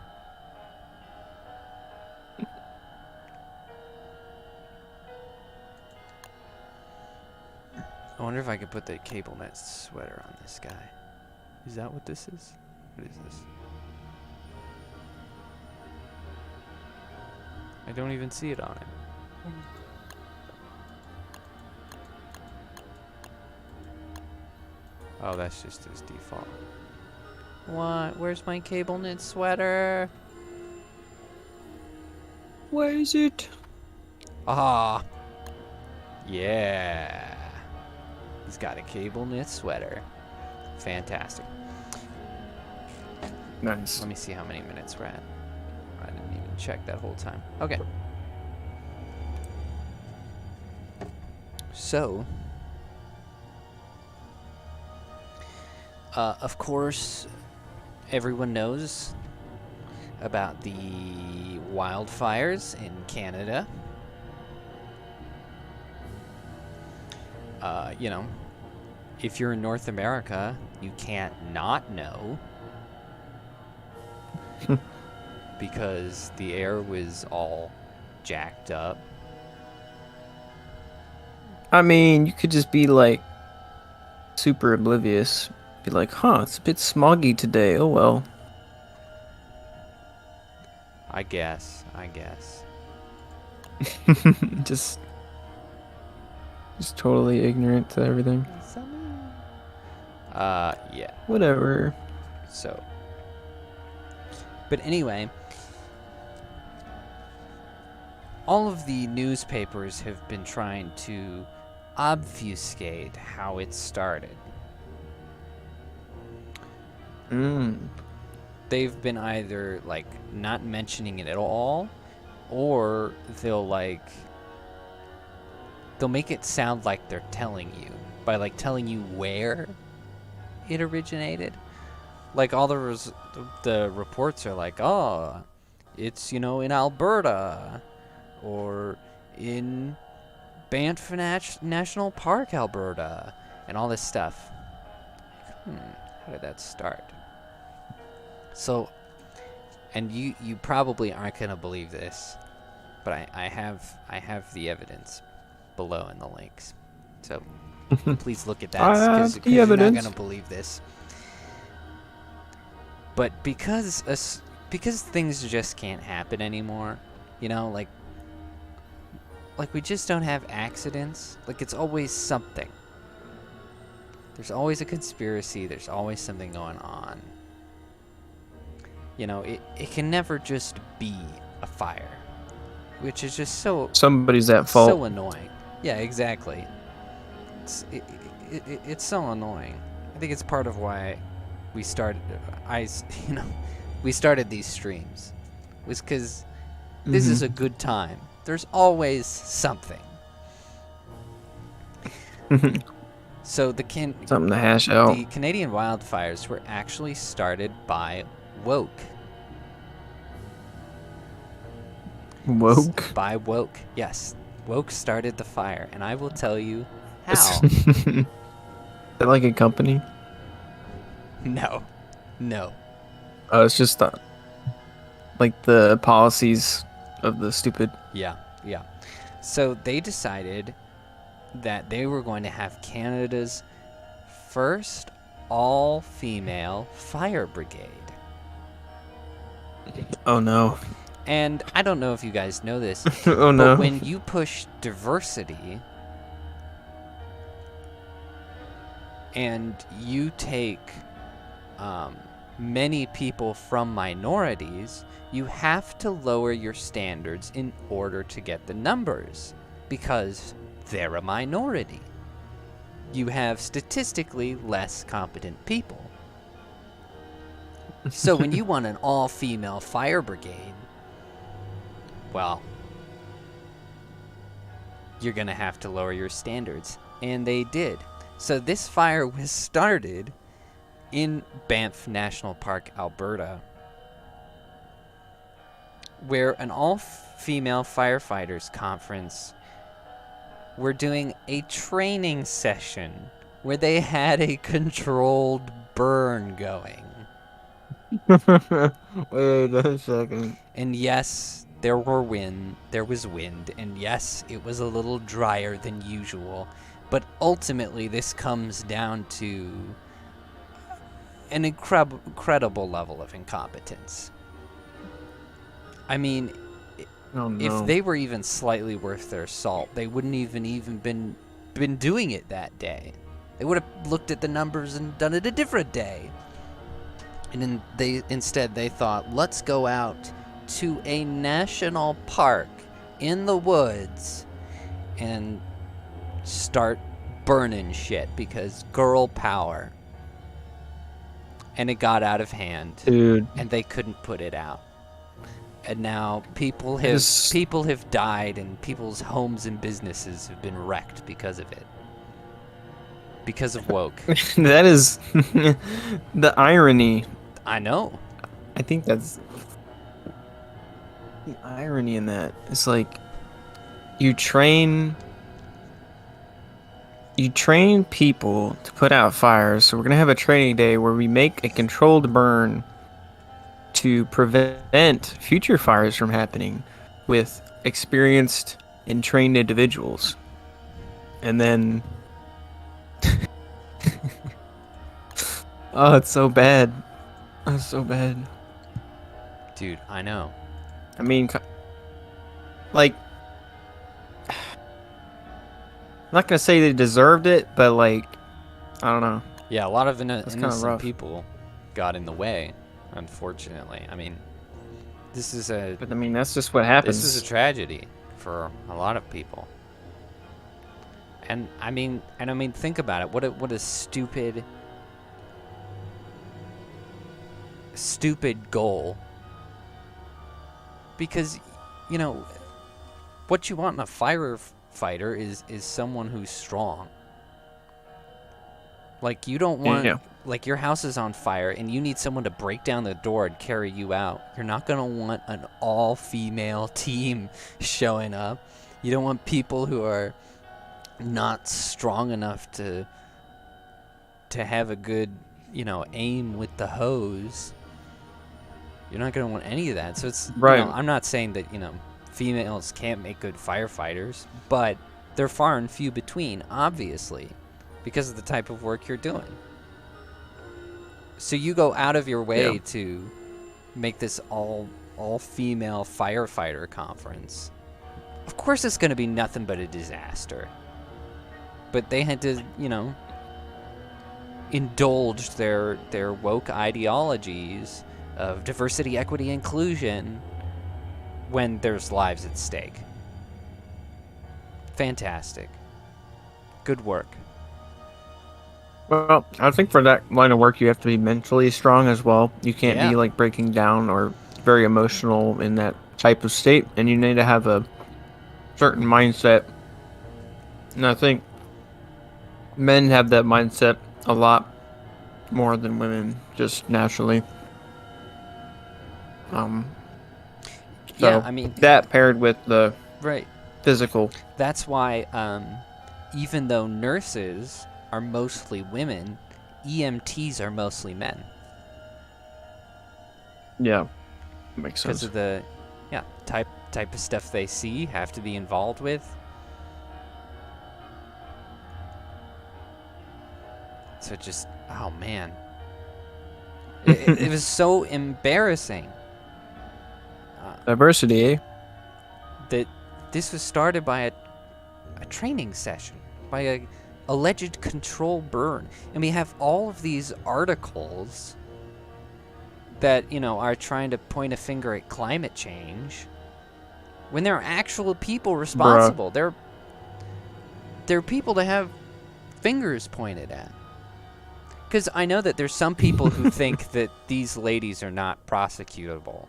I wonder if I could put the cable net sweater on this guy. Is that what this is? What is this? I don't even see it on him. Oh, that's just his default. What? Where's my cable knit sweater? Where is it? Ah. Yeah. He's got a cable knit sweater. Fantastic. Nice. Let me see how many minutes we're at. I didn't even check that whole time. Okay. So, of course, everyone knows about the wildfires in Canada. You know, if you're in North America, you can't not know. Because the air was all jacked up. I mean, you could just be like super oblivious. Be like, huh, it's a bit smoggy today. Oh well. I guess. just totally ignorant to everything. Yeah. Whatever. So. But anyway, all of the newspapers have been trying to obfuscate how it started. They've been either like not mentioning it at all, or they'll make it sound like they're telling you by like telling you where it originated. Like all the reports are like, oh, it's, you know, in Alberta or in Banff National Park, Alberta, and all this stuff. How did that start? So, and you probably aren't gonna believe this, but I have the evidence below in the links. So please look at that because you're not gonna believe this. But because things just can't happen anymore, you know, like we just don't have accidents. Like it's always something. There's always a conspiracy. There's always something going on. You know, it can never just be a fire, which is just somebody's at fault. So annoying. Yeah, exactly. It's so annoying. I think it's part of why we started. We started these streams was because this is a good time. There's always something. So something to hash out. The Canadian wildfires were actually started by Woke. Woke? By Woke, yes. Woke started the fire, and I will tell you how. Is that like a company? No. Oh, it's just like the policies of the stupid. Yeah. So they decided that they were going to have Canada's first all-female fire brigade. Oh no. And I don't know if you guys know this, oh no. But when you push diversity and you take many people from minorities, you have to lower your standards in order to get the numbers because they're a minority. You have statistically less competent people. So when you want an all-female fire brigade, well, you're going to have to lower your standards. And they did. So this fire was started in Banff National Park, Alberta, where an all-female firefighters conference were doing a training session where they had a controlled burn going. Wait a second. And yes, there was wind, and yes, it was a little drier than usual. But ultimately, this comes down to an incredible level of incompetence. I mean, Oh, no. if they were even slightly worth their salt, they wouldn't even been doing it that day. They would have looked at the numbers and done it a different day. And then instead they thought, let's go out to a national park in the woods and start burning shit because girl power. And it got out of hand. Dude. And they couldn't put it out. And now people have died, and people's homes and businesses have been wrecked because of it. Because of woke. That is the irony. I know. I think that's the irony in that. It's like you train people to put out fires. So we're gonna have a training day where we make a controlled burn to prevent future fires from happening with experienced and trained individuals. And then oh, it's so bad. It's so bad. Dude, I know. I mean, like, I'm not gonna say they deserved it, but like, I don't know. Yeah, a lot of kinda innocent rough. people got in the way, unfortunately. I mean, this is a But I mean, that's just what happens. this is a tragedy for a lot of people. And I mean, think about it. What a stupid goal. Because, you know, what you want in a firefighter is someone who's strong. Like, you don't want, like, your house is on fire and you need someone to break down the door and carry you out. You're not going to want an all-female team showing up. You don't want people who are not strong enough to have a good, you know, aim with the hose. You're not going to want any of that. So it's, right. You know, I'm not saying that, you know, females can't make good firefighters, but they're far and few between, obviously, because of the type of work you're doing. So you go out of your way to make this all-female firefighter conference. Of course it's going to be nothing but a disaster. But they had to, you know, indulge their woke ideologies of diversity, equity, inclusion when there's lives at stake. Fantastic. Good work. Well, I think for that line of work, you have to be mentally strong as well. You can't be like breaking down or very emotional in that type of state, and you need to have a certain mindset. And I think men have that mindset a lot more than women, just naturally. So Yeah, I mean, that paired with the right. physical. That's why, even though nurses are mostly women, EMTs are mostly men. Yeah, makes sense. Because of the, type of stuff they see, have to be involved with. So just, oh man, it was so embarrassing. Diversity, eh? That this was started by a training session, by a alleged control burn. And we have all of these articles that, you know, are trying to point a finger at climate change when there are actual people responsible. There are people to have fingers pointed at. Because I know that there's some people who think that these ladies are not prosecutable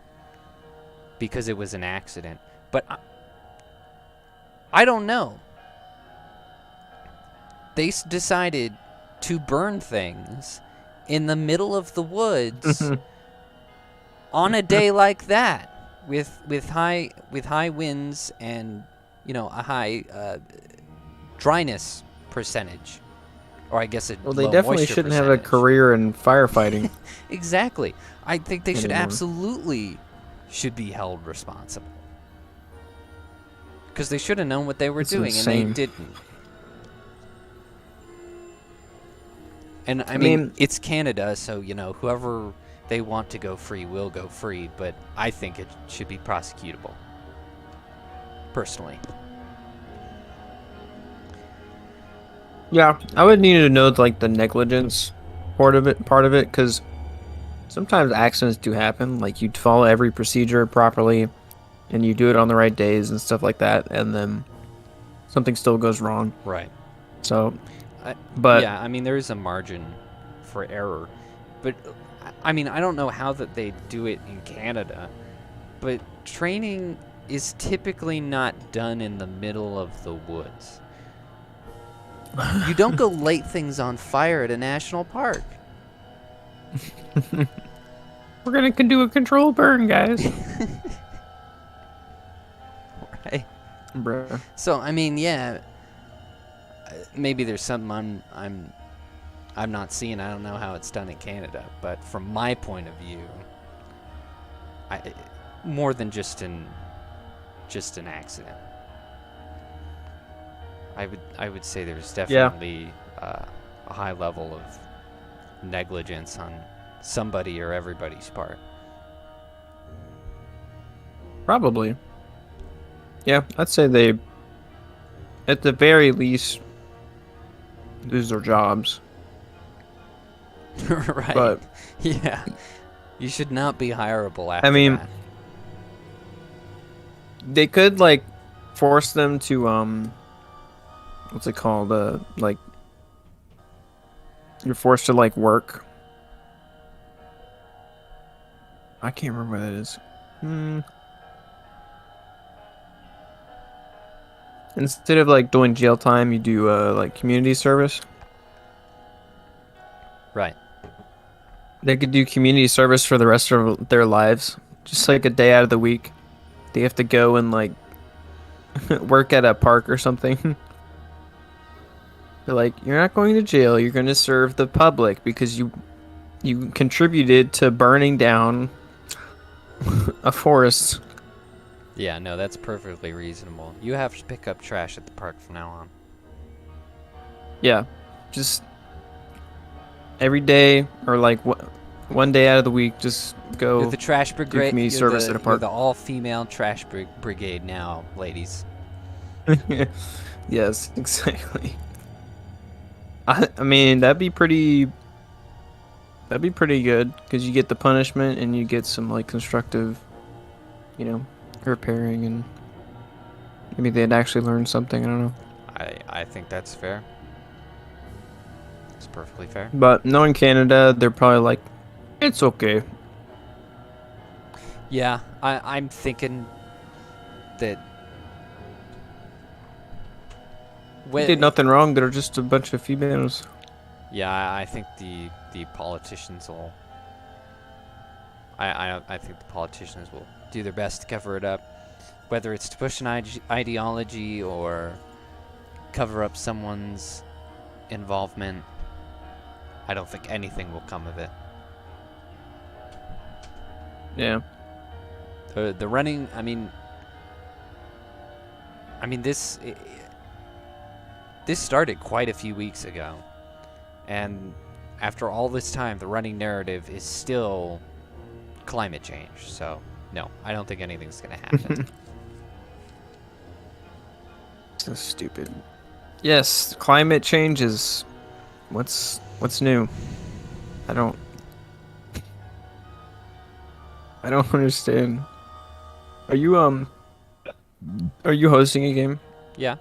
because it was an accident. But I don't know. They decided to burn things in the middle of the woods on a day like that, with high winds and, you know, a high dryness percentage. Or I guess Well, they definitely shouldn't have a career in firefighting. Exactly. I think they should Anymore. absolutely should be held responsible. Because they should have known what they were doing, insane. and they didn't. And I mean, it's Canada, so, you know, whoever they want to go free will go free, but I think it should be prosecutable. Personally. Yeah, I would need to know like the negligence part of it, because sometimes accidents do happen. Like you follow every procedure properly, and you do it on the right days and stuff like that, and then something still goes wrong. Right. So, but yeah, I mean, there is a margin for error, but I mean, I don't know how that they do it in Canada, but training is typically not done in the middle of the woods. You don't go light things on fire at a national park. We're gonna do a controlled burn, guys. Right. Bruh. So I mean, yeah, maybe there's something I'm not seeing. I don't know how it's done in Canada, but from my point of view, more than just an accident. I would say there's definitely a high level of negligence on somebody or everybody's part. Probably. Yeah, I'd say they, at the very least, lose their jobs. Right. But yeah, you should not be hireable after I mean, that. they could like force them to what's it called? Like you're forced to like work. I can't remember what that is. Instead of like doing jail time, you do like community service. Right. They could do community service for the rest of their lives, just like a day out of the week. They have to go and like work at a park or something. They're like, you're not going to jail. You're going to serve the public because you contributed to burning down a forest. Yeah, no, that's perfectly reasonable. You have to pick up trash at the park from now on. Yeah, just every day or like one day out of the week, just go. You're the trash brigade. Community service at a park. You're the all-female trash brigade now, ladies. Yes, exactly. I mean, that'd be pretty good because you get the punishment and you get some like constructive, repairing, and maybe they'd actually learn something. I don't know. I think that's fair. It's perfectly fair. But knowing Canada, they're probably like, it's okay. Yeah, I'm thinking that They did nothing wrong. They're just a bunch of females. Yeah, I think the politicians will. I think the politicians will do their best to cover it up, whether it's to push an ideology or cover up someone's involvement. I don't think anything will come of it. Yeah. The running. I mean, this started quite a few weeks ago, and after all this time, the running narrative is still climate change. So, no, I don't think anything's gonna happen. So stupid. Yes, climate change is what's new. I don't understand. Are you hosting a game? Yeah,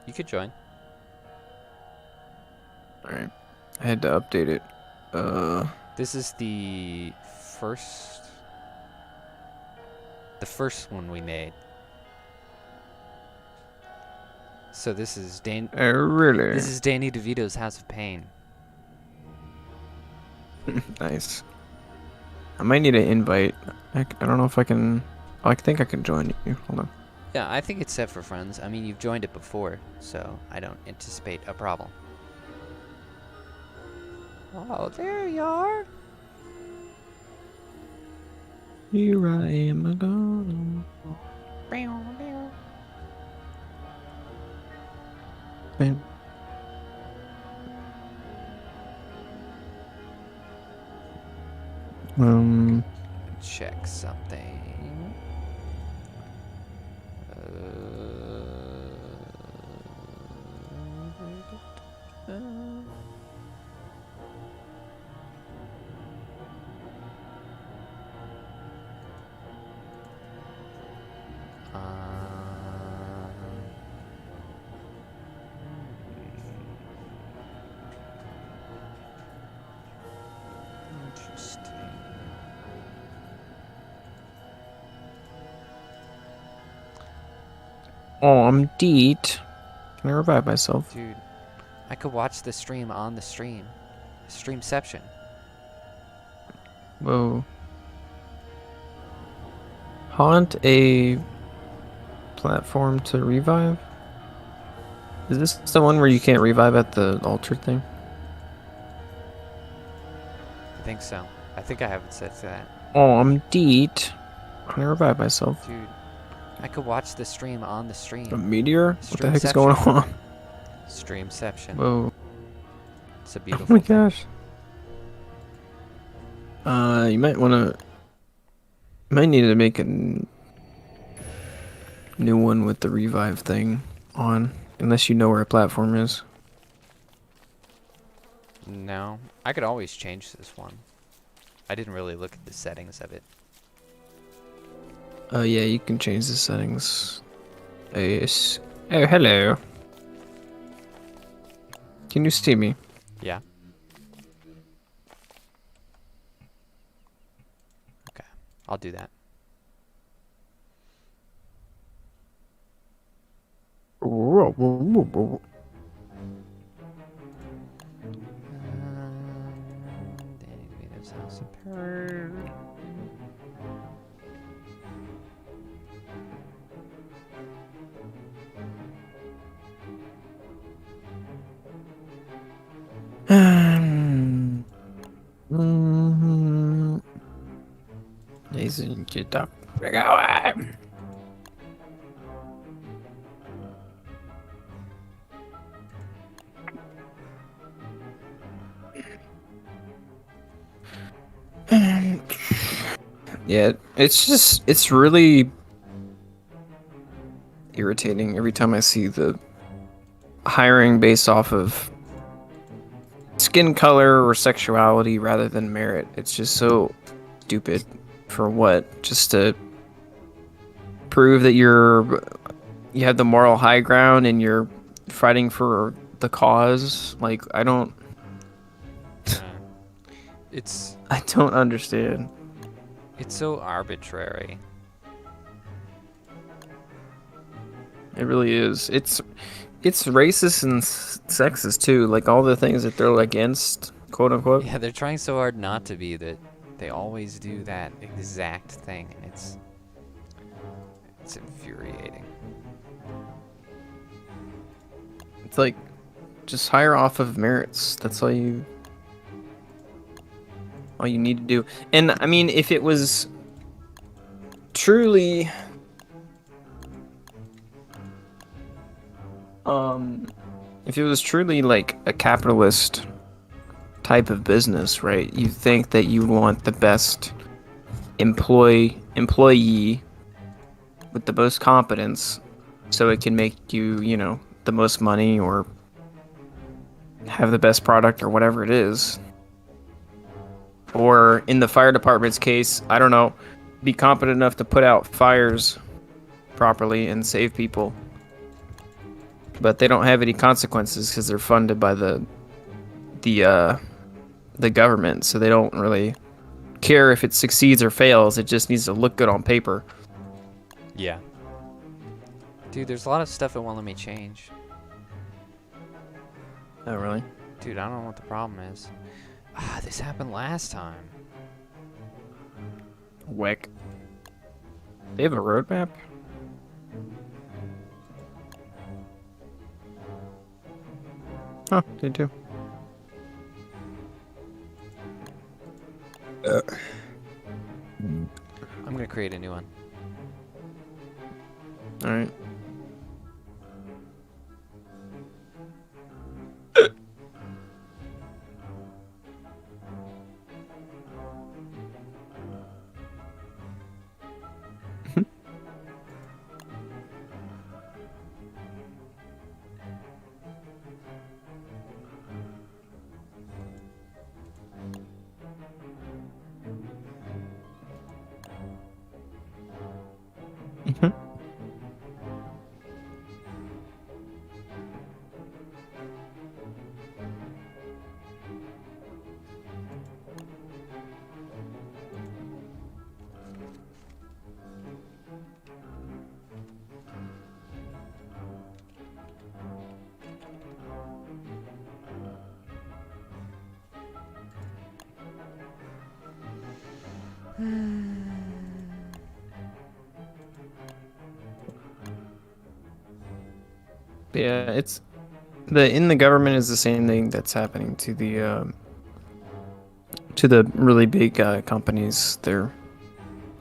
you could join. Alright. I had to update it. This is the first one we made. So this is really? This is Danny DeVito's House of Pain. Nice. I might need an invite. I don't know if I can. Oh, I think I can join you. Hold on. Yeah, I think it's set for friends. I mean, you've joined it before, so I don't anticipate a problem. Oh, there you are. Here I am again. Bam. Check something. Interesting. Oh, I'm deet. Can I revive myself? Dude, I could watch the stream on the stream. Streamception. Whoa. Haunt a platform to revive? Is this the one where you can't revive at the altar thing? I think so. I think I have it set to that. Oh, I'm deet. Can I revive myself? Dude, I could watch the stream on the stream. A meteor? What the heck is going on? Streamception. Whoa. It's a Oh beautiful my thing. gosh. You might wanna... Might need to make a new one with the revive thing on. Unless you know where a platform is. No, I could always change this one. I didn't really look at the settings of it. Oh yeah, you can change the settings. Yes. Oh, hello. Can you see me? Yeah. Okay, I'll do that. Get up. Go away. Yeah, it's really irritating every time I see the hiring based off of skin color or sexuality rather than merit. It's just so stupid. For what? Just to prove that you have the moral high ground and you're fighting for the cause? Like, I don't understand. It's so arbitrary. It really is. It's racist and sexist too. Like all the things that they're against, quote unquote. Yeah, they're trying so hard not to be that. They always do that exact thing, and it's infuriating. It's like just hire off of merits. That's all you need to do. And I mean, if it was truly like a capitalist type of business, right? You think that you want the best employee with the most competence so it can make you, the most money or have the best product or whatever it is. Or in the fire department's case, I don't know, be competent enough to put out fires properly and save people. But they don't have any consequences because they're funded by the government, so they don't really care if it succeeds or fails. It just needs to look good on paper. Yeah. Dude, there's a lot of stuff it won't let me change. Oh, really? Dude, I don't know what the problem is. This happened last time. Wick. They have a roadmap? Huh, they do. I'm gonna create a new one. All right. Yeah, it's in the government is the same thing that's happening to the really big companies. They're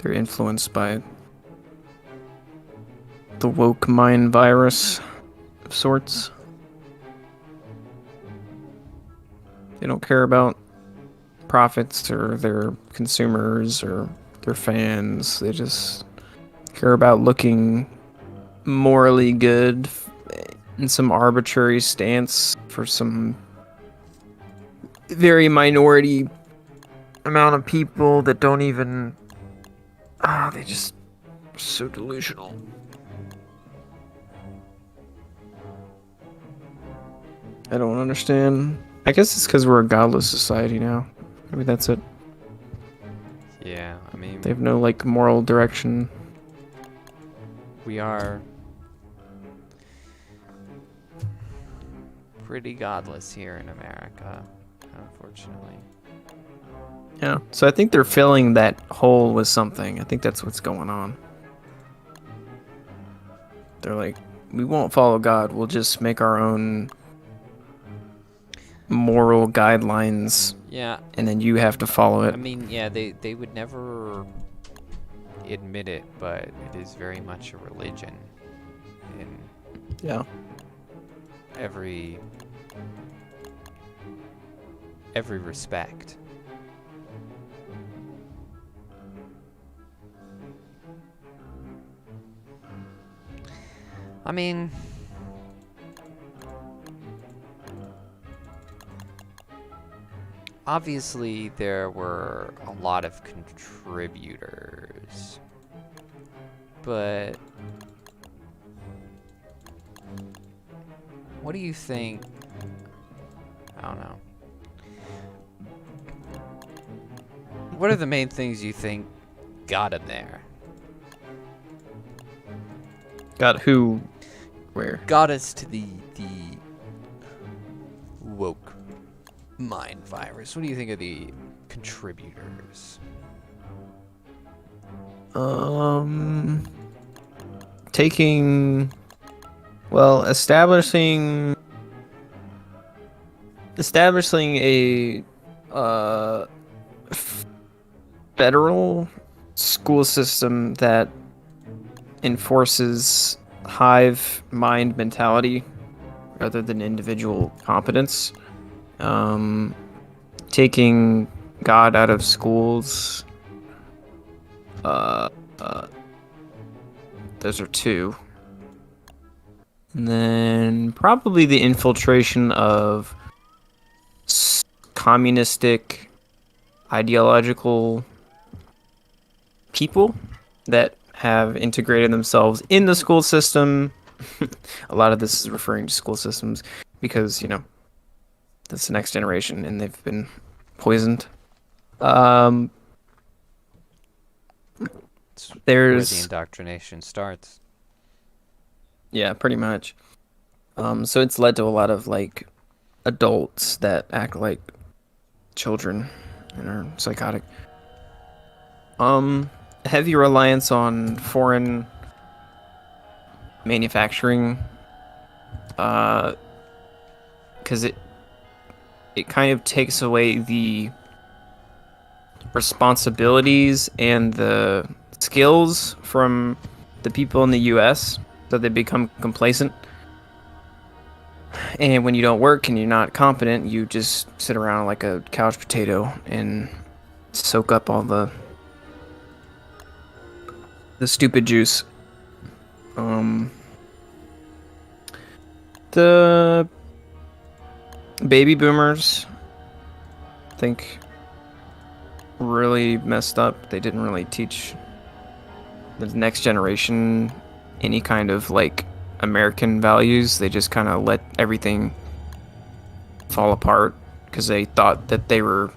influenced by the woke mind virus of sorts. They don't care about profits or their consumers or their fans. They just care about looking morally good in some arbitrary stance for some very minority amount of people that don't even they just are so delusional. I don't understand. I guess it's because we're a godless society now. Maybe that's it. Yeah, I mean, They have no like moral direction. we are pretty godless here in America, unfortunately. Yeah. So I think they're filling that hole with something. I think that's what's going on. They're like, we won't follow God. We'll just make our own moral guidelines. Yeah. And then you have to follow it. I mean, yeah, they would never admit it, but it is very much a religion in every respect. I mean, obviously there were a lot of contributors, but what do you think? I don't know. What are the main things you think got him there? Got who? Where? Got us to the woke mind virus. What do you think of the contributors? Establishing a federal school system that enforces hive mind mentality rather than individual competence. Taking God out of schools. Those are two. And then probably the infiltration of communistic ideological people that have integrated themselves in the school system. A lot of this is referring to school systems because, you know, that's the next generation and they've been poisoned. It's where There's the indoctrination starts. Yeah, pretty much. So it's led to a lot of like adults that act like children and are psychotic. Heavy reliance on foreign manufacturing, because it kind of takes away the responsibilities and the skills from the people in the U.S., so they become complacent. And when you don't work and you're not competent, you just sit around like a couch potato and soak up all the stupid juice. The baby boomers, I think, really messed up. They didn't really teach the next generation any kind of like American values. They just kind of let everything fall apart because they thought that they were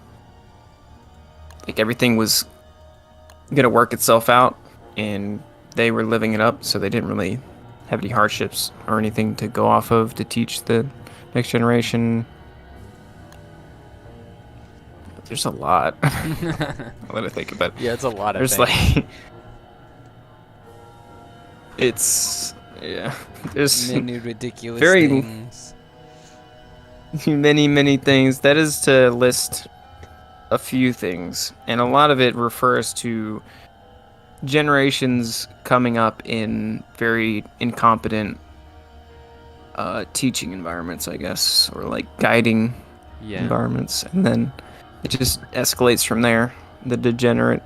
like everything was gonna work itself out, and they were living it up, so they didn't really have any hardships or anything to go off of to teach the next generation. There's a lot. Let me think about it. Yeah, it's a lot of There's things. like it's there's Many ridiculous very things. many things. That is to list a few things, and a lot of it refers to generations coming up in very incompetent teaching environments, I guess, or like guiding environments, and then it just escalates from there. The degenerate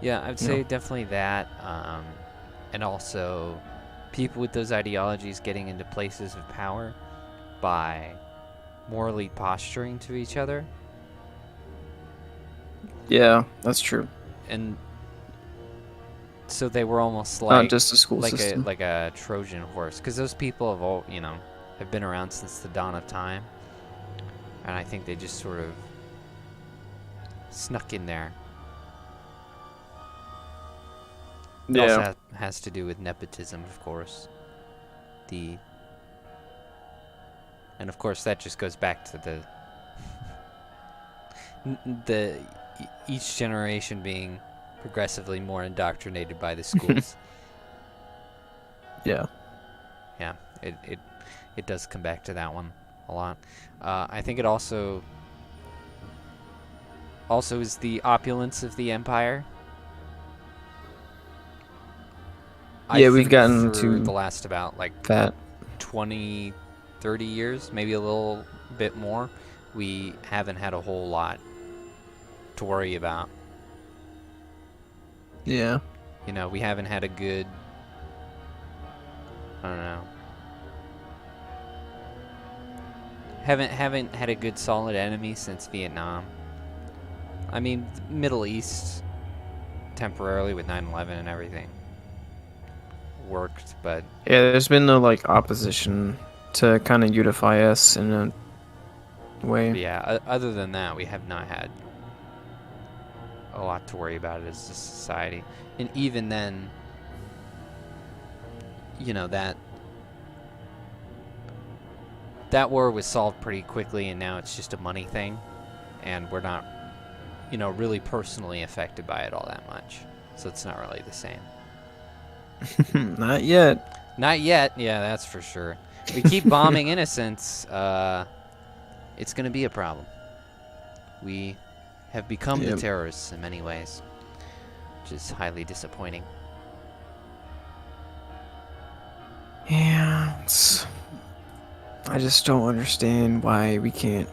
Yeah, I'd say definitely that, and also people with those ideologies getting into places of power by morally posturing to each other. Yeah, that's true. And so they were almost like not just the school system, like a Trojan horse, because those people have all have been around since the dawn of time, and I think they just sort of snuck in there. It also has to do with nepotism, of course. And of course that just goes back to each generation being progressively more indoctrinated by the schools. Yeah, it does come back to that one a lot. I think it also is the opulence of the empire. We've gotten through to the last about like that 20, 30 years, maybe a little bit more, we haven't had a whole lot to worry about. Yeah. We haven't had a good, I don't know. Haven't had a good solid enemy since Vietnam. I mean, Middle East temporarily with 9/11 and everything worked, but there's been no like opposition to kind of unify us in a way. Yeah, other than that, we have not had a lot to worry about as a society. And even then, that war was solved pretty quickly, and now it's just a money thing, and we're not, really personally affected by it all that much. So it's not really the same. Not yet. Not yet. Yeah, that's for sure. We keep bombing innocents. It's going to be a problem. We have become the terrorists in many ways, which is highly disappointing. Yeah, I just don't understand why we can't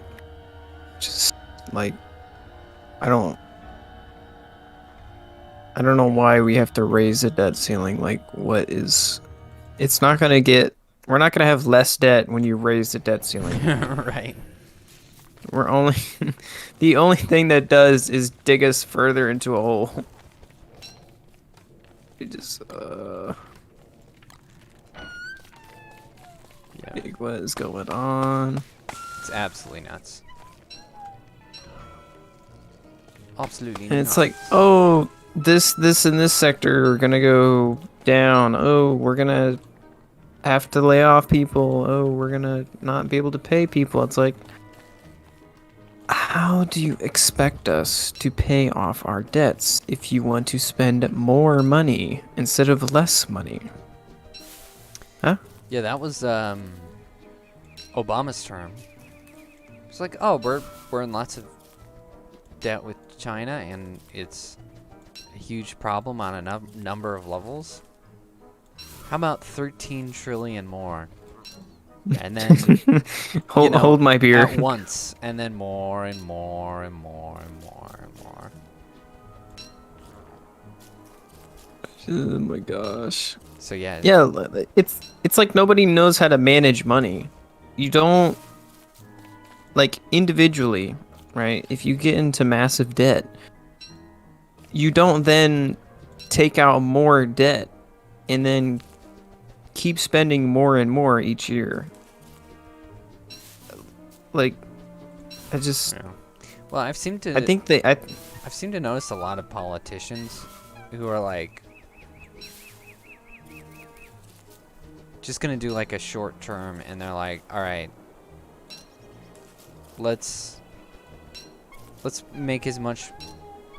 just like I don't know why we have to raise the debt ceiling. Like, it's not gonna we're not gonna have less debt when you raise the debt ceiling. Right. The only thing that does is dig us further into a hole. It just what is going on? It's absolutely nuts. Absolutely nuts. And it's like, oh, this and this sector are gonna go down. Oh, we're gonna have to lay off people. Oh, we're gonna not be able to pay people. It's like, how do you expect us to pay off our debts if you want to spend more money instead of less money? Huh? Yeah, that was Obama's term. It's like, oh, we're in lots of debt with China, and it's a huge problem on a number of levels. How about 13 trillion more? And then hold my beer. At once, and then more and more and more and more and more. Oh my gosh. So yeah. Yeah, it's like nobody knows how to manage money. You don't, like, individually, right? If you get into massive debt, you don't then take out more debt and then keep spending more and more each year. Like, I just... Yeah. Well, I've seemed to notice a lot of politicians who are like just gonna do like a short term, and they're like, all right, let's make as much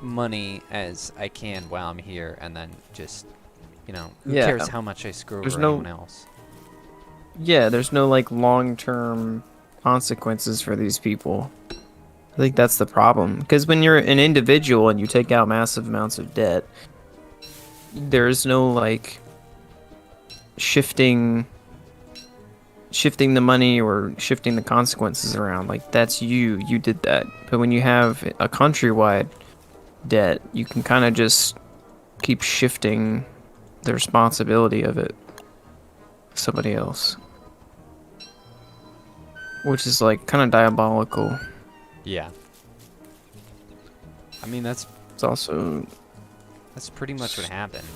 money as I can while I'm here, and then just, you know, who cares how much I screw over anyone else? Yeah, there's no like long-term consequences for these people. I think that's the problem, because when you're an individual and you take out massive amounts of debt, there's no like shifting the money or shifting the consequences around. Like, that's you did that. But when you have a countrywide debt, you can kind of just keep shifting the responsibility of it to somebody else, which is like kind of diabolical. Yeah. I mean, that's pretty much what happened.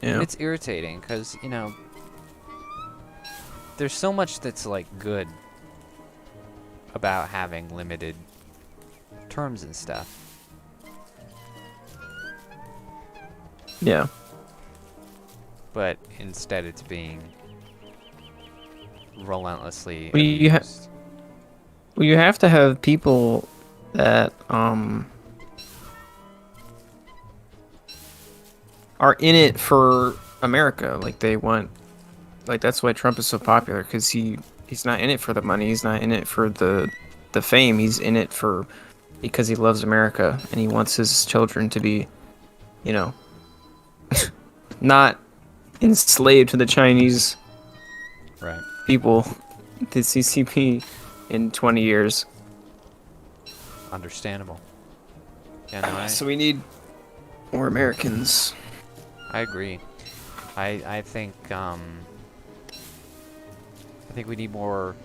Yeah. And it's irritating because, you know, there's so much that's like good about having limited terms and stuff. Yeah. But instead it's being relentlessly Well, abused. you have to have people that are in it for America. Like, they want, like, that's why Trump is so popular, because he's not in it for the money, he's not in it for the fame, he's in it for because he loves America and he wants his children to be, you know, not enslaved to the Chinese people, the CCP, in 20 years. Understandable. Yeah, no, So we need more Americans. I agree. I think we need more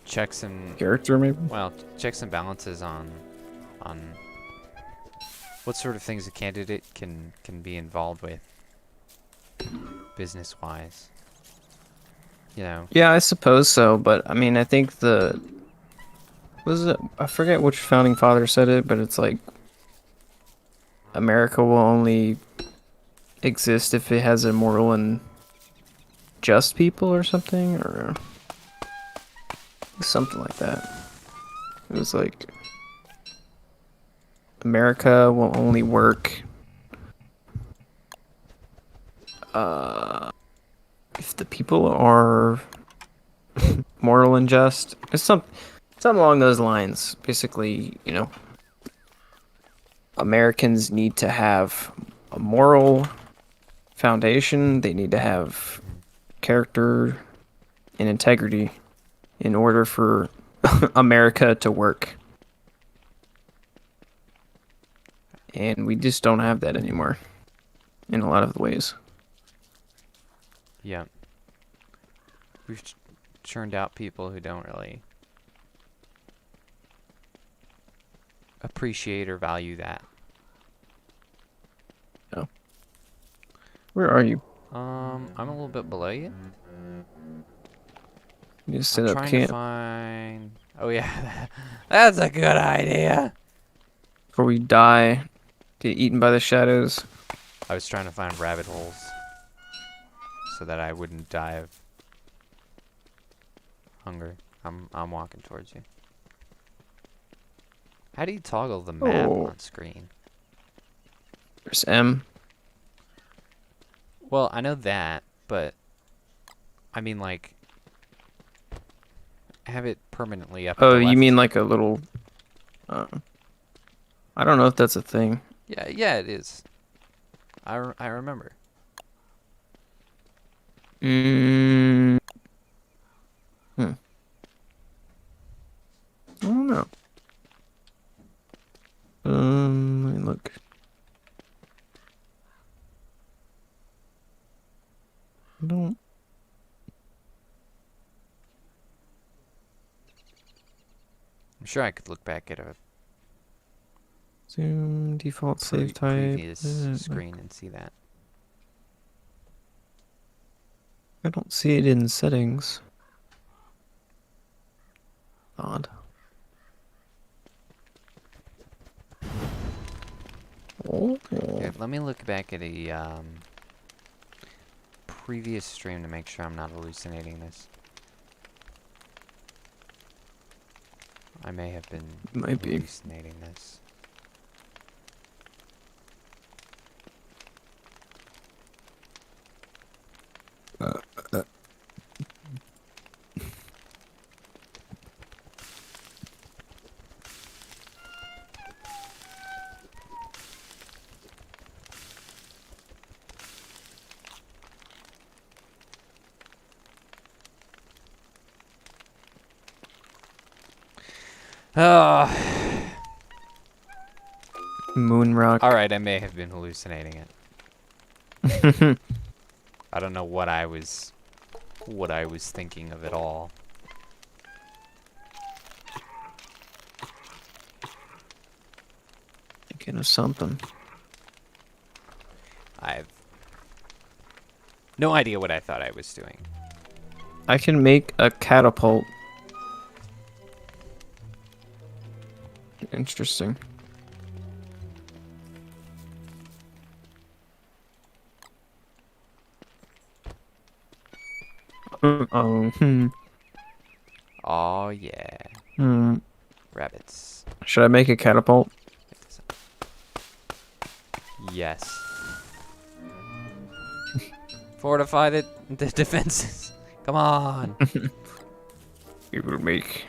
checks and character, maybe. Well, checks and balances on what sort of things a candidate can be involved with, business wise. You know. Yeah, I suppose so, but I mean, I think I forget which founding father said it, but it's like, America will only exist if it has a moral and just people, or something, or something like that. It was like, America will only work if the people are moral and just. It's something along those lines. Basically, you know, Americans need to have a moral foundation. They need to have character and integrity in order for America to work. And we just don't have that anymore in a lot of the ways. Yeah. We've churned out people who don't really appreciate or value that. Oh. Where are you? I'm a little bit below you. You just set I'm up trying camp. to find... Oh yeah, that's a good idea. Before we die, get eaten by the shadows. I was trying to find rabbit holes so that I wouldn't die of hunger. I'm walking towards you. How do you toggle the map on screen? There's M. Well, I know that, but I mean, like, have it permanently up. Oh, to the you left. mean like a little? I don't know if that's a thing. Yeah, it is. I remember. Hmm. I don't know. Let me look. I don't. I'm sure I could look back at a Zoom default save type. previous screen and see that. I don't see it in settings. Odd. Oh. Okay, let me look back at a previous stream to make sure I'm not hallucinating this. I may have been Might be. hallucinating this. Oh. Moonrock. All right, I may have been hallucinating it. I don't know what I was thinking of at all. Thinking of something. I've no idea what I thought I was doing. I can make a catapult. Interesting. Oh, Oh yeah, rabbits. Should I make a catapult? Yes. Fortify the defenses. Come on. We will make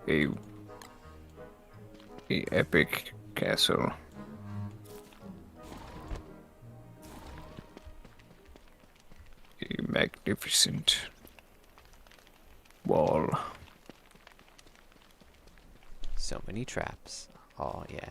a epic castle. A magnificent wall. So many traps. Oh yeah.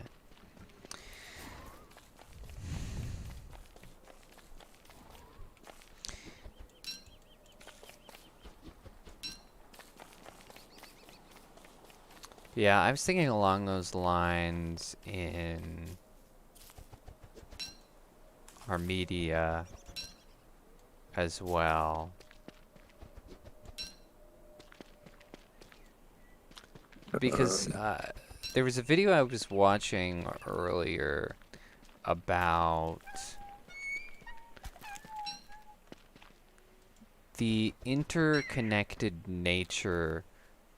Yeah, I was thinking along those lines in our media as well. Because there was a video I was watching earlier about the interconnected nature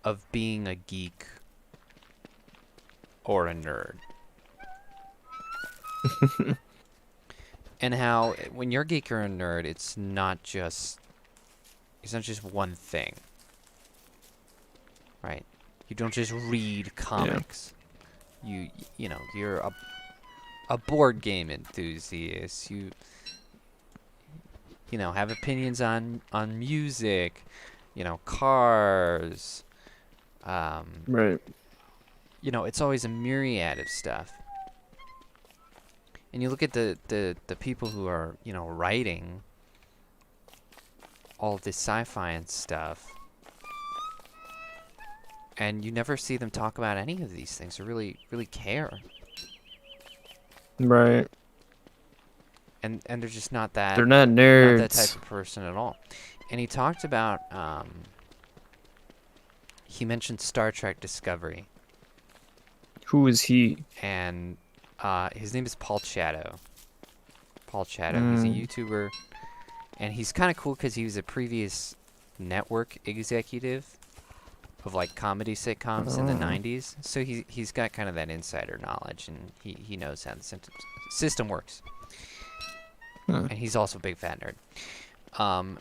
of being a geek or a nerd. And how when you're a geek or a nerd, it's not just one thing. Right? You don't just read comics. Yeah. You know, you're a board game enthusiast. You know, have opinions on music, you know, cars. Right. You know, it's always a myriad of stuff. And you look at the people who are, you know, writing all this sci-fi and stuff, and you never see them talk about any of these things or really care. Right. And they're just not that. They're not nerds. Not that type of person at all. And he talked about. He mentioned Star Trek Discovery. Who is he? And his name is Paul Shadow. Paul Shadow. He's a YouTuber, and he's kind of cool because he was a previous network executive of like comedy sitcoms in the 90s. So he's got kind of that insider knowledge, and he knows how the system works. And he's also a big fat nerd.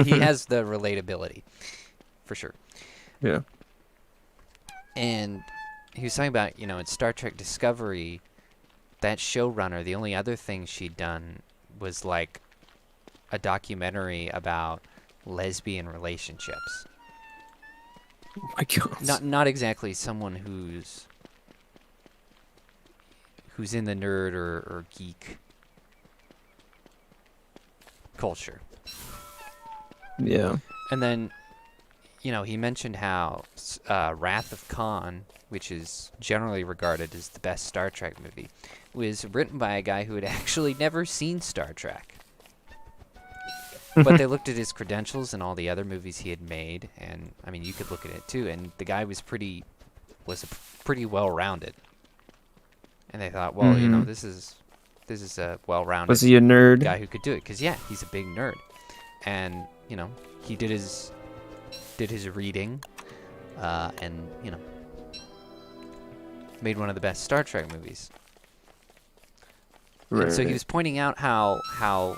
he has the relatability, for sure. Yeah. And he was talking about, in Star Trek Discovery, that showrunner, the only other thing she'd done was like a documentary about lesbian relationships. Oh my God. Not exactly someone who's in the nerd or geek culture. Yeah. And then, he mentioned how Wrath of Khan, which is generally regarded as the best Star Trek movie, was written by a guy who had actually never seen Star Trek. But they looked at his credentials and all the other movies he had made, and I mean, you could look at it too, and the guy was pretty well-rounded. And they thought, well, this is a well-rounded Was he a nerd? guy who could do it, because yeah, he's a big nerd, and he did his reading, and made one of the best Star Trek movies. Right. And so he was pointing out how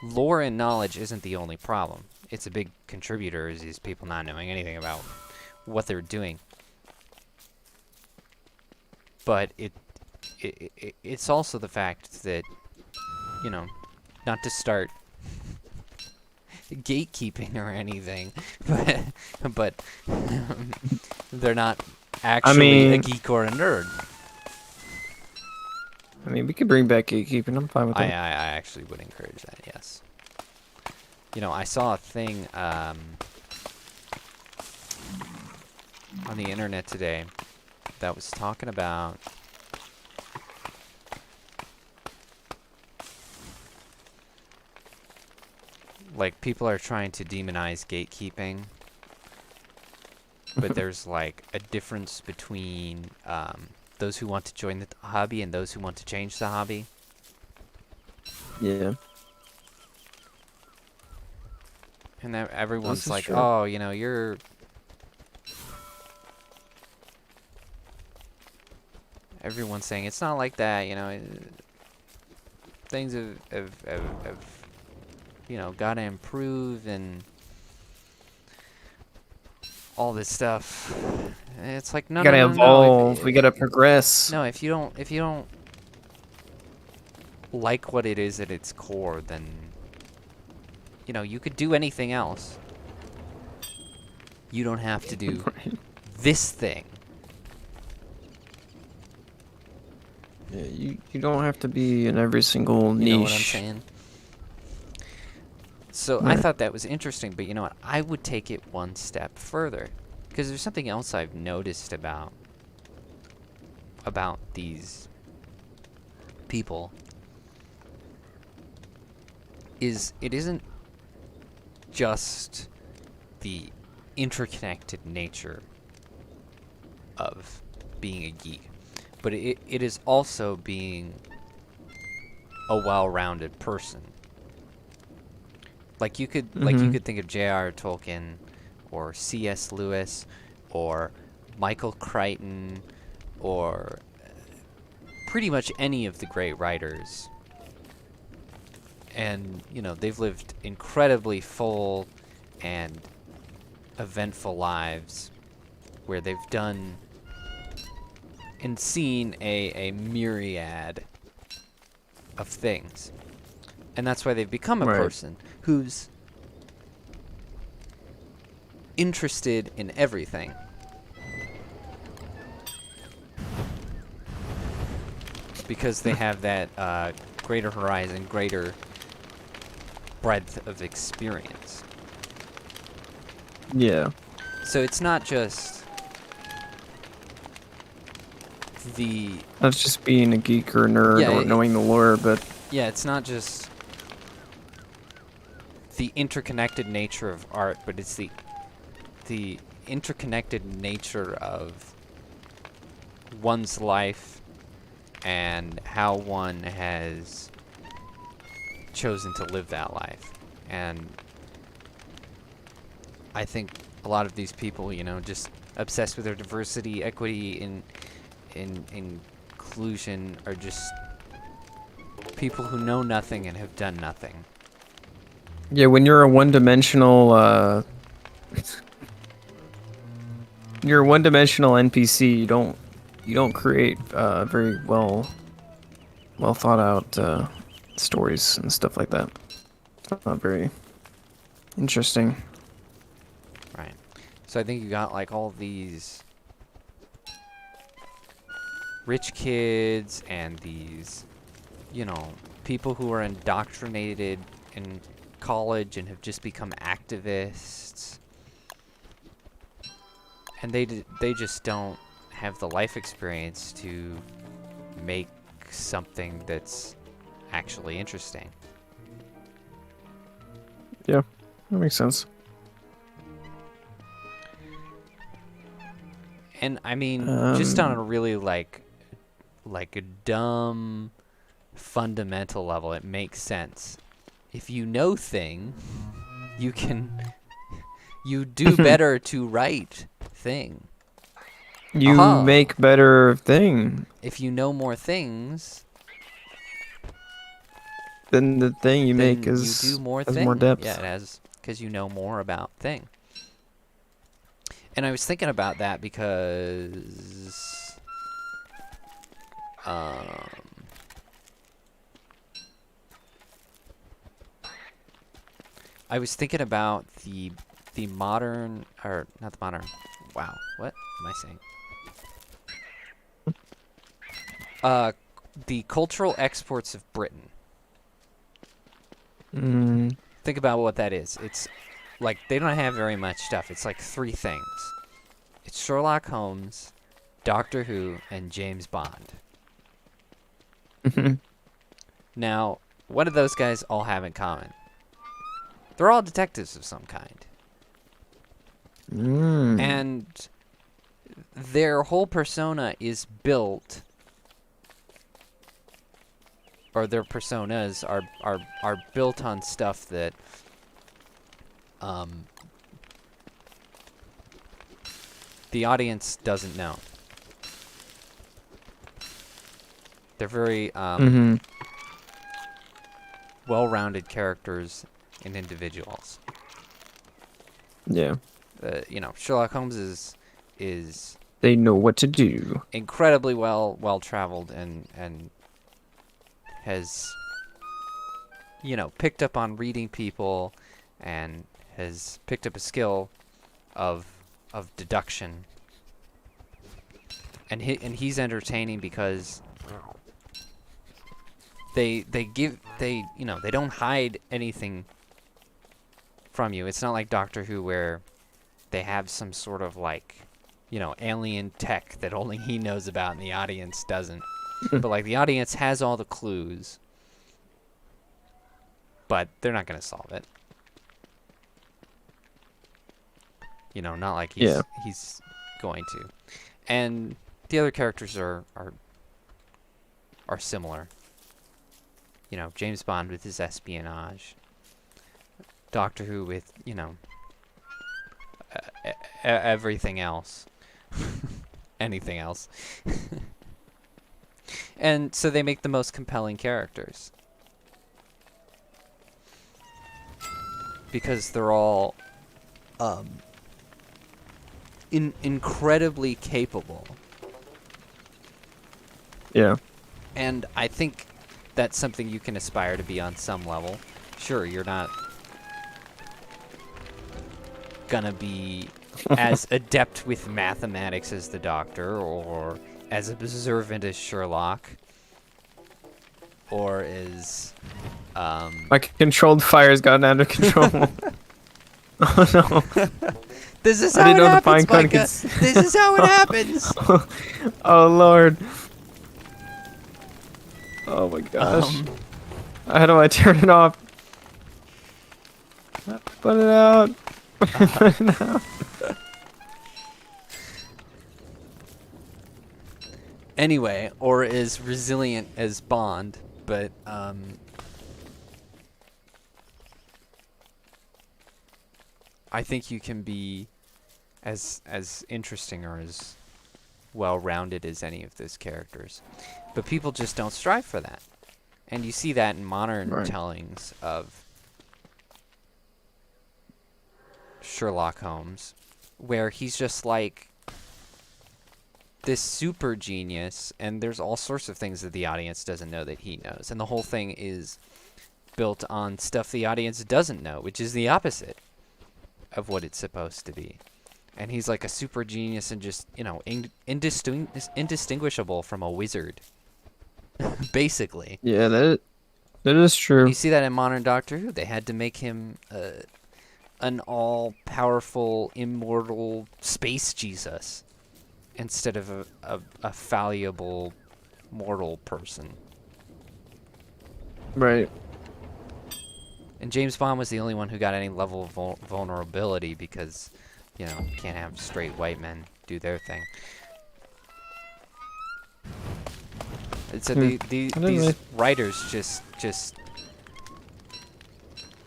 lore and knowledge isn't the only problem. It's a big contributor, is these people not knowing anything about what they're doing. But it's also the fact that, not to start gatekeeping or anything, but they're not actually a geek or a nerd. I mean, we could bring back gatekeeping. I'm fine with I that. actually would encourage that, yes. I saw a thing on the internet today that was talking about like people are trying to demonize gatekeeping, but there's like a difference between those who want to join the hobby and those who want to change the hobby. Yeah. And that everyone's like, true. oh, you're... Everyone's saying it's not like that, things have gotta improve and all this stuff. And it's like, no, We gotta no, no, evolve. no. We gotta progress. No, if you don't like what it is at its core, then you could do anything else. You don't have to do this thing. Yeah, you don't have to be in every single niche. You know what I'm saying? So I thought that was interesting, but you know what? I would take it one step further, because there's something else I've noticed about these people. It isn't just the interconnected nature of being a geek, but it is also being a well-rounded person. Like you could think of J.R. Tolkien or C.S. Lewis or Michael Crichton or pretty much any of the great writers. And, they've lived incredibly full and eventful lives where they've done and seen a myriad of things. And that's why they've become a person who's interested in everything. Because they have that greater horizon, greater breadth of experience. Yeah. So it's not just That's just being a geek or a nerd or knowing the lore, but... Yeah, it's not just the interconnected nature of art, but it's the interconnected nature of one's life and how one has chosen to live that life. And I think a lot of these people, just obsessed with their diversity, equity, and inclusion are just people who know nothing and have done nothing. Yeah, when you're a one-dimensional NPC, you don't create very well thought out stories and stuff like that. It's not very interesting. Right. So I think you got like all these rich kids and these, you know, people who are indoctrinated in college and have just become activists. And they just don't have the life experience to make something that's actually interesting. Yeah, that makes sense. And I mean, just on a really like a dumb fundamental level, it makes sense. If you know thing, you do better to write thing. You make better thing. If you know more things, then the thing you make you is do more has thing. more depth. Yeah, it has, because you know more about thing. And I was thinking about that because I was thinking about the modern, or not the modern. Wow, what am I saying? The cultural exports of Britain. Think about what that is. It's like they don't have very much stuff. It's like 3 things. It's Sherlock Holmes, Doctor Who, and James Bond. Now, what do those guys all have in common? They're all detectives of some kind. And their whole persona is built, or their personas are built on stuff that the audience doesn't know. They're very well-rounded characters and individuals. Yeah. You know, Sherlock Holmes is they know what to do. Incredibly well-traveled and has, you know, picked up on reading people and has picked up a skill of deduction. And he's entertaining because they you know, they don't hide anything from you. It's not like Doctor Who where they have some sort of like, you know, alien tech that only he knows about and the audience doesn't. But like the audience has all the clues, but they're not going to solve it. You know, not like he's going to. And the other characters are similar. You know, James Bond with his espionage, Doctor Who with, you know, everything else. Anything else. And so they make the most compelling characters. Because they're all incredibly capable. Yeah. And I think that's something you can aspire to be on some level. Sure, you're not gonna be as adept with mathematics as the Doctor, or as observant as Sherlock, or as my controlled fire's gotten out of control. Oh no. This is how it happens, Micah. This is how it happens. Oh lord. Oh my gosh. How do I turn it off? Put it out. Put it out. Anyway, or as resilient as Bond, but I think you can be as interesting or as well-rounded as any of those characters. But people just don't strive for that. And you see that in modern tellings of Sherlock Holmes, where he's just like this super genius, and there's all sorts of things that the audience doesn't know that he knows. And the whole thing is built on stuff the audience doesn't know, which is the opposite of what it's supposed to be. And he's like a super genius and just, you know, indistinguishable from a wizard, basically. Yeah, that is true. You see that in modern Doctor Who. They had to make him an all-powerful, immortal space Jesus instead of a fallible, mortal person. Right. And James Bond was the only one who got any level of vulnerability because, you know, can't have straight white men do their thing. And so these writers just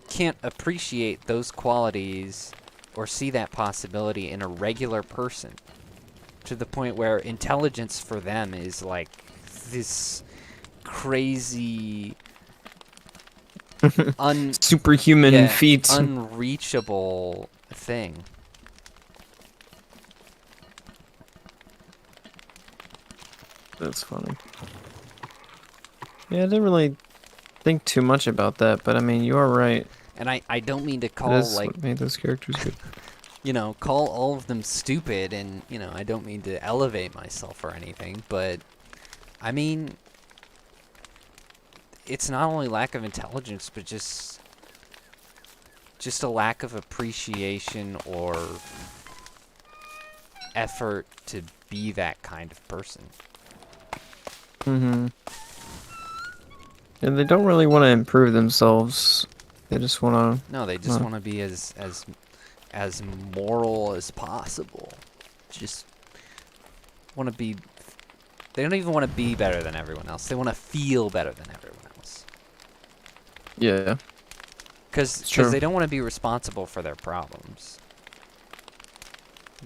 can't appreciate those qualities or see that possibility in a regular person, to the point where intelligence for them is like this crazy superhuman feat, unreachable thing. That's funny. Yeah, I didn't really think too much about that, but I mean, you are right. And I don't mean to call That's like what made those characters good. you know, call all of them stupid, and you know, I don't mean to elevate myself or anything, but I mean, it's not only lack of intelligence, but just a lack of appreciation or effort to be that kind of person. Mm-hmm. And they don't really want to improve themselves. They just want to... No, they just want to be as moral as possible. Just want to be... They don't even want to be better than everyone else. They want to feel better than everyone else. Yeah. Because they don't want to be responsible for their problems.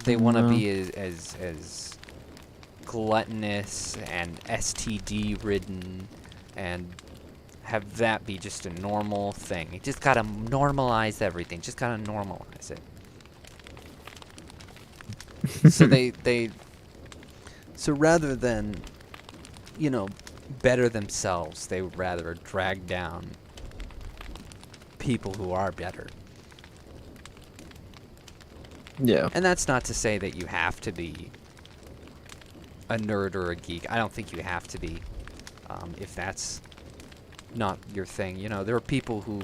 They want to be as gluttonous and STD ridden and have that be just a normal thing. You just gotta normalize everything. Just gotta normalize it. So so rather than, you know, better themselves, they would rather drag down people who are better. Yeah. And that's not to say that you have to be a nerd or a geek. I don't think you have to be, if that's not your thing. You know, there are people who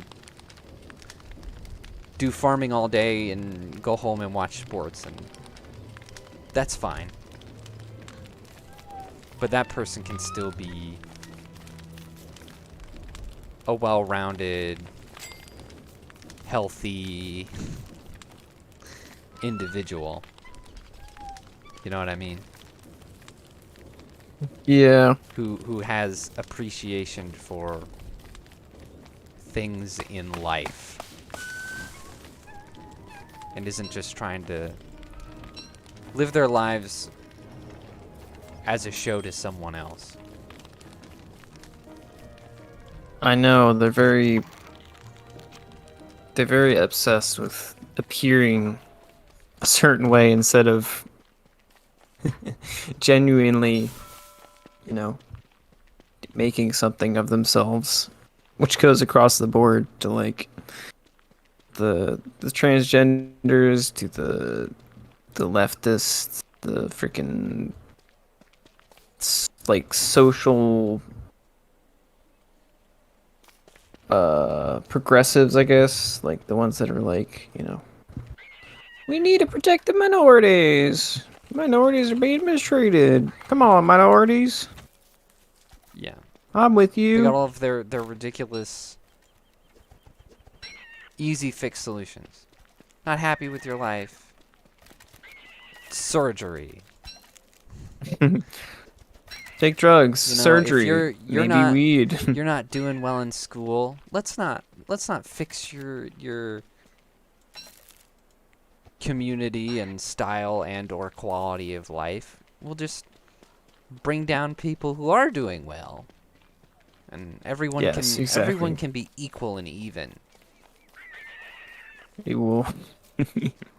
do farming all day and go home and watch sports, and that's fine. But that person can still be a well-rounded, healthy individual. You know what I mean? Yeah. Who has appreciation for things in life and isn't just trying to live their lives as a show to someone else. I know, they're very obsessed with appearing a certain way instead of genuinely, you know, making something of themselves, which goes across the board to like the transgenders, to the leftists, the freaking like social progressives, I guess, like the ones that are like, you know, we need to protect the minorities. Minorities are being mistreated. Come on, minorities. Yeah. I'm with you. They got all of their ridiculous easy fix solutions. Not happy with your life. Surgery. Take drugs, You know, surgery, if you're maybe not, weed. You're not doing well in school. Let's not fix your community and style and or quality of life. We'll just bring down people who are doing well, and everyone Yes, can exactly. everyone can be equal and even. You will.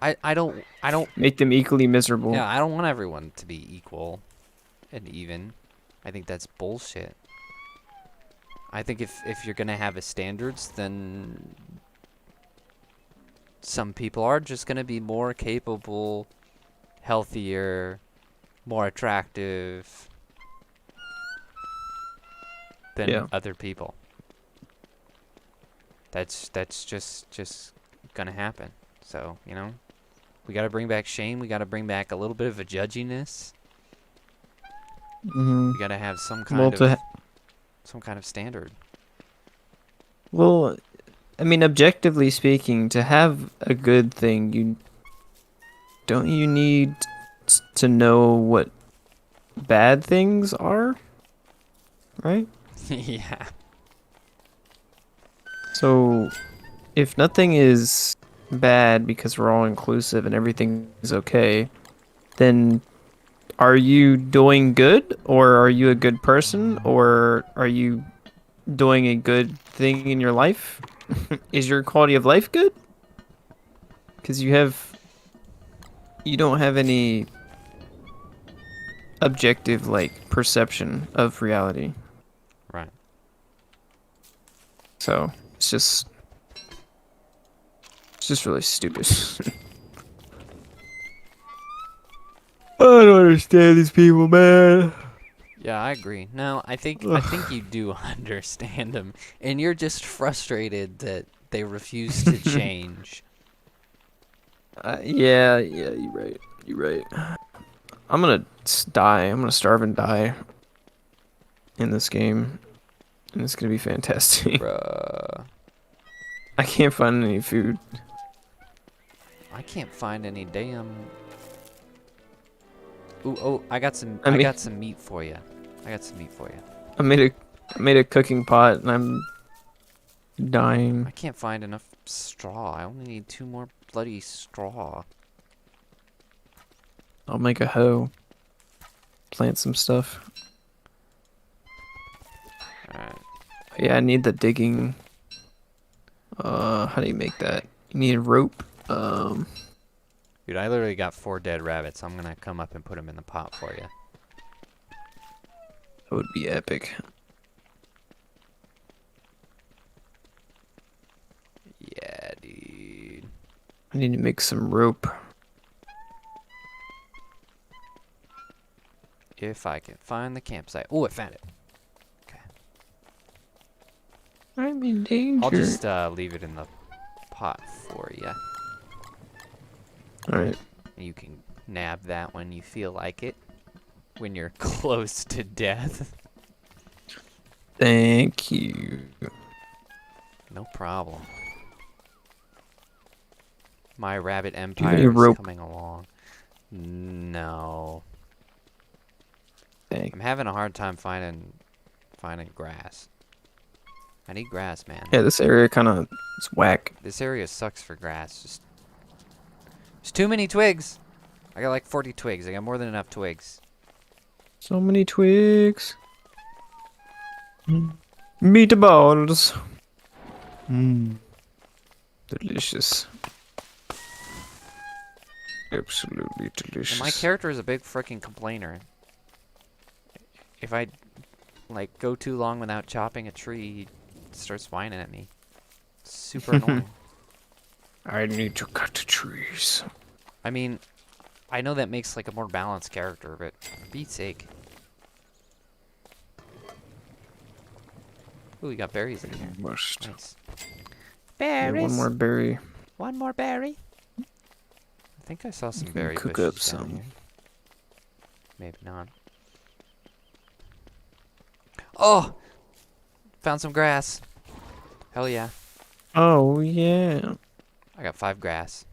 I don't Make them equally miserable. yeah, I don't want everyone to be equal and even. I think that's bullshit. I think if you're gonna have a standards, then some people are just gonna be more capable, healthier, more attractive than Yeah. other people. That's just gonna happen. So, you know, we gotta bring back shame. We gotta bring back a little bit of a judginess. Mm-hmm. We gotta have some Well, kind of standard. well, I mean, objectively speaking, to have a good thing, you need to know what bad things are, right? Yeah. So, if nothing is bad because we're all inclusive and everything is okay, then are you doing good, or are you a good person, or are you doing a good thing in your life? Is your quality of life good? Because you don't have any objective like perception of reality. Right. So it's just really stupid. I don't understand these people, man. Yeah, I agree. No, I think you do understand them, and you're just frustrated that they refuse to change. Yeah, you're right. You're right. I'm gonna die. I'm gonna starve and die in this game, and it's gonna be fantastic. Bruh. I can't find any food. I can't find any damn. Ooh, oh, I got some meat for you. I made a cooking pot, and I'm dying. I can't find enough straw. I only need 2 more bloody straw. I'll make a hoe. Plant some stuff. Alright. Yeah, I need the digging. How do you make that? You need a rope. Dude, I literally got 4 dead rabbits. I'm gonna come up and put them in the pot for you. That would be epic. Yeah, dude. I need to make some rope. If I can find the campsite. Oh, I found it. Okay. I'm in danger. I'll just leave it in the pot for you. Alright. You can nab that when you feel like it. When you're close to death. Thank you. No problem. My rabbit Do you have empire any is rope? coming along. No. Dang. I'm having a hard time finding grass. I need grass, man. Yeah, this area kind of is whack. This area sucks for grass. Just there's too many twigs. I got like 40 twigs. I got more than enough twigs. So many twigs. Meatballs. Delicious. Absolutely delicious. And my character is a big freaking complainer. If I like go too long without chopping a tree, he starts whining at me. It's super annoying. I need to cut the trees. I mean, I know that makes like a more balanced character, but for Pete's sake. Ooh, we got berries in here. Must. Nice. Yeah, Berries. one more berry. One more berry. I think I saw some berry cook bushes up down some. here. Maybe not. Oh! Found some grass. Hell yeah. Oh yeah. I got 5 grass.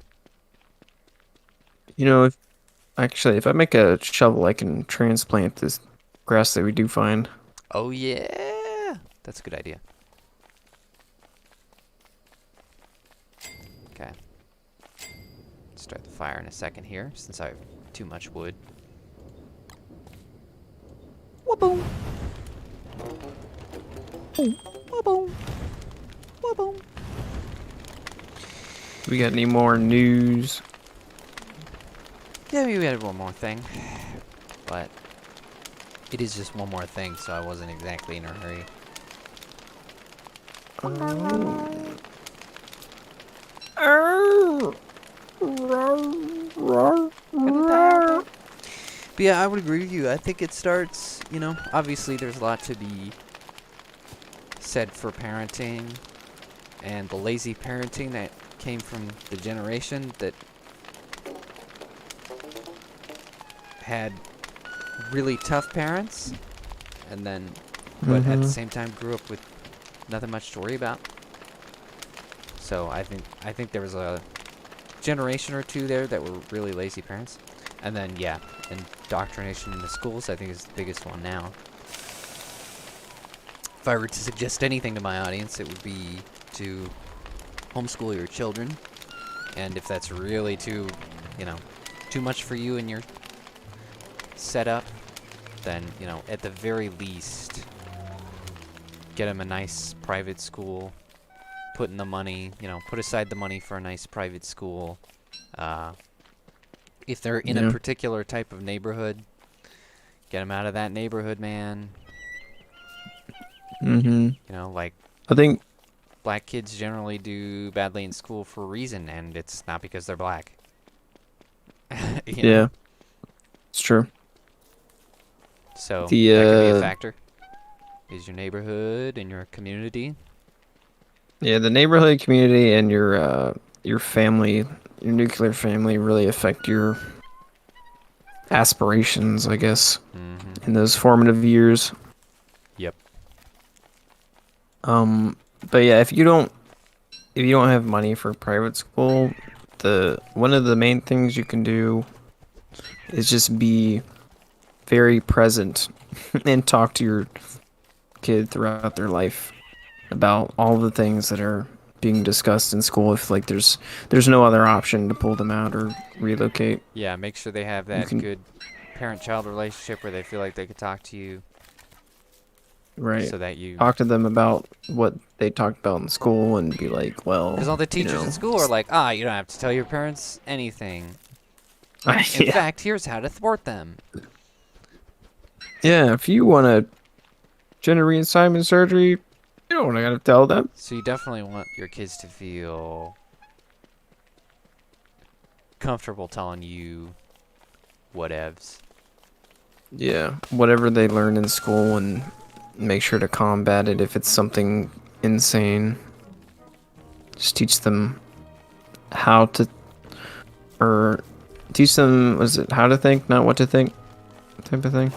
You know, if I make a shovel, I can transplant this grass that we do find. Oh yeah! That's a good idea. Okay. Start the fire in a second here, since I have too much wood. Wa-boom! Wa-boom! Wa-boom! We got any more news? Yeah, we had one more thing. But it is just one more thing, so I wasn't exactly in a hurry. But yeah, I would agree with you. I think it starts, you know, obviously there's a lot to be said for parenting and the lazy parenting that came from the generation that had really tough parents and then but at the same time grew up with nothing much to worry about. So I think there was a generation or two there that were really lazy parents. And then yeah, indoctrination in the schools I think is the biggest one now. If I were to suggest anything to my audience, it would be to homeschool your children. And if that's really too, you know, too much for you and your setup, then, you know, at the very least, get them a nice private school, put in the money, you know, put aside the money for a nice private school. If they're in a particular type of neighborhood, get them out of that neighborhood, man. You know, like, I think black kids generally do badly in school for a reason, and it's not because they're black. You know? Yeah, it's true. So that could The, be a factor. Is your neighborhood and your community? Yeah, the neighborhood, community, and your family, your nuclear family, really affect your aspirations, I guess, in those formative years. Yep. But yeah, if you don't have money for private school, one of the main things you can do is just be very present and talk to your kid throughout their life about all the things that are being discussed in school. If like there's no other option to pull them out or relocate. Yeah, make sure they have that good parent-child relationship where they feel like they could talk to you. Right. So that you talk to them about what they talked about in school and be like, well, because all the teachers in school are like, you don't have to tell your parents anything. In In fact, here's how to thwart them. Yeah, if you want a gender reassignment surgery, you don't want to tell them. So you definitely want your kids to feel comfortable telling you whatevs. Yeah, whatever they learn in school, and make sure to combat it if it's something insane. Just teach them how to, or teach them, was it how to think, not what to think, type of thing.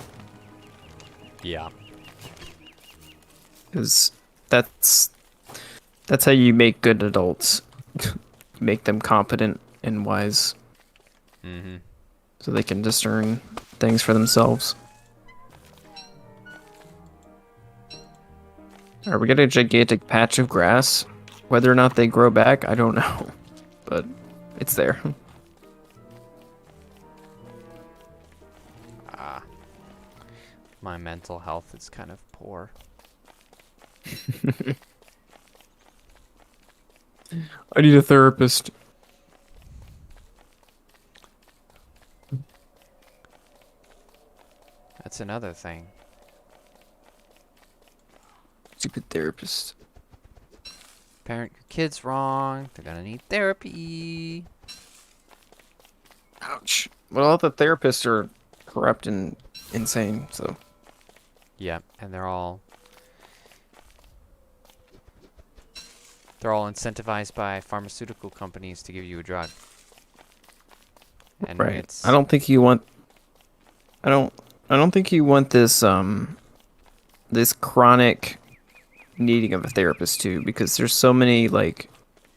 Yeah. Because that's how you make good adults. Make them competent and wise. So they can discern things for themselves. Are we getting a gigantic patch of grass? Whether or not they grow back, I don't know. But it's there. My mental health is kind of poor. I need a therapist. That's another thing. Stupid therapist. Parent your kids wrong. They're gonna need therapy. Ouch. Well, all the therapists are corrupt and insane, so. Yeah, and they're all incentivized by pharmaceutical companies to give you a drug. And right. I don't think you want this this chronic needing of a therapist too, because there's so many like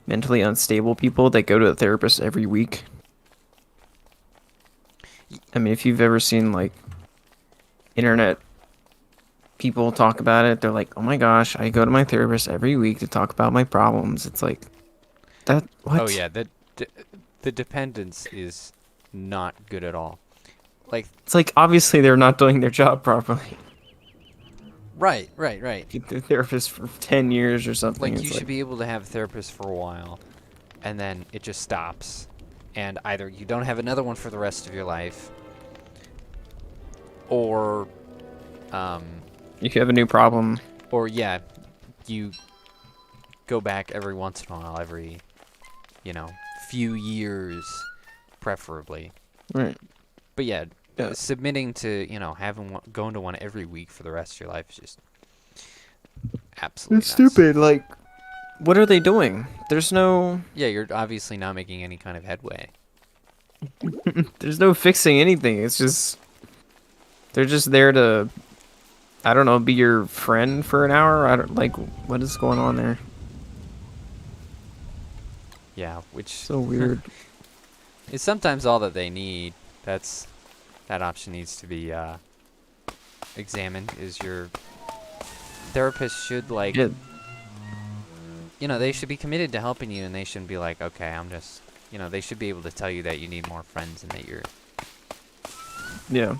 mentally unstable people that go to a therapist every week. I mean, if you've ever seen like internet people talk about it, they're like, "Oh my gosh, I go to my therapist every week to talk about my problems." It's like that. What? Oh yeah, the dependence is not good at all. Like it's like obviously they're not doing their job properly. Right. Get the therapist for 10 years or something. Like you should be able to have a therapist for a while, and then it just stops. And either you don't have another one for the rest of your life, or You have a new problem. or yeah, you go back every once in a while, every, you know, few years, preferably. Right. But yeah, Yeah. submitting to, you know, having one, going to one every week for the rest of your life is just absolutely It's nuts. stupid. Like, what are they doing? There's no Yeah, you're obviously not making any kind of headway. there's no fixing anything. It's just they're just there to, I don't know, be your friend for an hour. I don't like what is going on there. Yeah, which So weird. is sometimes all that they need. That option needs to be examined. Is your therapist should like, Yeah. you know, they should be committed to helping you, and they shouldn't be like, okay, I'm just, you know, they should be able to tell you that you need more friends and that you're Yeah.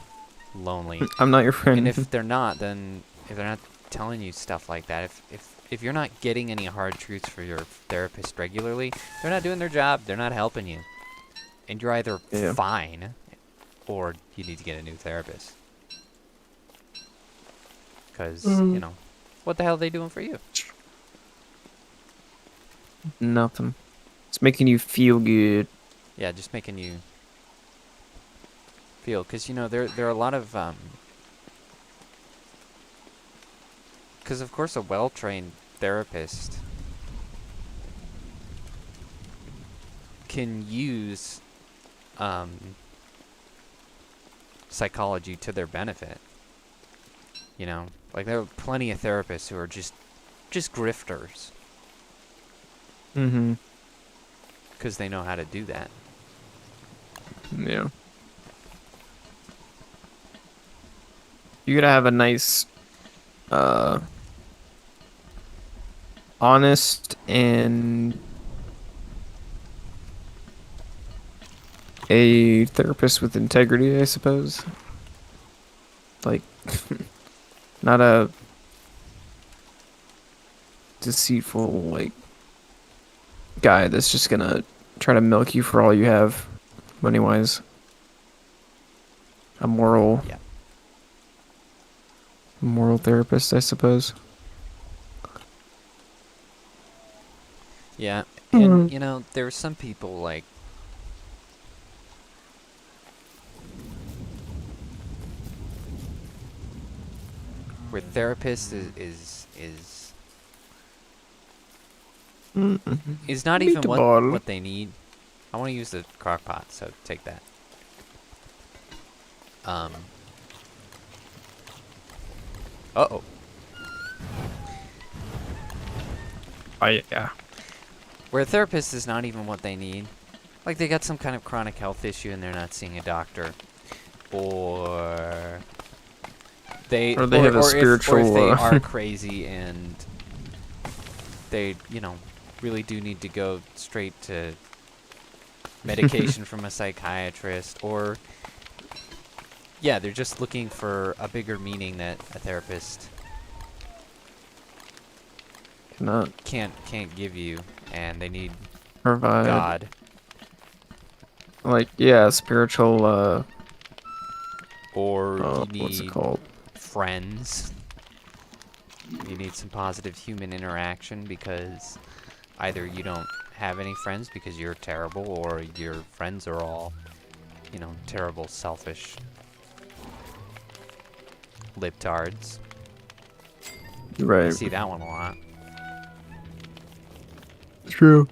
lonely. I'm not your friend. And if they're not, then if they're not telling you stuff like that, if you're not getting any hard truths for your therapist regularly, they're not doing their job. They're not helping you, and you're either Yeah. fine, or you need to get a new therapist. Because you know, what the hell are they doing for you? Nothing. It's making you feel good. Yeah, just making you feel. Because you know, there are a lot of because of course a well-trained therapist can use psychology to their benefit. You know, like there are plenty of therapists who are just grifters Mm-hmm. because they know how to do that. Yeah. You gotta have a nice, honest and a therapist with integrity, I suppose. Like, not a deceitful, like, guy that's just gonna try to milk you for all you have, money-wise. A moral, Yeah. moral therapist, I suppose. Yeah, and you know, there are some people like where therapist is not even Meatball. what they need. I want to use the crock pot, so take that. Uh-oh. Oh, yeah. Where a therapist is not even what they need. Like they got some kind of chronic health issue and they're not seeing a doctor. Or they Or they have a spiritual, if they are crazy and they, you know, really do need to go straight to medication from a psychiatrist, or yeah, they're just looking for a bigger meaning that a therapist Not can't give you, and they need provide. God. Like, yeah, spiritual, Or you need what's it called? friends. You need some positive human interaction because either you don't have any friends because you're terrible, or your friends are all, you know, terrible, selfish libtards. I Right. see that one a lot. True.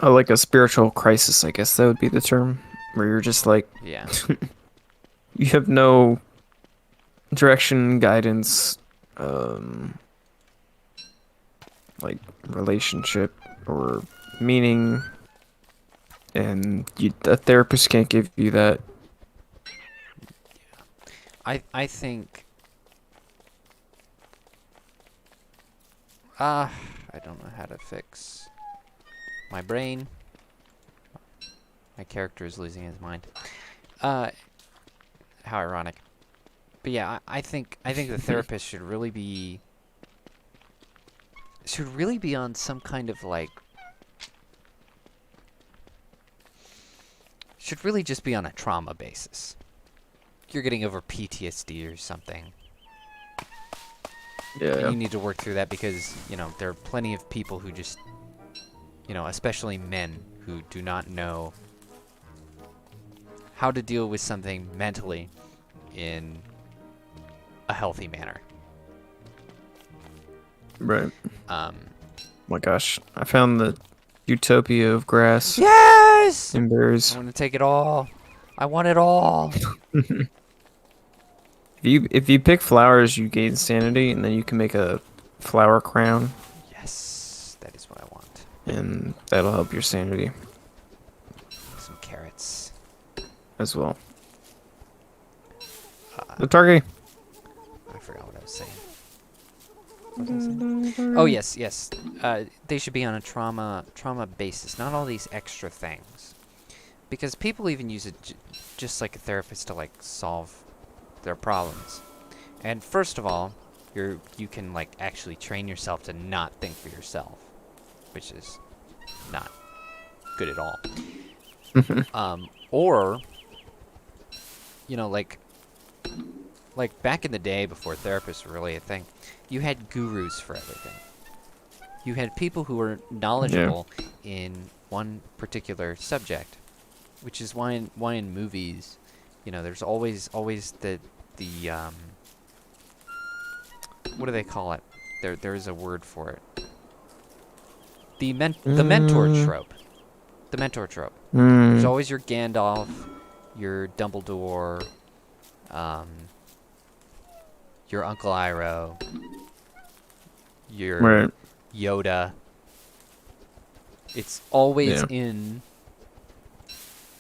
Like a spiritual crisis, I guess that would be the term. Where you're just like, Yeah. you have no direction, guidance, like relationship or meaning, and a therapist can't give you that. I think I don't know how to fix my brain. My character is losing his mind. How ironic. But yeah, I think the therapist should really be should really be on some kind of like, should really just be on a trauma basis. You're getting over PTSD or something. Yeah. You need to work through that because, you know, there are plenty of people who just, you know, especially men who do not know how to deal with something mentally in a healthy manner. Right. My gosh, I found the utopia of grass Yes! and berries. I want to take it all. I want it all. If you pick flowers, you gain sanity, and then you can make a flower crown, Yes, that is what I want. and that'll help your sanity Some carrots. as well. The target. I forgot what I was saying. What was I saying? Oh yes, yes. They should be on a trauma basis, not all these extra things, because people even use it just like a therapist to like solve their problems. And first of all, you can like actually train yourself to not think for yourself, which is not good at all. Or you know, like back in the day before therapists were really a thing, you had gurus for everything. You had people who were knowledgeable in one particular subject, which is why in movies, you know, there's always the what do they call it? There is a word for it. The mentor trope. The mentor trope. There's always your Gandalf, your Dumbledore, your Uncle Iroh, your Yoda. It's always in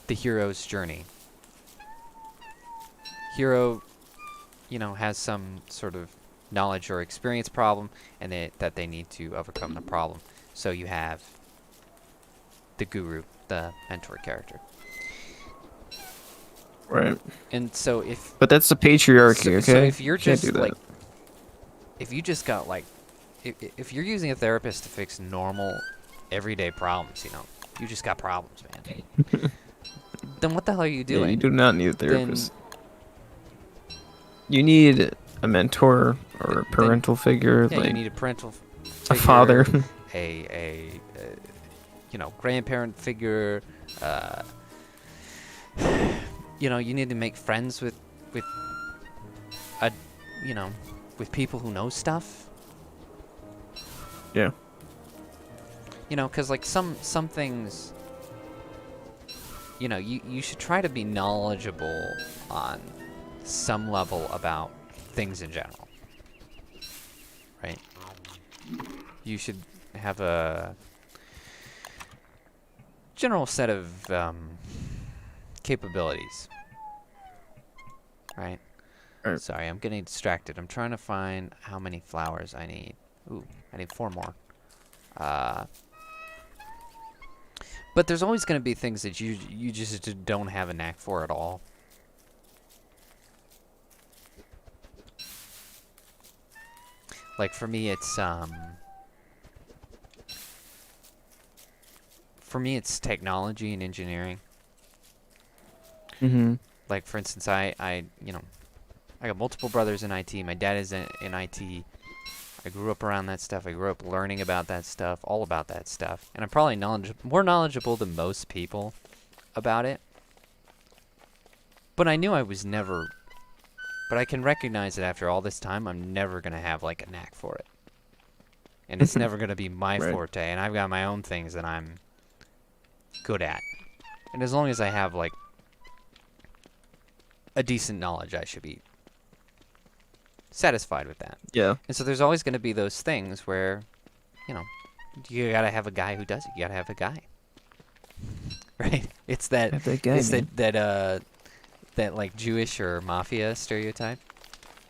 the hero's journey. Hero, you know, has some sort of knowledge or experience problem, and that they need to overcome the problem. So you have the guru, the mentor character. Right. And so But that's the patriarchy, okay? So if you're Can't just do like, that. if you just got like, if you're using a therapist to fix normal, everyday problems, you know, you just got problems, man. Then what the hell are you doing? Yeah, you do not need a therapist. You need a mentor or a parental figure, Yeah, like you need a parental figure, a father. a you know, grandparent figure. You know, you need to make friends with you know, with people who know stuff. Yeah. You know, because like some things, you know, you should try to be knowledgeable on some level about things in general, right? You should have a general set of capabilities, right? Sorry, I'm getting distracted. I'm trying to find how many flowers I need. Ooh, I need 4 more. But there's always going to be things that you just don't have a knack for at all. Like for me, it's technology and engineering. Mm-hmm. Like for instance, I you know, I got multiple brothers in IT. My dad is in IT. I grew up around that stuff. I grew up learning about that stuff, all about that stuff. And I'm probably more knowledgeable than most people about it. But I knew I was never... But I can recognize that after all this time, I'm never going to have, like, a knack for it. And it's never going to be my forte. And I've got my own things that I'm good at. And as long as I have, like, a decent knowledge, I should be satisfied with that. Yeah. And so there's always going to be those things where, you know, you got to have a guy who does it. You got to have a guy. Right? It's that that like Jewish or mafia stereotype.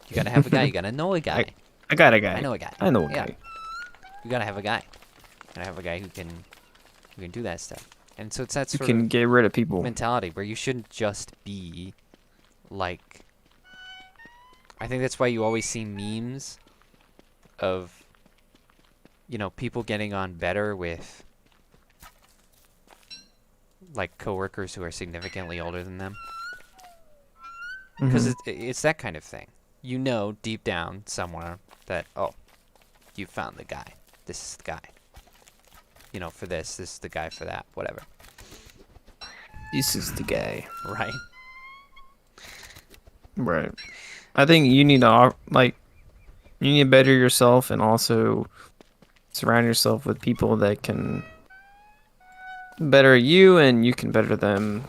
You got to have a guy. You got to know a guy. I got a guy. I know a guy. I know a Yeah. guy. You got to have a guy. You got to have a guy who can do that stuff. And so it's that You sort can of get rid of people. mentality where you shouldn't just be like... I think that's why you always see memes of, you know, people getting on better with like coworkers who are significantly older than them. Because it's that kind of thing. You know deep down somewhere that, oh, you found the guy. This is the guy. You know, for this is the guy for that, whatever. This is the guy. Right. Right. I think you need to, like, you need to better yourself and also surround yourself with people that can better you and you can better them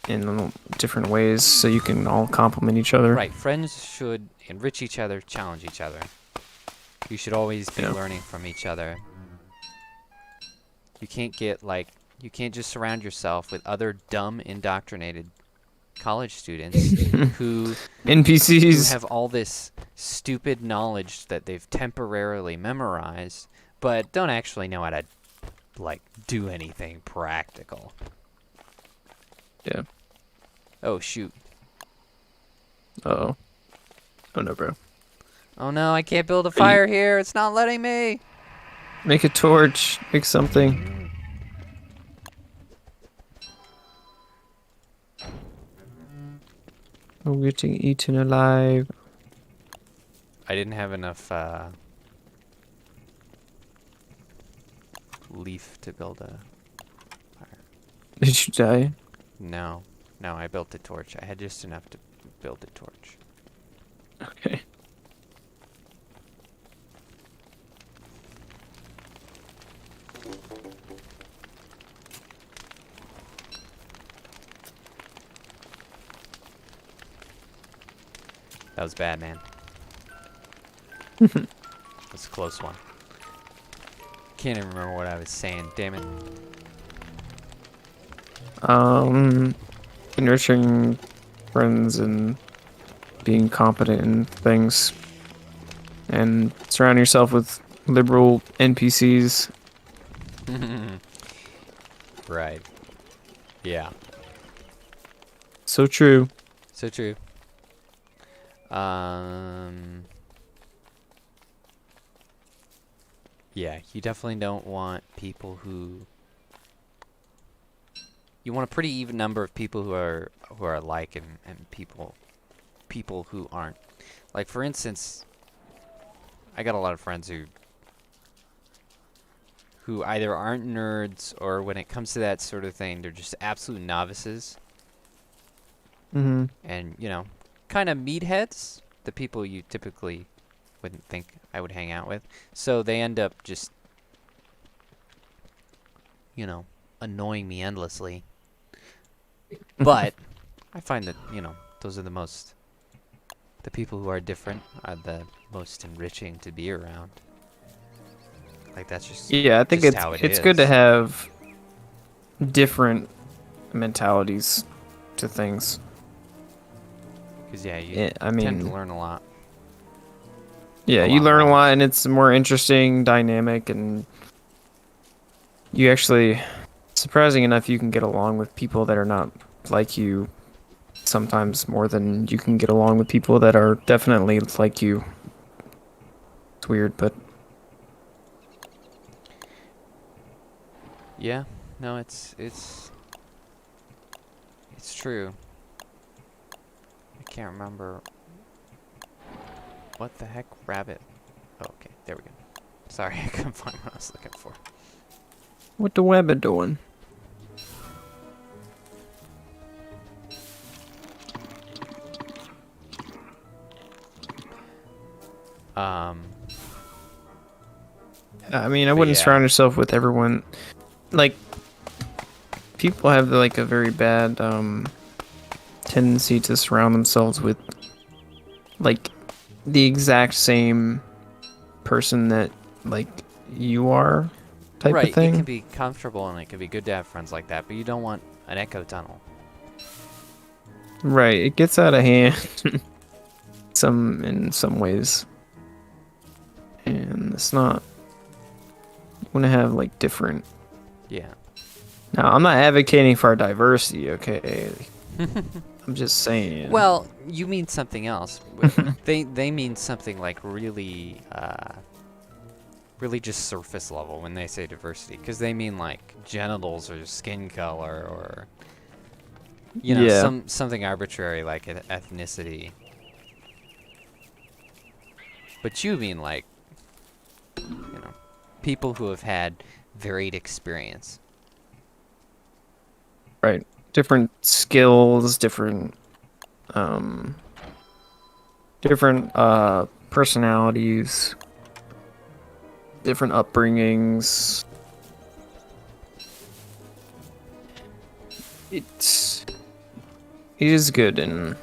in different ways so you can all complement each other. Right. Friends should enrich each other, challenge each other. You should always be learning from each other. You can't get like, you can't just surround yourself with other dumb, indoctrinated college students who NPCs have all this stupid knowledge that they've temporarily memorized, but don't actually know how to like do anything practical. Yeah. Oh shoot. Uh-oh. Oh no, bro. Oh no, I can't build a fire here. It's not letting me. Make a torch. Make something. I'm getting eaten alive. I didn't have enough leaf to build a fire. Did you die? No. No, I built a torch. I had just enough to build a torch. Okay. That was bad, man. That's a close one. Can't even remember what I was saying. Damn it. Enriching friends and being competent in things, and surround yourself with liberal NPCs. Right. Yeah. So true. So true. Yeah, you definitely don't want people who... You want a pretty even number of people who are alike and people who aren't. Like, for instance, I got a lot of friends who either aren't nerds or when it comes to that sort of thing, they're just absolute novices. Mm-hmm. And, you know, kind of meatheads, the people you typically wouldn't think I would hang out with. So they end up just, you know, annoying me endlessly. But I find that, you know, those are the people who are different are the most enriching to be around. Like, that's just, Yeah, I think just how it's good to have different mentalities to things. Because, yeah, you I mean, tend to learn a lot. Yeah, you learn a lot, and it's more interesting, dynamic, and you actually, surprising enough, you can get along with people that are not like you sometimes more than you can get along with people that are definitely like you. It's weird, but... Yeah, no, it's true. I can't remember. What the heck? Rabbit. Oh, okay, there we go. Sorry, I couldn't find what I was looking for. What the rabbit doing? I mean, I wouldn't surround yourself with everyone. Like, people have like a very bad tendency to surround themselves with like the exact same person that like you are, type of thing. Right, it can be comfortable and it can be good to have friends like that, but you don't want an echo tunnel. Right, it gets out of hand in some ways, and it's not. You want to have like different. Yeah. Now, I'm not advocating for diversity, okay? I'm just saying. Well, you mean something else. They mean something like really really just surface level when they say diversity, because they mean like genitals or skin color or you know something arbitrary like ethnicity. But you mean like, you know, people who have had varied experience. Right. Different skills, different personalities, different upbringings. It is good in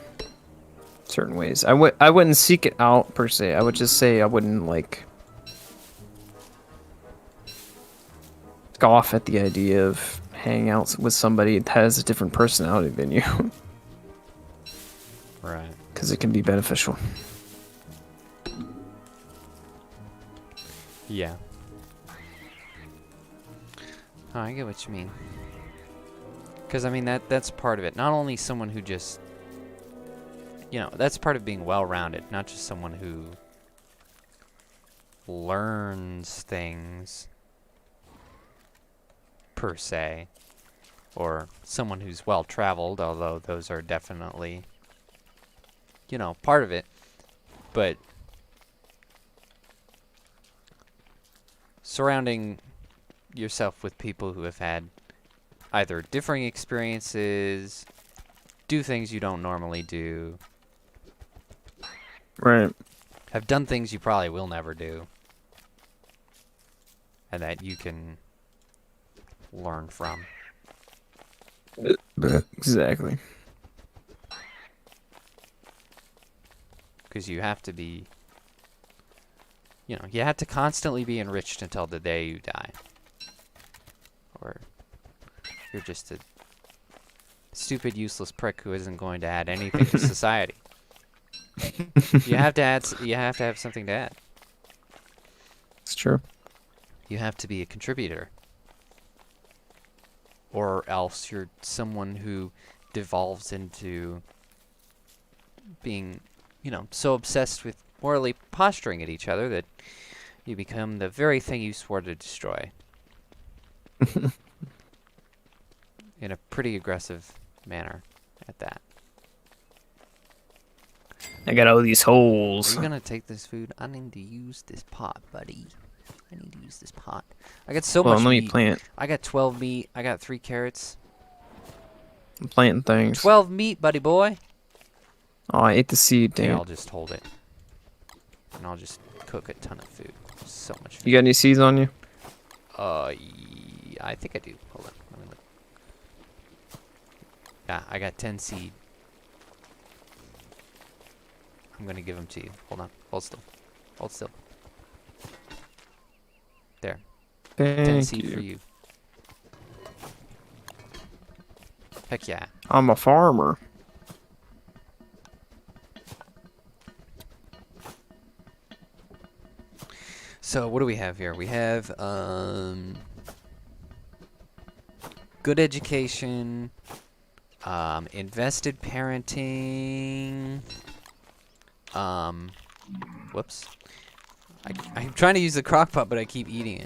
certain ways. I wouldn't seek it out per se. I would just say I wouldn't like scoff at the idea of hanging out with somebody that has a different personality than you. Right. Because it can be beneficial. Yeah. Oh, I get what you mean. Because, I mean, that's part of it. Not only someone who just... You know, that's part of being well-rounded. Not just someone who learns things, per se. Or someone who's well-traveled, although those are definitely, you know, part of it. But surrounding yourself with people who have had either differing experiences, do things you don't normally do, Right. have done things you probably will never do, and that you can learn from. Exactly. Because you have to be, you know, you have to constantly be enriched until the day you die. Or you're just a stupid, useless prick who isn't going to add anything to society. You have to add. You have to have something to add. It's true. You have to be a contributor. Or else you're someone who devolves into being, you know, so obsessed with morally posturing at each other that you become the very thing you swore to destroy. In a pretty aggressive manner at that. I got all these Are holes. you gonna take this food? I need to use this pot, buddy. I need to use this pot. I got so much Let me meat. plant. I got 12 meat. I got 3 carrots. I'm planting things. 12 meat, buddy boy. Oh, I ate the seed, Okay, damn. I'll just hold it. And I'll just cook a ton of food. So much food. You got any seeds on you? I think I do. Hold on. Let me look. Yeah, I got 10 seed. I'm gonna give them to you. Hold on. Hold still. Hold still. There. 10 Thank seed you. for you. Heck yeah. I'm a farmer. So what do we have here? We have good education, invested parenting. Whoops. I'm trying to use the crock pot, but I keep eating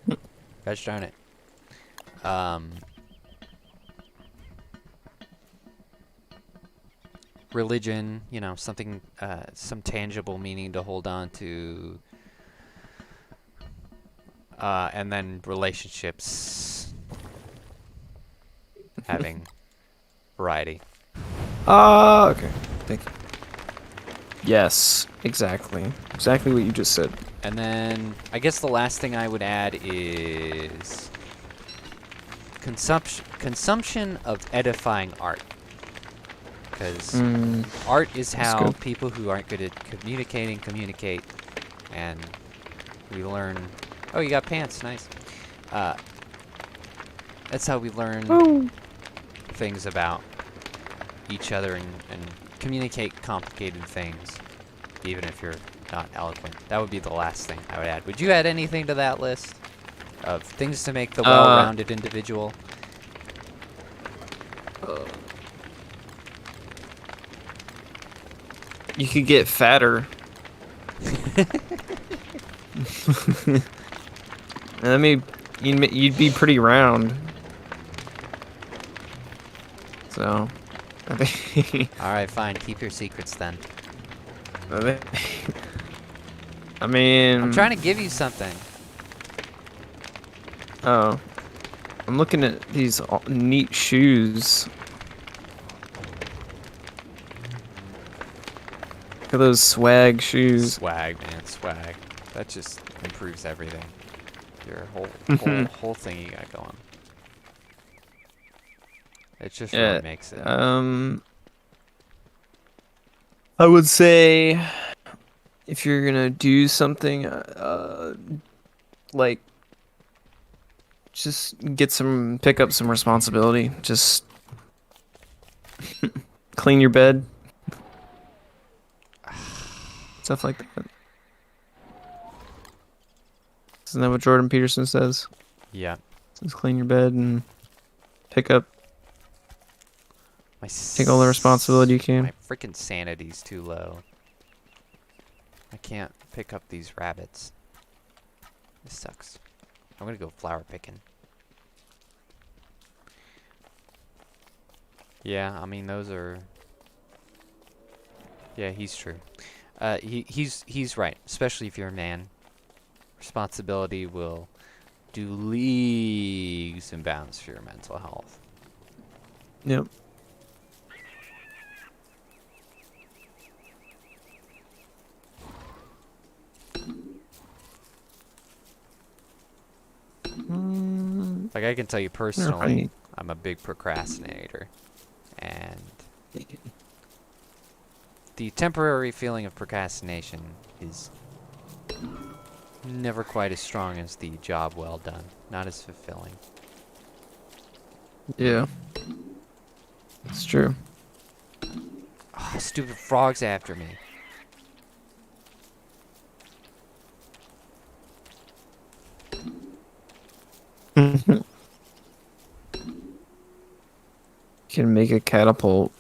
it. Gosh darn it. Religion, you know, something, some tangible meaning to hold on to. And then relationships. Having variety. Okay. Thank you. Yes, exactly. Exactly what you just said. And then I guess the last thing I would add is consumption of edifying art. Because art is how good. people who aren't good at communicating communicate, and we learn. Oh, you got pants, nice. That's how we learn things about each other and communicate complicated things, even if you're not eloquent. That would be the last thing I would add. Would you add anything to that list of things to make the well-rounded individual? You could get fatter. I mean, you'd be pretty round. So, I think. All right, fine. Keep your secrets then. I mean. I'm trying to give you something. Oh, I'm looking at these neat shoes. Look at those swag shoes. Swag, man, swag. That just improves everything. Your whole thing you got going. It just really makes it. I would say if you're gonna do something, like just pick up some responsibility. Just clean your bed. Stuff like that. Isn't that what Jordan Peterson says? Yeah. Just clean your bed and take all the responsibility you can. My freaking sanity's too low. I can't pick up these rabbits. This sucks. I'm gonna go flower picking. Yeah, I mean those are. Yeah, he's true. He's right, especially if you're a man. Responsibility will do leagues and bounds for your mental health. Yep. Like I can tell you personally, I'm a big procrastinator, and the temporary feeling of procrastination is never quite as strong as the job well done. Not as fulfilling. Yeah. It's true. Oh, stupid frog's after me. Can make a catapult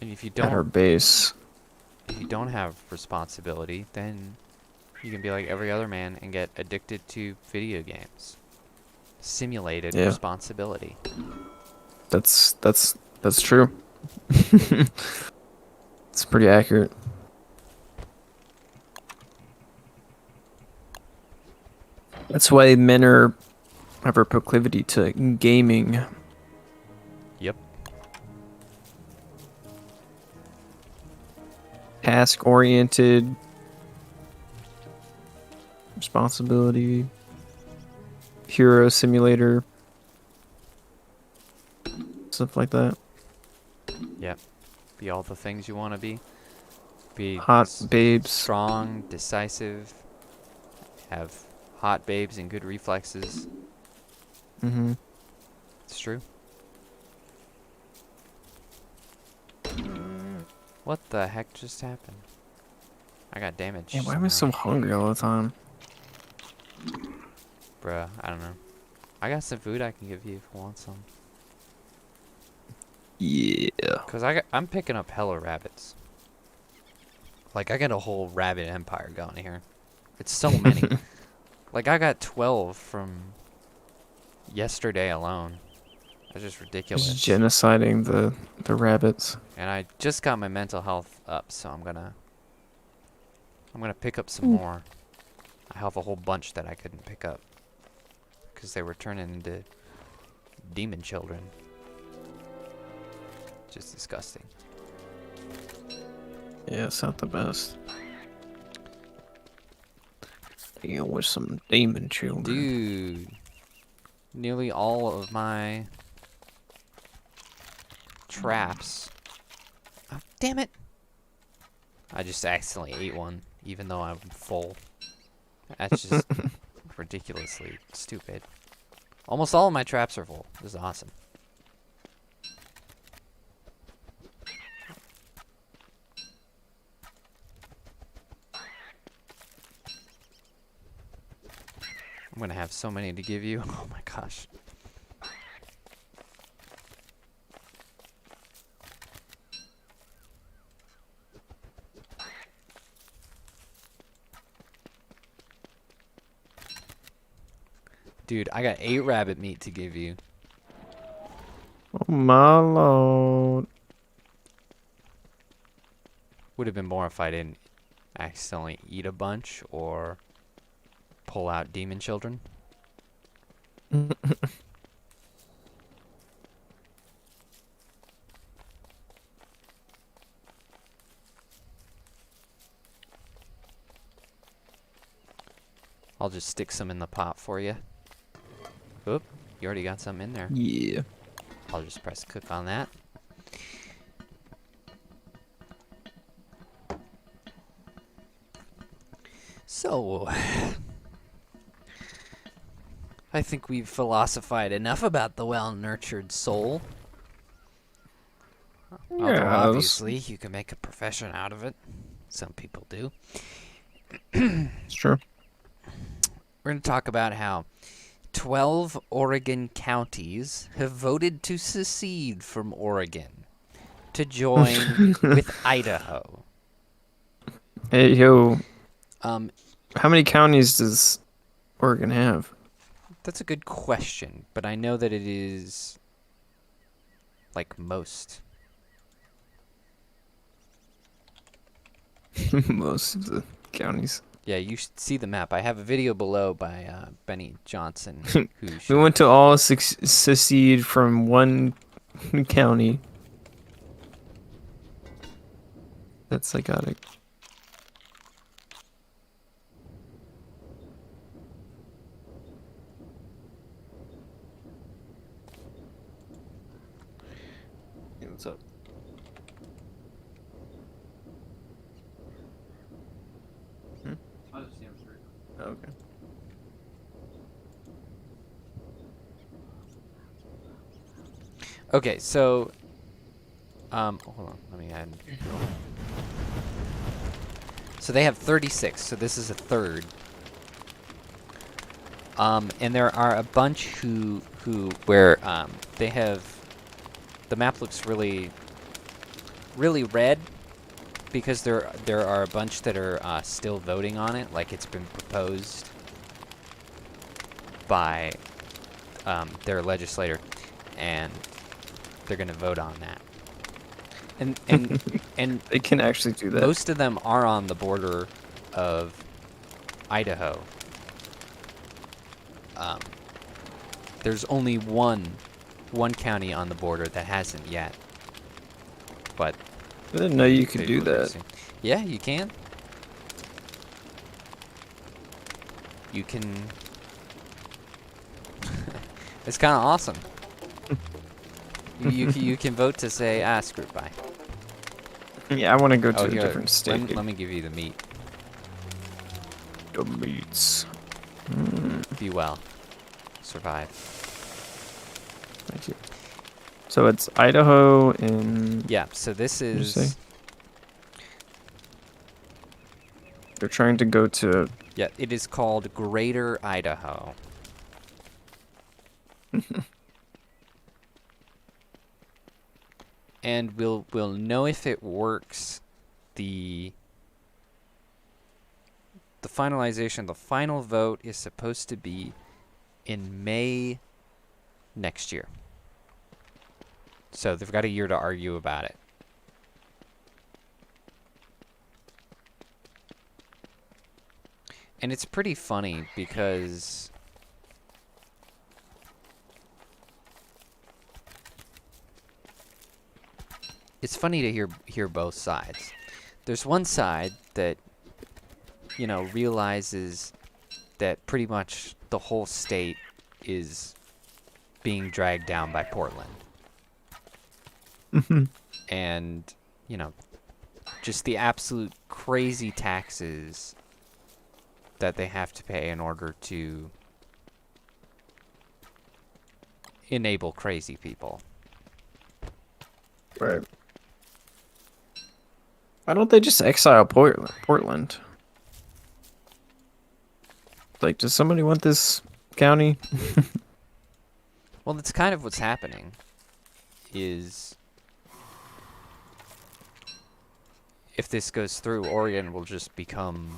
And if you at our don't, base. if you don't have responsibility, then you can be like every other man and get addicted to video games. Simulated responsibility. That's true. It's pretty accurate. That's why men have a proclivity to gaming. Yep. Task-oriented, responsibility, hero simulator, stuff like that. Yep. Be all the things you want to be. Be Hot babes. strong, decisive, have hot babes and good reflexes. Mm-hmm. It's true. What the heck just happened? I got damaged. Yeah, why am I so hungry all the time? Bruh, I don't know. I got some food I can give you if you want some. Yeah. Cause I'm picking up hella rabbits. Like I got a whole rabbit empire going here. It's so many. Like I got 12 from yesterday alone. That's just ridiculous. Just genociding the rabbits. And I just got my mental health up, so I'm gonna pick up some more. I have a whole bunch that I couldn't pick up because they were turning into demon children. Just disgusting. Yeah, it's not the best. Deal with some demon children. Dude, nearly all of my traps. Oh, damn it! I just accidentally ate one, even though I'm full. That's just ridiculously stupid. Almost all of my traps are full. This is awesome. I'm gonna have so many to give you. Oh my gosh. Dude, I got 8 rabbit meat to give you. Oh my lord. Would have been more if I didn't accidentally eat a bunch or pull out demon children. I'll just stick some in the pot for you. Oop, you already got some in there. Yeah. I'll just press cook on that. So, I think we've philosophized enough about the well-nurtured soul. Although Yes. obviously you can make a profession out of it. Some people do. It's true. We're going to talk about how 12 Oregon counties have voted to secede from Oregon to join with Idaho. Hey, yo. Um, How many counties does Oregon have? That's a good question, but I know that it is like most. Most of the counties. Yeah, you should see the map. I have a video below by Benny Johnson. We want to all secede from one county. That's psychotic. Hey, what's up? Oh, okay. Okay, so hold on, let me add. So they have 36, so this is a third. And there are a bunch where they have, the map looks really red because there are a bunch that are still voting on it, like it's been proposed by their legislator, and they're gonna vote on that. And They can actually do that. most of them are on the border of Idaho. There's only one county on the border that hasn't yet. But I didn't know you could they do will very that. soon. Yeah, you can. You can. It's kind of awesome. you can vote to say, screw it, bye. Yeah, I want to go to Oh, a here, different state. let me give you the meat. The meats. Be well. Survive. Thank you. So it's Idaho and Yeah, so this What'd you is... say? They're trying to go to. Yeah, it is called Greater Idaho. And we'll know if it works. The finalization, the final vote is supposed to be in May next year. So they've got a year to argue about it. And it's pretty funny because it's funny to hear both sides. There's one side that, you know, realizes that pretty much the whole state is being dragged down by Portland. And, you know, just the absolute crazy taxes that they have to pay in order to enable crazy people. Right. Why don't they just exile Portland? Like, does somebody want this county? Well, that's kind of what's happening. Is if this goes through, Oregon will just become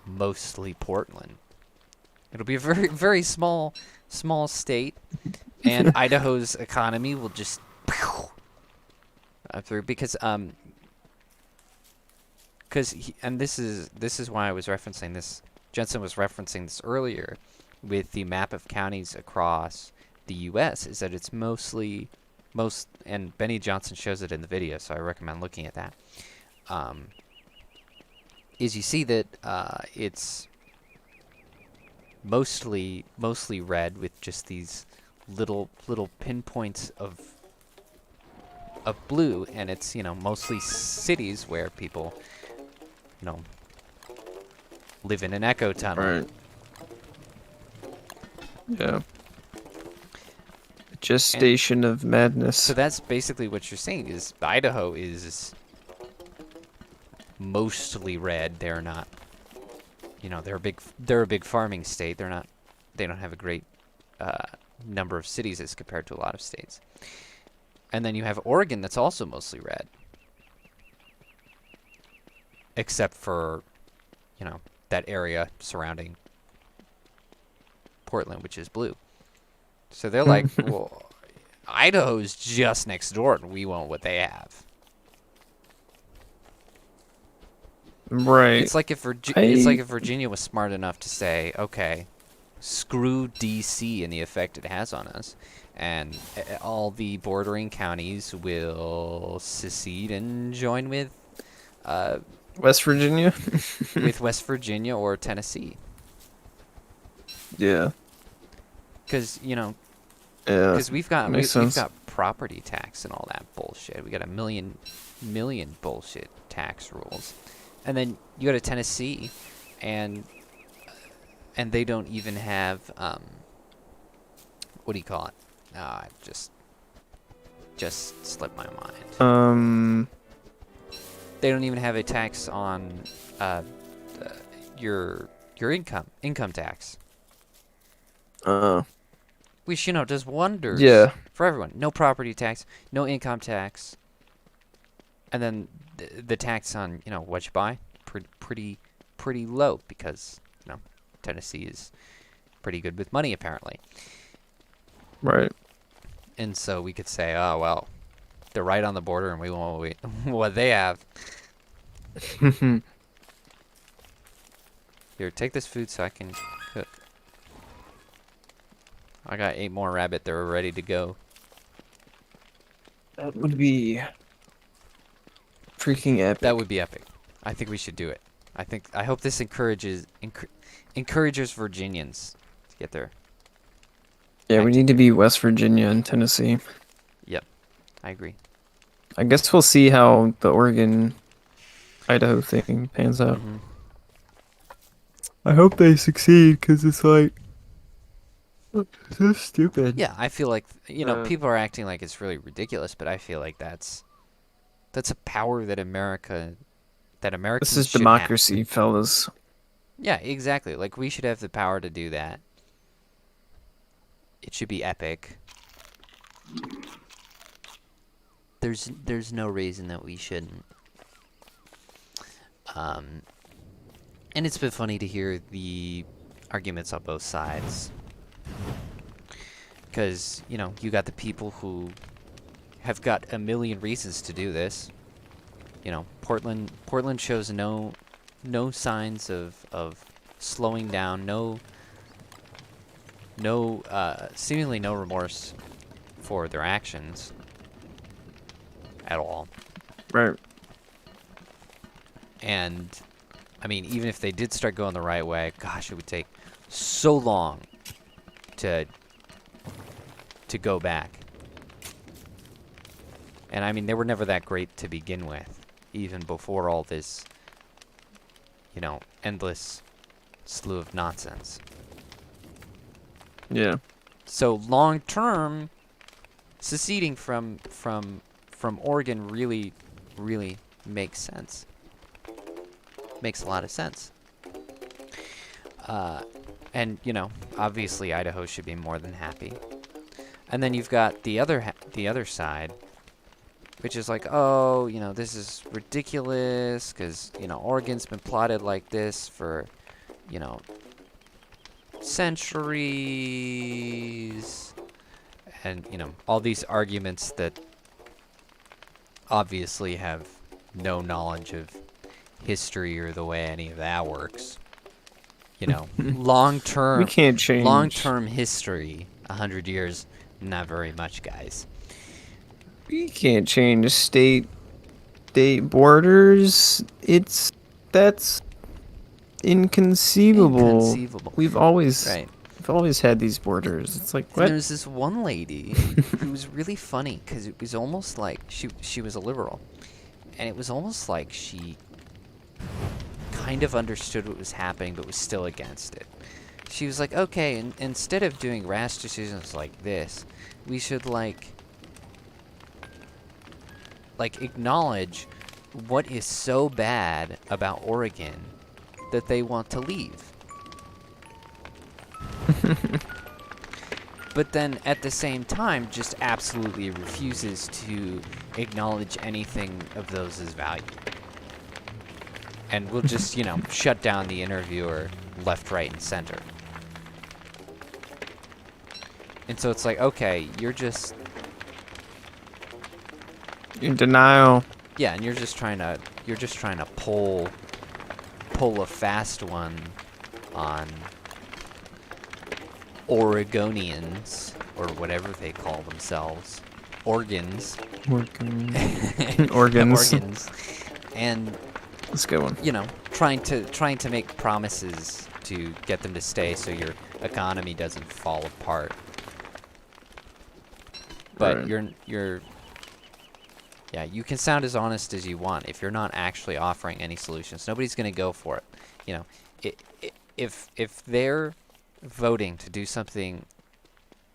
mostly Portland. It'll be a very, very small state, and Idaho's economy will just through because and this is why I was referencing this. Jensen was referencing this earlier with the map of counties across the U.S. is that it's and Benny Johnson shows it in the video, so I recommend looking at that. Is you see that it's mostly red with just these little pinpoints of blue, and it's mostly cities where people live in an echo tunnel. Right. Yeah. Gestation of madness. So that's basically what you're saying is Idaho is mostly red. They're not, they're a big farming state. They don't have a great number of cities as compared to a lot of states. And then you have Oregon that's also mostly red. Except for, that area surrounding Portland, which is blue. So they're like, well, Idaho's just next door, and we want what they have. Right. It's like if Virginia was smart enough to say, okay, screw D.C. and the effect it has on us, and all the bordering counties will secede and join with West Virginia? with West Virginia or Tennessee. Yeah. Because, yeah, we've got property tax and all that bullshit. We got a million bullshit tax rules. And then you go to Tennessee, and they don't even have what do you call it? Just slipped my mind. They don't even have a tax on your income tax. Which does wonders. Yeah. For everyone. No property tax, no income tax, and then the tax on what you buy pretty low because Tennessee is pretty good with money apparently. Right. And so we could say, oh well, they're right on the border, and we want what they have. Here, take this food so I can cook. I got 8 more rabbit. They're ready to go. That would be freaking epic. That would be epic. I think we should do it. I hope this encourages Virginians to get there. Yeah, we need to be West Virginia and Tennessee. Yep, I agree. I guess we'll see how the Oregon-Idaho thing pans out. Mm-hmm. I hope they succeed, because it's like so stupid. Yeah, I feel like people are acting like it's really ridiculous, but I feel like that's a power that Americans This is should democracy, have. fellas. Yeah, exactly. Like, we should have the power to do that. It should be epic. There's no reason that we shouldn't. And it's been funny to hear the arguments on both sides. Because, you got the people who have got a million reasons to do this. Portland shows no signs of slowing down, seemingly no remorse for their actions at all. Right. And I mean, even if they did start going the right way, gosh, it would take so long to go back. And I mean, they were never that great to begin with, even before all this, endless slew of nonsense. Yeah. So long term, seceding from Oregon really makes sense. Makes a lot of sense. And obviously Idaho should be more than happy. And then you've got the other side, which is like, oh, this is ridiculous because Oregon's been plotted like this for centuries, and all these arguments that obviously have no knowledge of history or the way any of that works. Long-term. We can't change. Long-term history, 100 years, not very much, guys. We can't change state borders. That's inconceivable. We've always had these borders. It's like, what? And there's this one lady who was really funny because it was almost like she was a liberal, and it was almost like she kind of understood what was happening but was still against it. She was like, okay, instead of doing rash decisions like this, we should like acknowledge what is so bad about Oregon that they want to leave. But then at the same time just absolutely refuses to acknowledge anything of those as value. And we'll just, shut down the interviewer left, right, and center. And so it's like, okay, you're in denial. Yeah, and you're just trying to pull a fast one on Oregonians, or whatever they call themselves. Organs. Organs. And that's a good one. Trying to make promises to get them to stay so your economy doesn't fall apart. But Right. you can sound as honest as you want. If you're not actually offering any solutions, nobody's going to go for it. If they're voting to do something,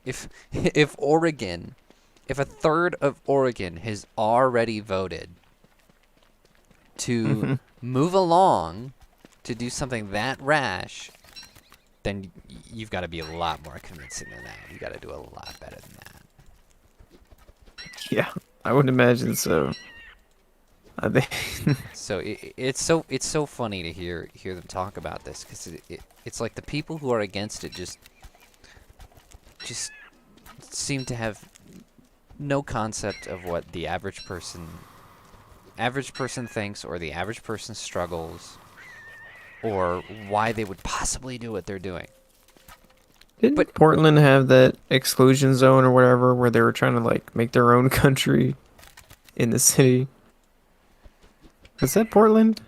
if a third of Oregon has already voted to move along to do something that rash, then you've got to be a lot more convincing than that. You got to do a lot better than that. Yeah, I would imagine so. I think. So it's so funny to hear them talk about this, because it's like the people who are against it just seem to have no concept of what the average person thinks, or the average person struggles, or why they would possibly do what they're doing. Didn't Portland have that exclusion zone or whatever, where they were trying to make their own country in the city? Was that Portland?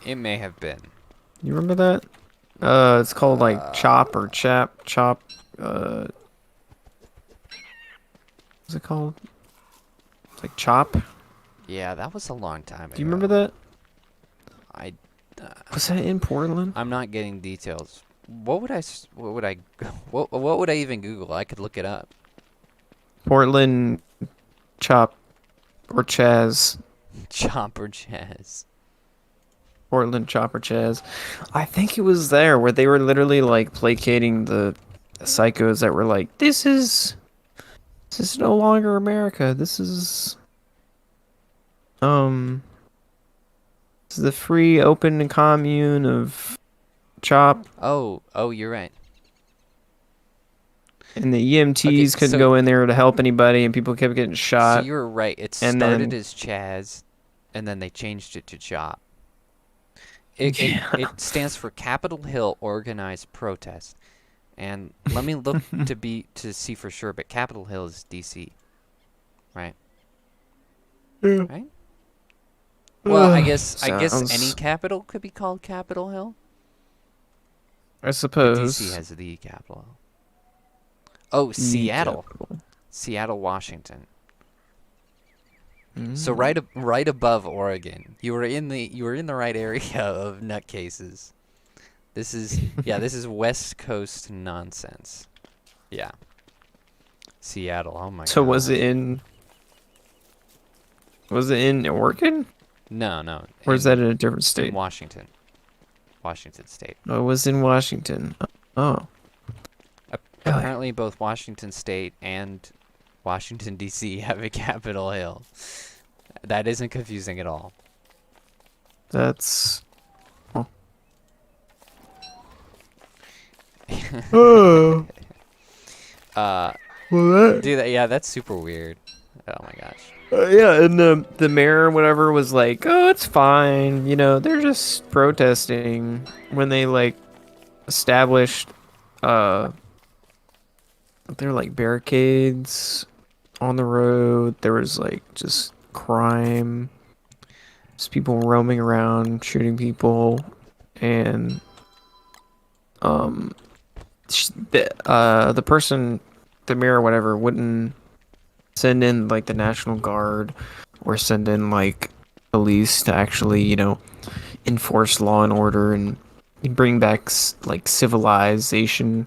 It may have been. You remember that? It's called Chop or Chap. What's it called? It's like Chop. Yeah, that was a long time ago. Do you remember that? Was that in Portland? I'm not getting details. What would I even Google? I could look it up. Portland Chop or Chaz. Chop or Chaz. Portland Chop or Chaz. I think it was there where they were literally placating the psychos that were like, this is no longer America. This is the free open commune of Chop. Oh, you're right. And the EMTs couldn't go in there to help anybody, and people kept getting shot. So you were right. It started as Chaz, and then they changed it to Chop. It stands for Capitol Hill Organized Protest. And let me look to see for sure, but Capitol Hill is DC. Right? Yeah. Right? Well, I guess any capital could be called Capitol Hill. I suppose. But DC has the capital. Oh, Seattle. Seattle, Washington. So right above Oregon. You were in the right area of nutcases. This is West Coast nonsense. Yeah. Seattle. Oh my god. So was it in Oregon? No. Or is that in a different state? In Washington. Washington State. Oh, it was in Washington. Oh. Apparently both Washington State and Washington, D.C. have a Capitol Hill. That isn't confusing at all. That's... Oh. Do that? Yeah, that's super weird. Oh my gosh. Yeah, and the mayor or whatever was like, "Oh, it's fine. You know, they're just protesting." When they like established, there like barricades on the road. There was like just crime, just people roaming around shooting people, and the person, the mayor or whatever, wouldn't send in like the National Guard or send in like police to actually, you know, enforce law and order and bring back like civilization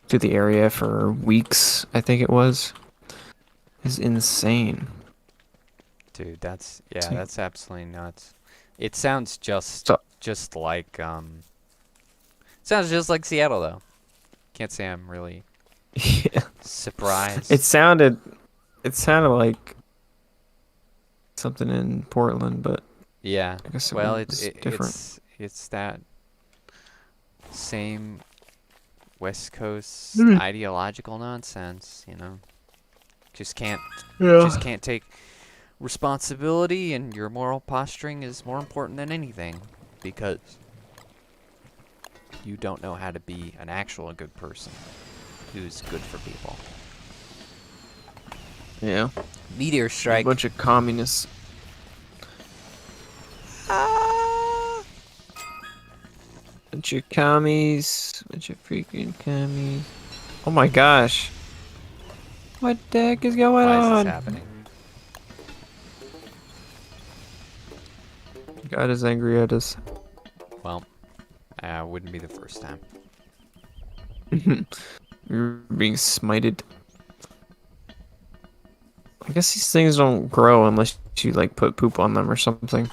to the area for weeks, I think it was. Is insane. Dude, that's absolutely nuts. It sounds just like sounds just like Seattle though. Can't say I'm really surprised. It sounded like something in Portland, but yeah. I guess It's different. it's that same West Coast ideological nonsense, you know. Just can't take responsibility, and your moral posturing is more important than anything because you don't know how to be an actual good person who's good for people. Yeah. Meteor strike. A bunch of communists. Bunch of commies. Bunch of freaking commies. Oh my gosh. What the heck is going Why is on? this happening? God is angry at us. Well, wouldn't be the first time. You're being smited. I guess these things don't grow unless you like put poop on them or something.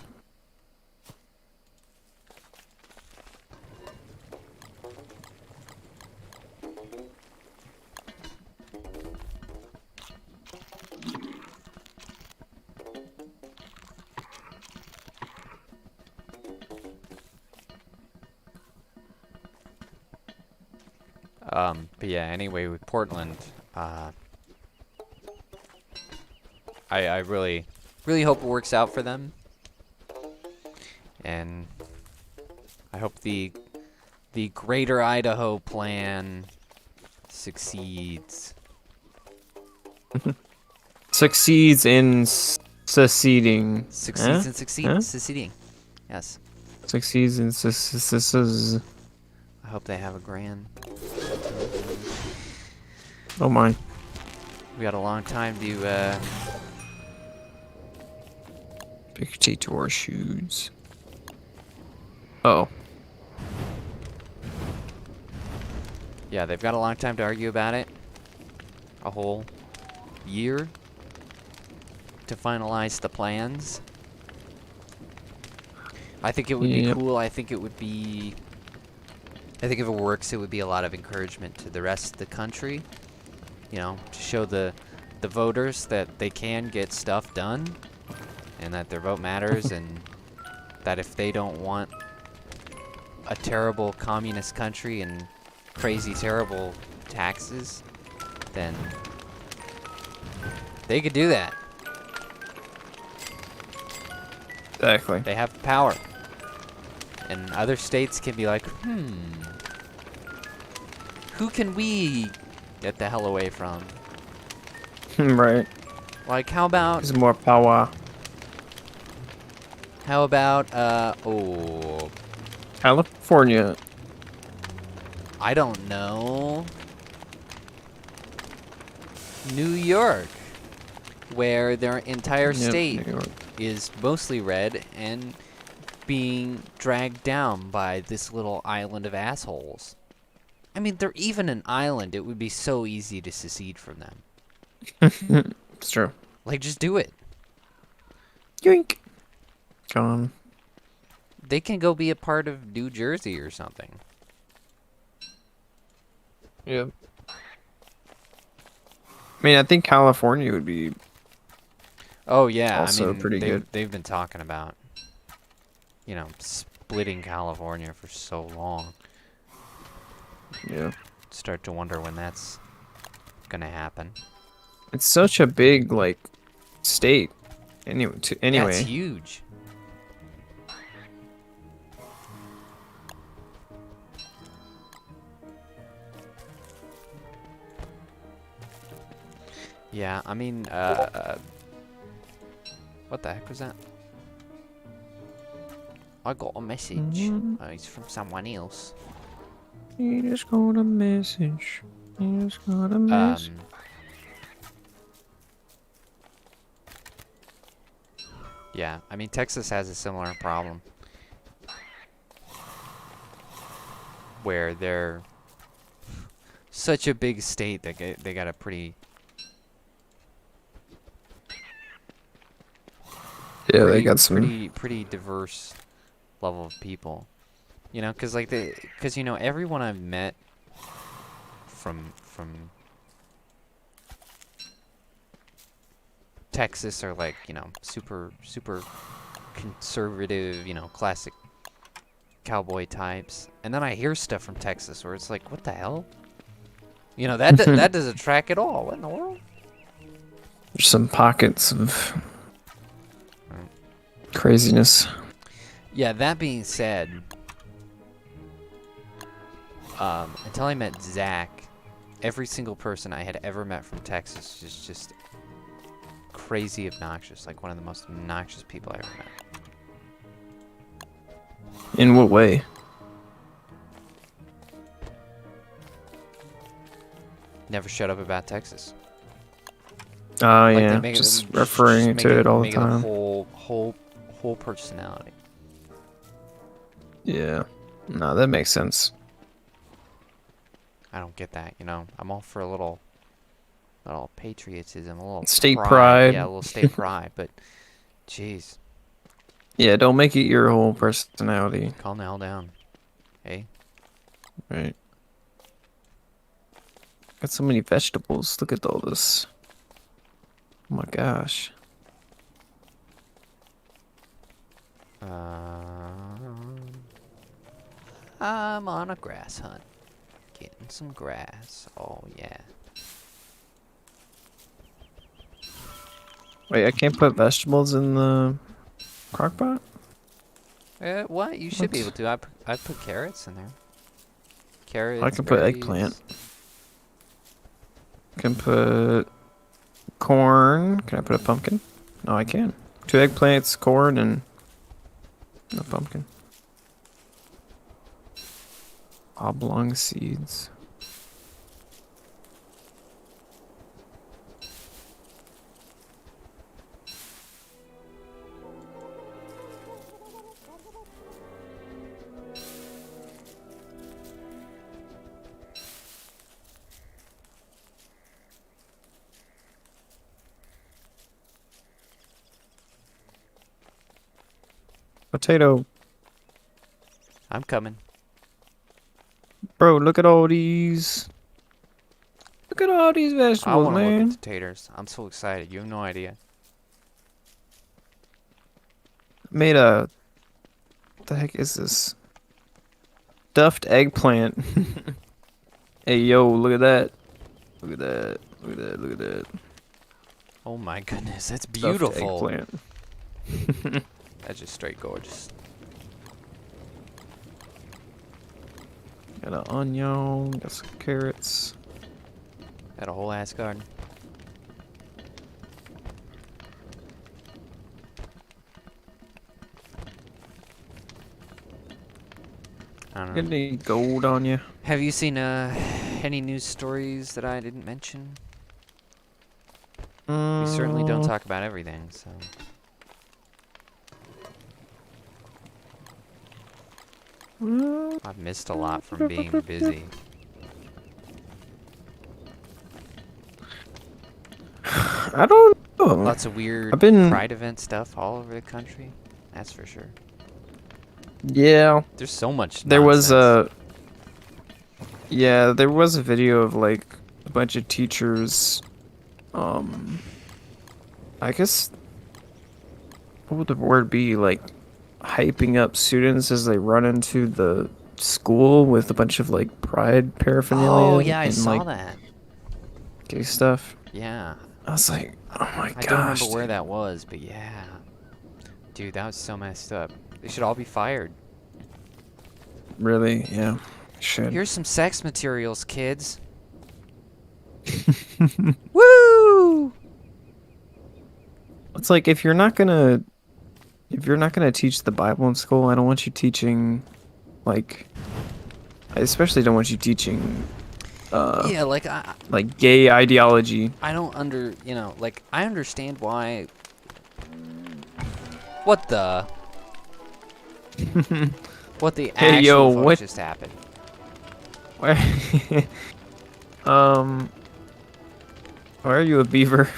But yeah, anyway, with Portland, I really hope it works out for them. And I hope the Greater Idaho plan succeeds. Succeeds in seceding. Succeeds in seceding. Yes. Succeeds in I hope they have a grand. Oh my. We got a long time to Dictator shoes. Oh. yeah, they've got a long time to argue about it. A whole year to finalize the plans. I think it would be cool. I think if it works, it would be a lot of encouragement to the rest of the country. You know, to show the voters that they can get stuff done and that their vote matters and that if they don't want a terrible communist country and crazy terrible taxes, then they could do that. Exactly. They have power. And other states can be like, who can we get the hell away from? Right. Like, how about... There's more power. How about, California. I don't know. New York, where their entire state is mostly red and being dragged down by this little island of assholes. I mean, they're even an island. It would be so easy to secede from them. It's true. Like, just do it. Yoink. Gone. They can go be a part of New Jersey or something. Yep. I mean, I think California would be. Oh yeah, Also I mean, pretty good. They've been talking about, splitting California for so long. Yeah. start to wonder when that's gonna happen. It's such a big like state. Anyway, That's huge. Yeah, I mean, what the heck was that? I got a message. It's from someone else. He just got a message. He just got a message. Yeah, I mean, Texas has a similar problem. Where they're such a big state that they got a pretty... Yeah, they got some pretty diverse level of people, you know, because you know, everyone I've met from Texas are like, you know, super conservative, you know, classic cowboy types, and then I hear stuff from Texas where it's like, what the hell, you know, that that doesn't track at all. What in the world? There's some pockets of craziness. Yeah, that being said, until I met Zach, every single person I had ever met from Texas is just crazy obnoxious, like one of the most obnoxious people I ever met. In what way? Never shut up about Texas. Oh Like, yeah, they make just just referring make to it all the make it a time. whole personality. Yeah, no, that makes sense. I don't get that, you know. I'm all for a little patriotism, a little State pride. Yeah, a little state pride, but jeez, Yeah, don't make it your whole personality. calm the hell down. Hey, Right. Got so many vegetables. Look at all this. Oh my gosh. I'm on a grass hunt, getting some grass. Oh yeah. Wait, I can't put vegetables in the crock pot? What? You should be able What? to. I put carrots in there. Carrots. I can put berries. eggplant. Can put corn. Can I put a pumpkin? No, I can. 2 eggplants, corn, and a pumpkin. Oblong seeds. Potato. I'm coming. Bro, look at all these. Look at all these I vegetables, want to look man. at the taters. I'm so excited. You have no idea. Made a... What the heck is this? Stuffed eggplant. Hey, yo, look at that. Look at that. Look at that. Look at that. Oh my goodness, that's Stuffed beautiful. eggplant. That's just straight gorgeous. Got an onion. Got some carrots. Got a whole ass garden. I don't know. Get any gold on you? Have you seen any news stories that I didn't mention? We certainly don't talk about everything, so. I've missed a lot from being busy. I don't know. Lots of weird I've been- Pride event stuff all over the country. That's for sure. Yeah. There's so much. There was nonsense. Yeah, there was a video of like a bunch of teachers, I guess, what would the word be, like hyping up students as they run into the school with a bunch of like pride paraphernalia. Oh yeah, I and, saw like, that. gay stuff. Yeah. I was like, oh my gosh. I don't remember where dude. that was, but yeah. Dude, that was so messed up. They should all be fired. Really? Yeah. Should. Here's some sex materials, kids. Woo! It's like if you're not gonna teach the Bible in school, I don't want you teaching, like, I especially don't want you teaching, Yeah, like like gay ideology. I don't like I understand why. What the? What the Hey, actual yo, fuck what- just happened? Why are you a beaver?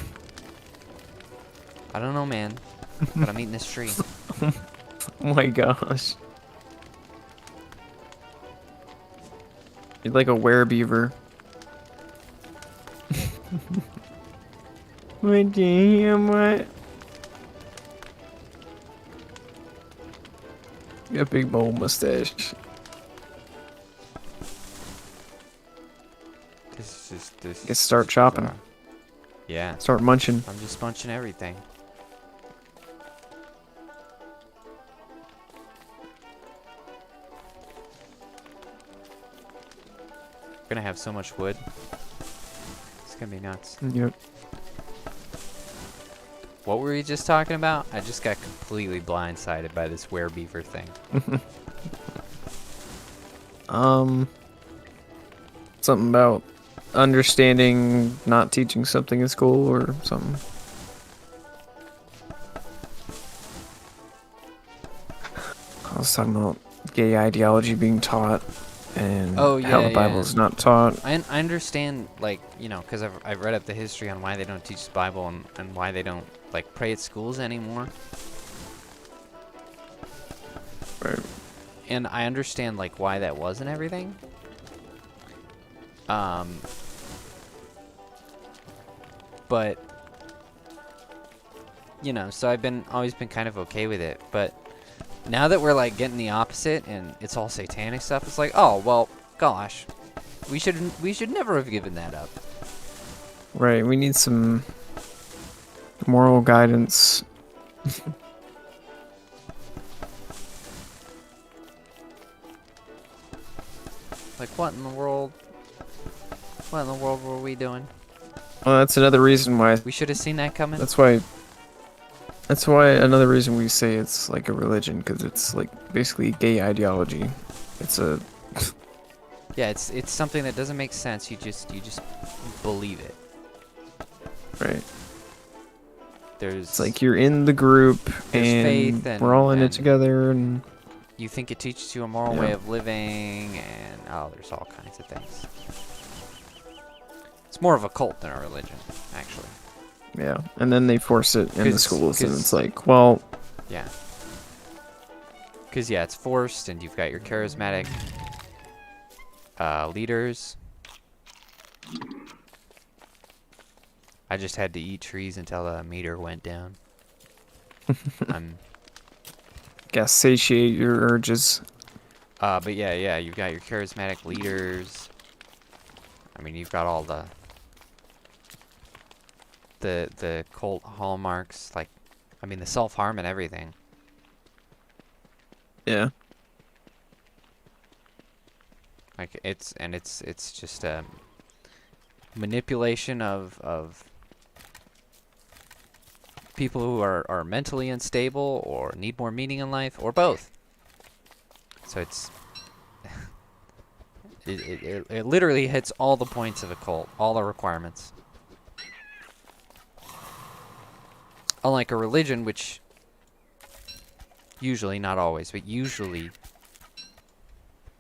I don't know, man. But I'm eating this tree. Oh my gosh. You're like a werebeaver. What damn what? You got a big bold mustache. This. Guess start chopping. Yeah. Start munching. I'm just munching everything. We're gonna have so much wood. It's gonna be nuts. Yep. What were we just talking about? I just got completely blindsided by this werebeaver thing. Something about understanding not teaching something in school or something. I was talking about gay ideology being taught and Oh, how yeah, the Bible yeah. is not taught. I understand, like, because I've read up the history on why they don't teach the Bible and why they don't, like, pray at schools anymore. Right. And I understand, like, why that was and everything. But, so I've always been kind of okay with it. But now that we're, like, getting the opposite and it's all satanic stuff, it's like, oh, well, gosh, we should never have given that up. Right, we need some moral guidance. Like, what in the world? What in the world were we doing? Well, that's another reason why. We should have seen that coming. That's why another reason we say it's like a religion, because it's like basically gay ideology. It's a Yeah, it's something that doesn't make sense. You just believe it. right. There's It's like you're in the group There's and faith and- we're all in it and- together, and you think it teaches you a moral Yeah. way of living, and there's all kinds of things. It's more of a cult than a religion, actually. yeah, and then they force it in the 'Cause- schools, and 'cause- it's like, well, Yeah. Because, yeah, it's forced, and you've got your charismatic leaders. I just had to eat trees until the meter went down. I'm gotta satiate your urges. But yeah, you've got your charismatic leaders. I mean, you've got all the cult hallmarks, like, I mean, the self-harm and everything. Yeah. Like, it's just a manipulation of people who are mentally unstable or need more meaning in life, or both. So it's it literally hits all the points of a cult, all the requirements. Unlike a religion, which usually, not always, but usually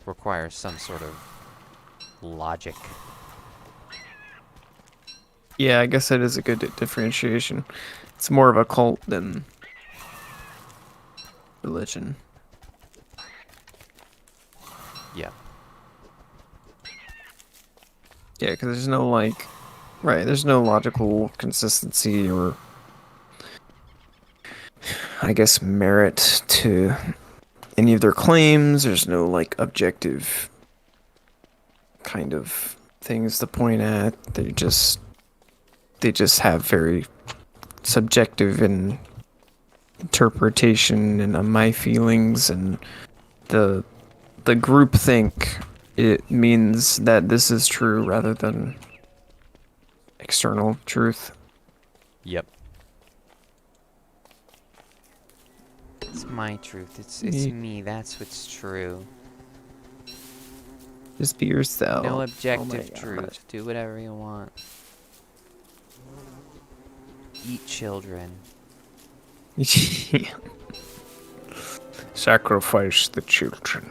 requires some sort of logic. Yeah, I guess that is a good differentiation. It's more of a cult than religion. Yeah. Yeah, because there's no, like, right, there's no logical consistency or, I guess, merit to any of their claims. There's no like objective kind of things to point at. They just have very subjective and interpretation and my feelings, and the group think it means that this is true rather than external truth. Yep. It's my truth. It's me. That's what's true. Just be yourself. No objective truth. Do whatever you want. Eat children. Sacrifice the children.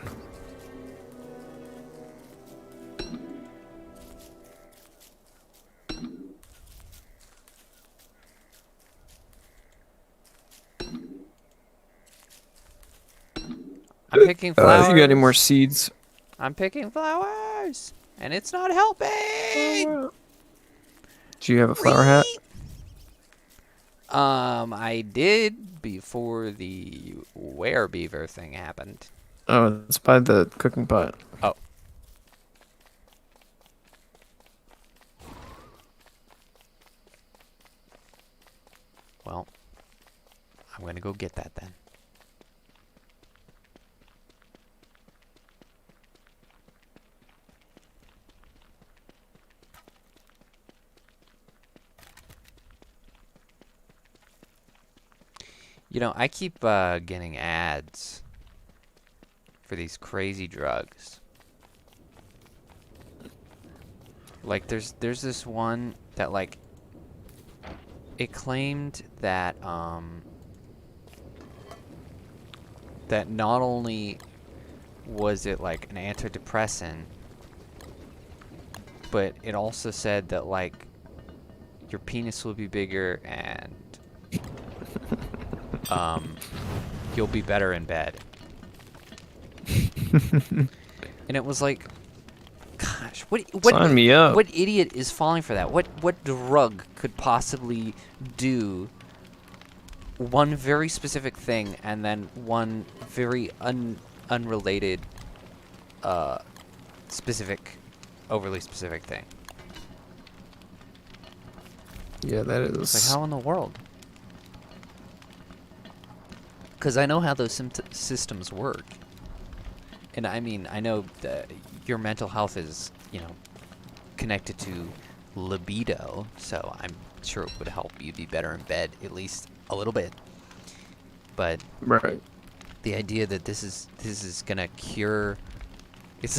I'm picking flowers. You got any more seeds? I'm picking flowers, and it's not helping. Do you have a flower hat? I did before the werebeaver thing happened. Oh, it's by the cooking pot. Oh. Well, I'm gonna go get that then. You know, I keep getting ads for these crazy drugs. Like, there's this one that, like, it claimed that that not only was it like an antidepressant, but it also said that, like, your penis will be bigger and you'll be better in bed. And it was like, gosh, what Sign me up. What idiot is falling for that? What drug could possibly do one very specific thing and then one very unrelated overly specific thing? Yeah, that is. It's like, how in the world? Because I know how those systems work. And I mean, I know that your mental health is, you know, connected to libido, so I'm sure it would help you be better in bed, at least a little bit. But Right. the idea that this is gonna cure, it's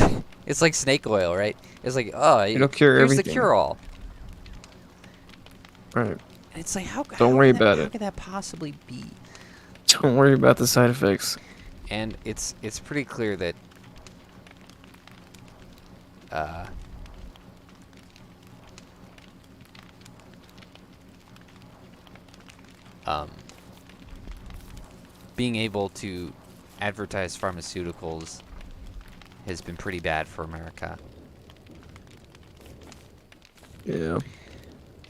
like snake oil, right? It's like, oh, It'll cure here's everything. the cure-all. Right. And it's like, how worry about how it. could that possibly be? Don't worry about the side effects. And it's pretty clear that being able to advertise pharmaceuticals has been pretty bad for America. Yeah.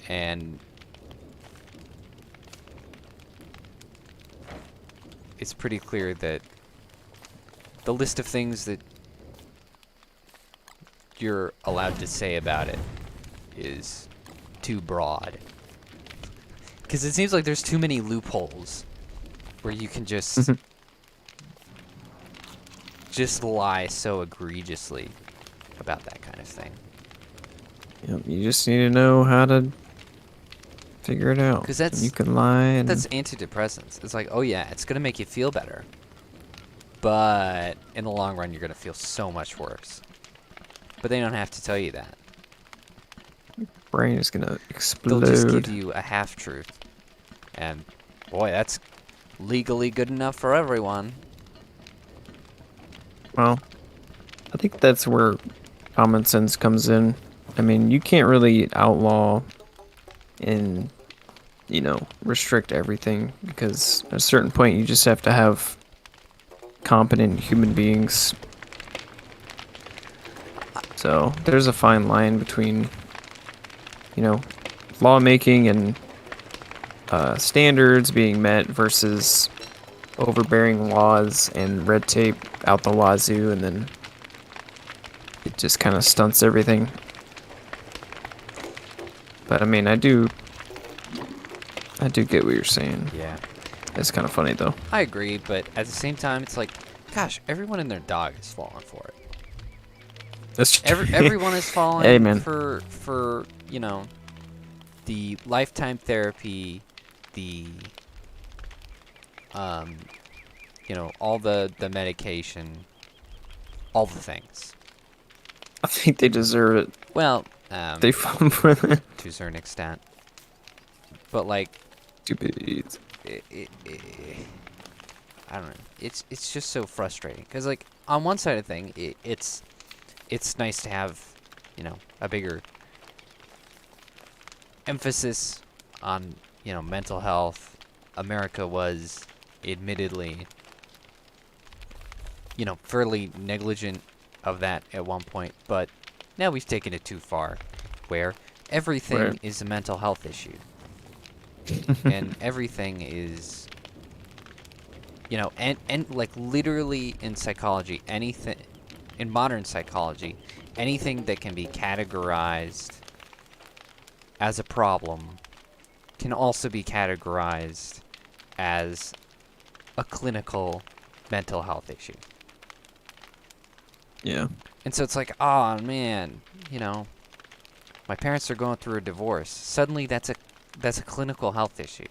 And it's pretty clear that the list of things that you're allowed to say about it is too broad. Because it seems like there's too many loopholes where you can just lie so egregiously about that kind of thing. Yep, you just need to know how to figure it out. 'Cause that's- you can lie and That's antidepressants. It's like, oh yeah, it's gonna make you feel better, but in the long run, you're gonna feel so much worse. But they don't have to tell you that. brain is gonna explode. They'll just give you a half-truth, and boy, that's legally good enough for everyone. Well, I think that's where common sense comes in. I mean, you can't really outlaw and, you know, restrict everything, because at a certain point you just have to have competent human beings. So there's a fine line between, you know, lawmaking and standards being met versus overbearing laws and red tape out the wazoo, and then it just kind of stunts everything. But I mean, I do get what you're saying. Yeah. It's kind of funny though. I agree, but at the same time, it's like, gosh, everyone and their dog is falling for it. That's Everyone is falling Hey, man. for you know, the lifetime therapy, the you know, all the medication, all the things. I think they deserve it. Well, They fall for it. to a certain extent, but like, Stupid. I don't know. It's just so frustrating because like on one side of the thing, it's nice to have, you know, a bigger emphasis on, you know, mental health. America was admittedly, you know, fairly negligent of that at one point, but now we've taken it too far, where everything Right. is a mental health issue. And everything is, you know, and like literally in psychology, anything, in modern psychology, anything that can be categorized as a problem can also be categorized as a clinical mental health issue. Yeah. And so it's like, oh man, you know, my parents are going through a divorce. Suddenly that's a clinical health issue.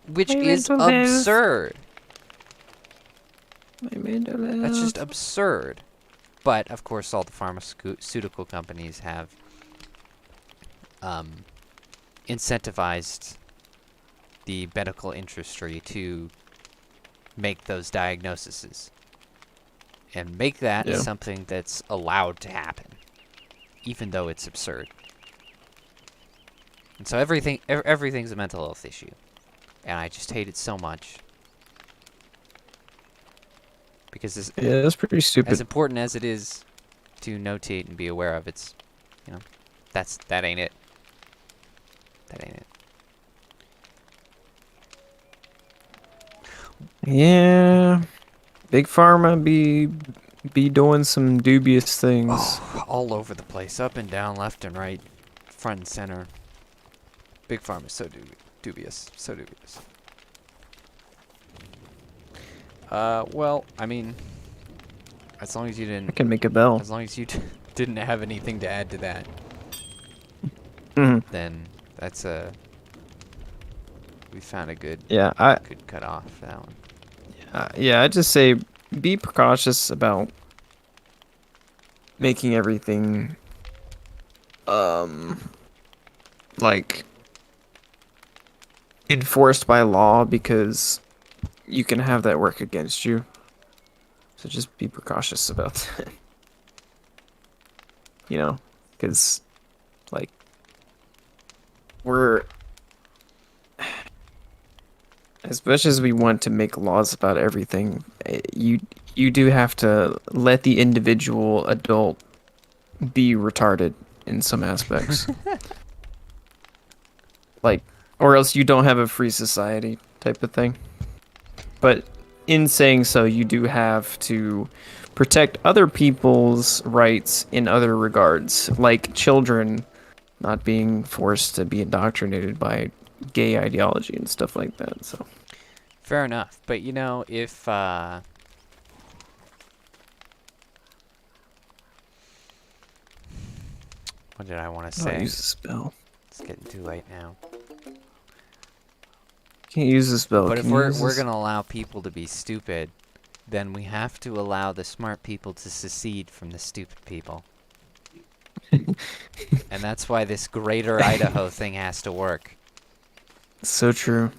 Which is absurd. That's just absurd. But of course all the pharmaceutical companies have incentivized the medical industry to make those diagnoses and make that Yeah. something that's allowed to happen, even though it's absurd. And so everything's a mental health issue, and I just hate it so much because Yeah, that's pretty as stupid. important as it is to notate and be aware of, it's, you know, that ain't it. That ain't it. Yeah. Big Pharma be doing some dubious things. All over the place, up and down, left and right, front and center. Big Pharma is so dubious, so dubious. Well, I mean, as long as you I didn't, can make a bell. as long as you didn't have anything to add to that, Mhm. then that's we found a good Yeah, cut off for that one. yeah, I just say be precautious about making everything like enforced by law, because you can have that work against you. So just be precautious about that. You know, because like we're, as much as we want to make laws about everything, you do have to let the individual adult be retarded in some aspects. Like, or else you don't have a free society type of thing. But in saying so, you do have to protect other people's rights in other regards, like children not being forced to be indoctrinated by gay ideology and stuff like that. So Fair enough, but you know, if what did I want to I'll say? use the spell. It's getting too late now. Can't use the spell. But if Can you we're use this? gonna allow people to be stupid, then we have to allow the smart people to secede from the stupid people. And that's why this Greater Idaho thing has to work. So true.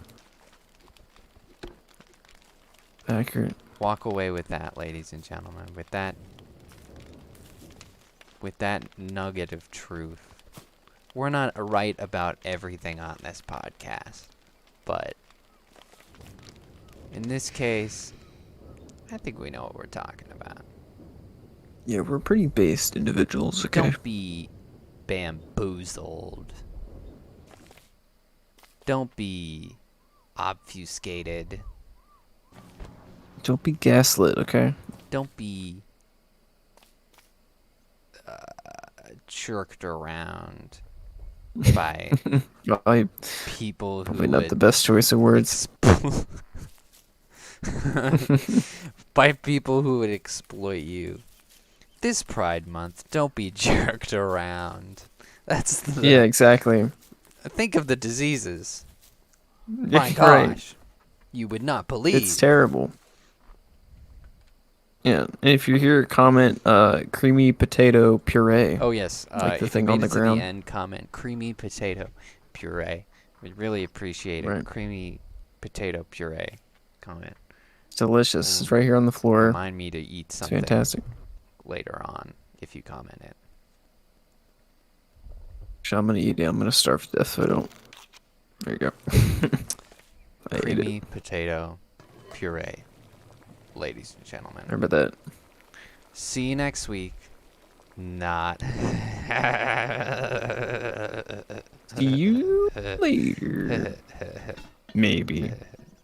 Accurate. Walk away with that, ladies and gentlemen. With that nugget of truth. We're not right about everything on this podcast, but in this case, I think we know what we're talking about. Yeah, we're pretty based individuals, okay? Don't be bamboozled. Don't be obfuscated. Don't be gaslit, okay? Don't be jerked around by I people who probably not would the best choice of words. by people who would exploit you. This Pride Month, don't be jerked around. That's the, Yeah, exactly. think of the diseases. My Right. gosh, you would not believe. It's terrible. Yeah, and if you hear a comment, creamy potato puree. Oh yes, Like the if thing you on made the it to ground. the end, comment creamy potato puree. We'd really appreciate it. Right. Creamy potato puree. Comment. It's delicious. It's right here on the floor. Remind me to eat It's something fantastic. later on if you comment it. Actually, I'm gonna eat it. I'm gonna starve to death if I don't. There you go. I ate it. Creamy potato puree, ladies and gentlemen. Remember that. See you next week. Not. See you later. Maybe.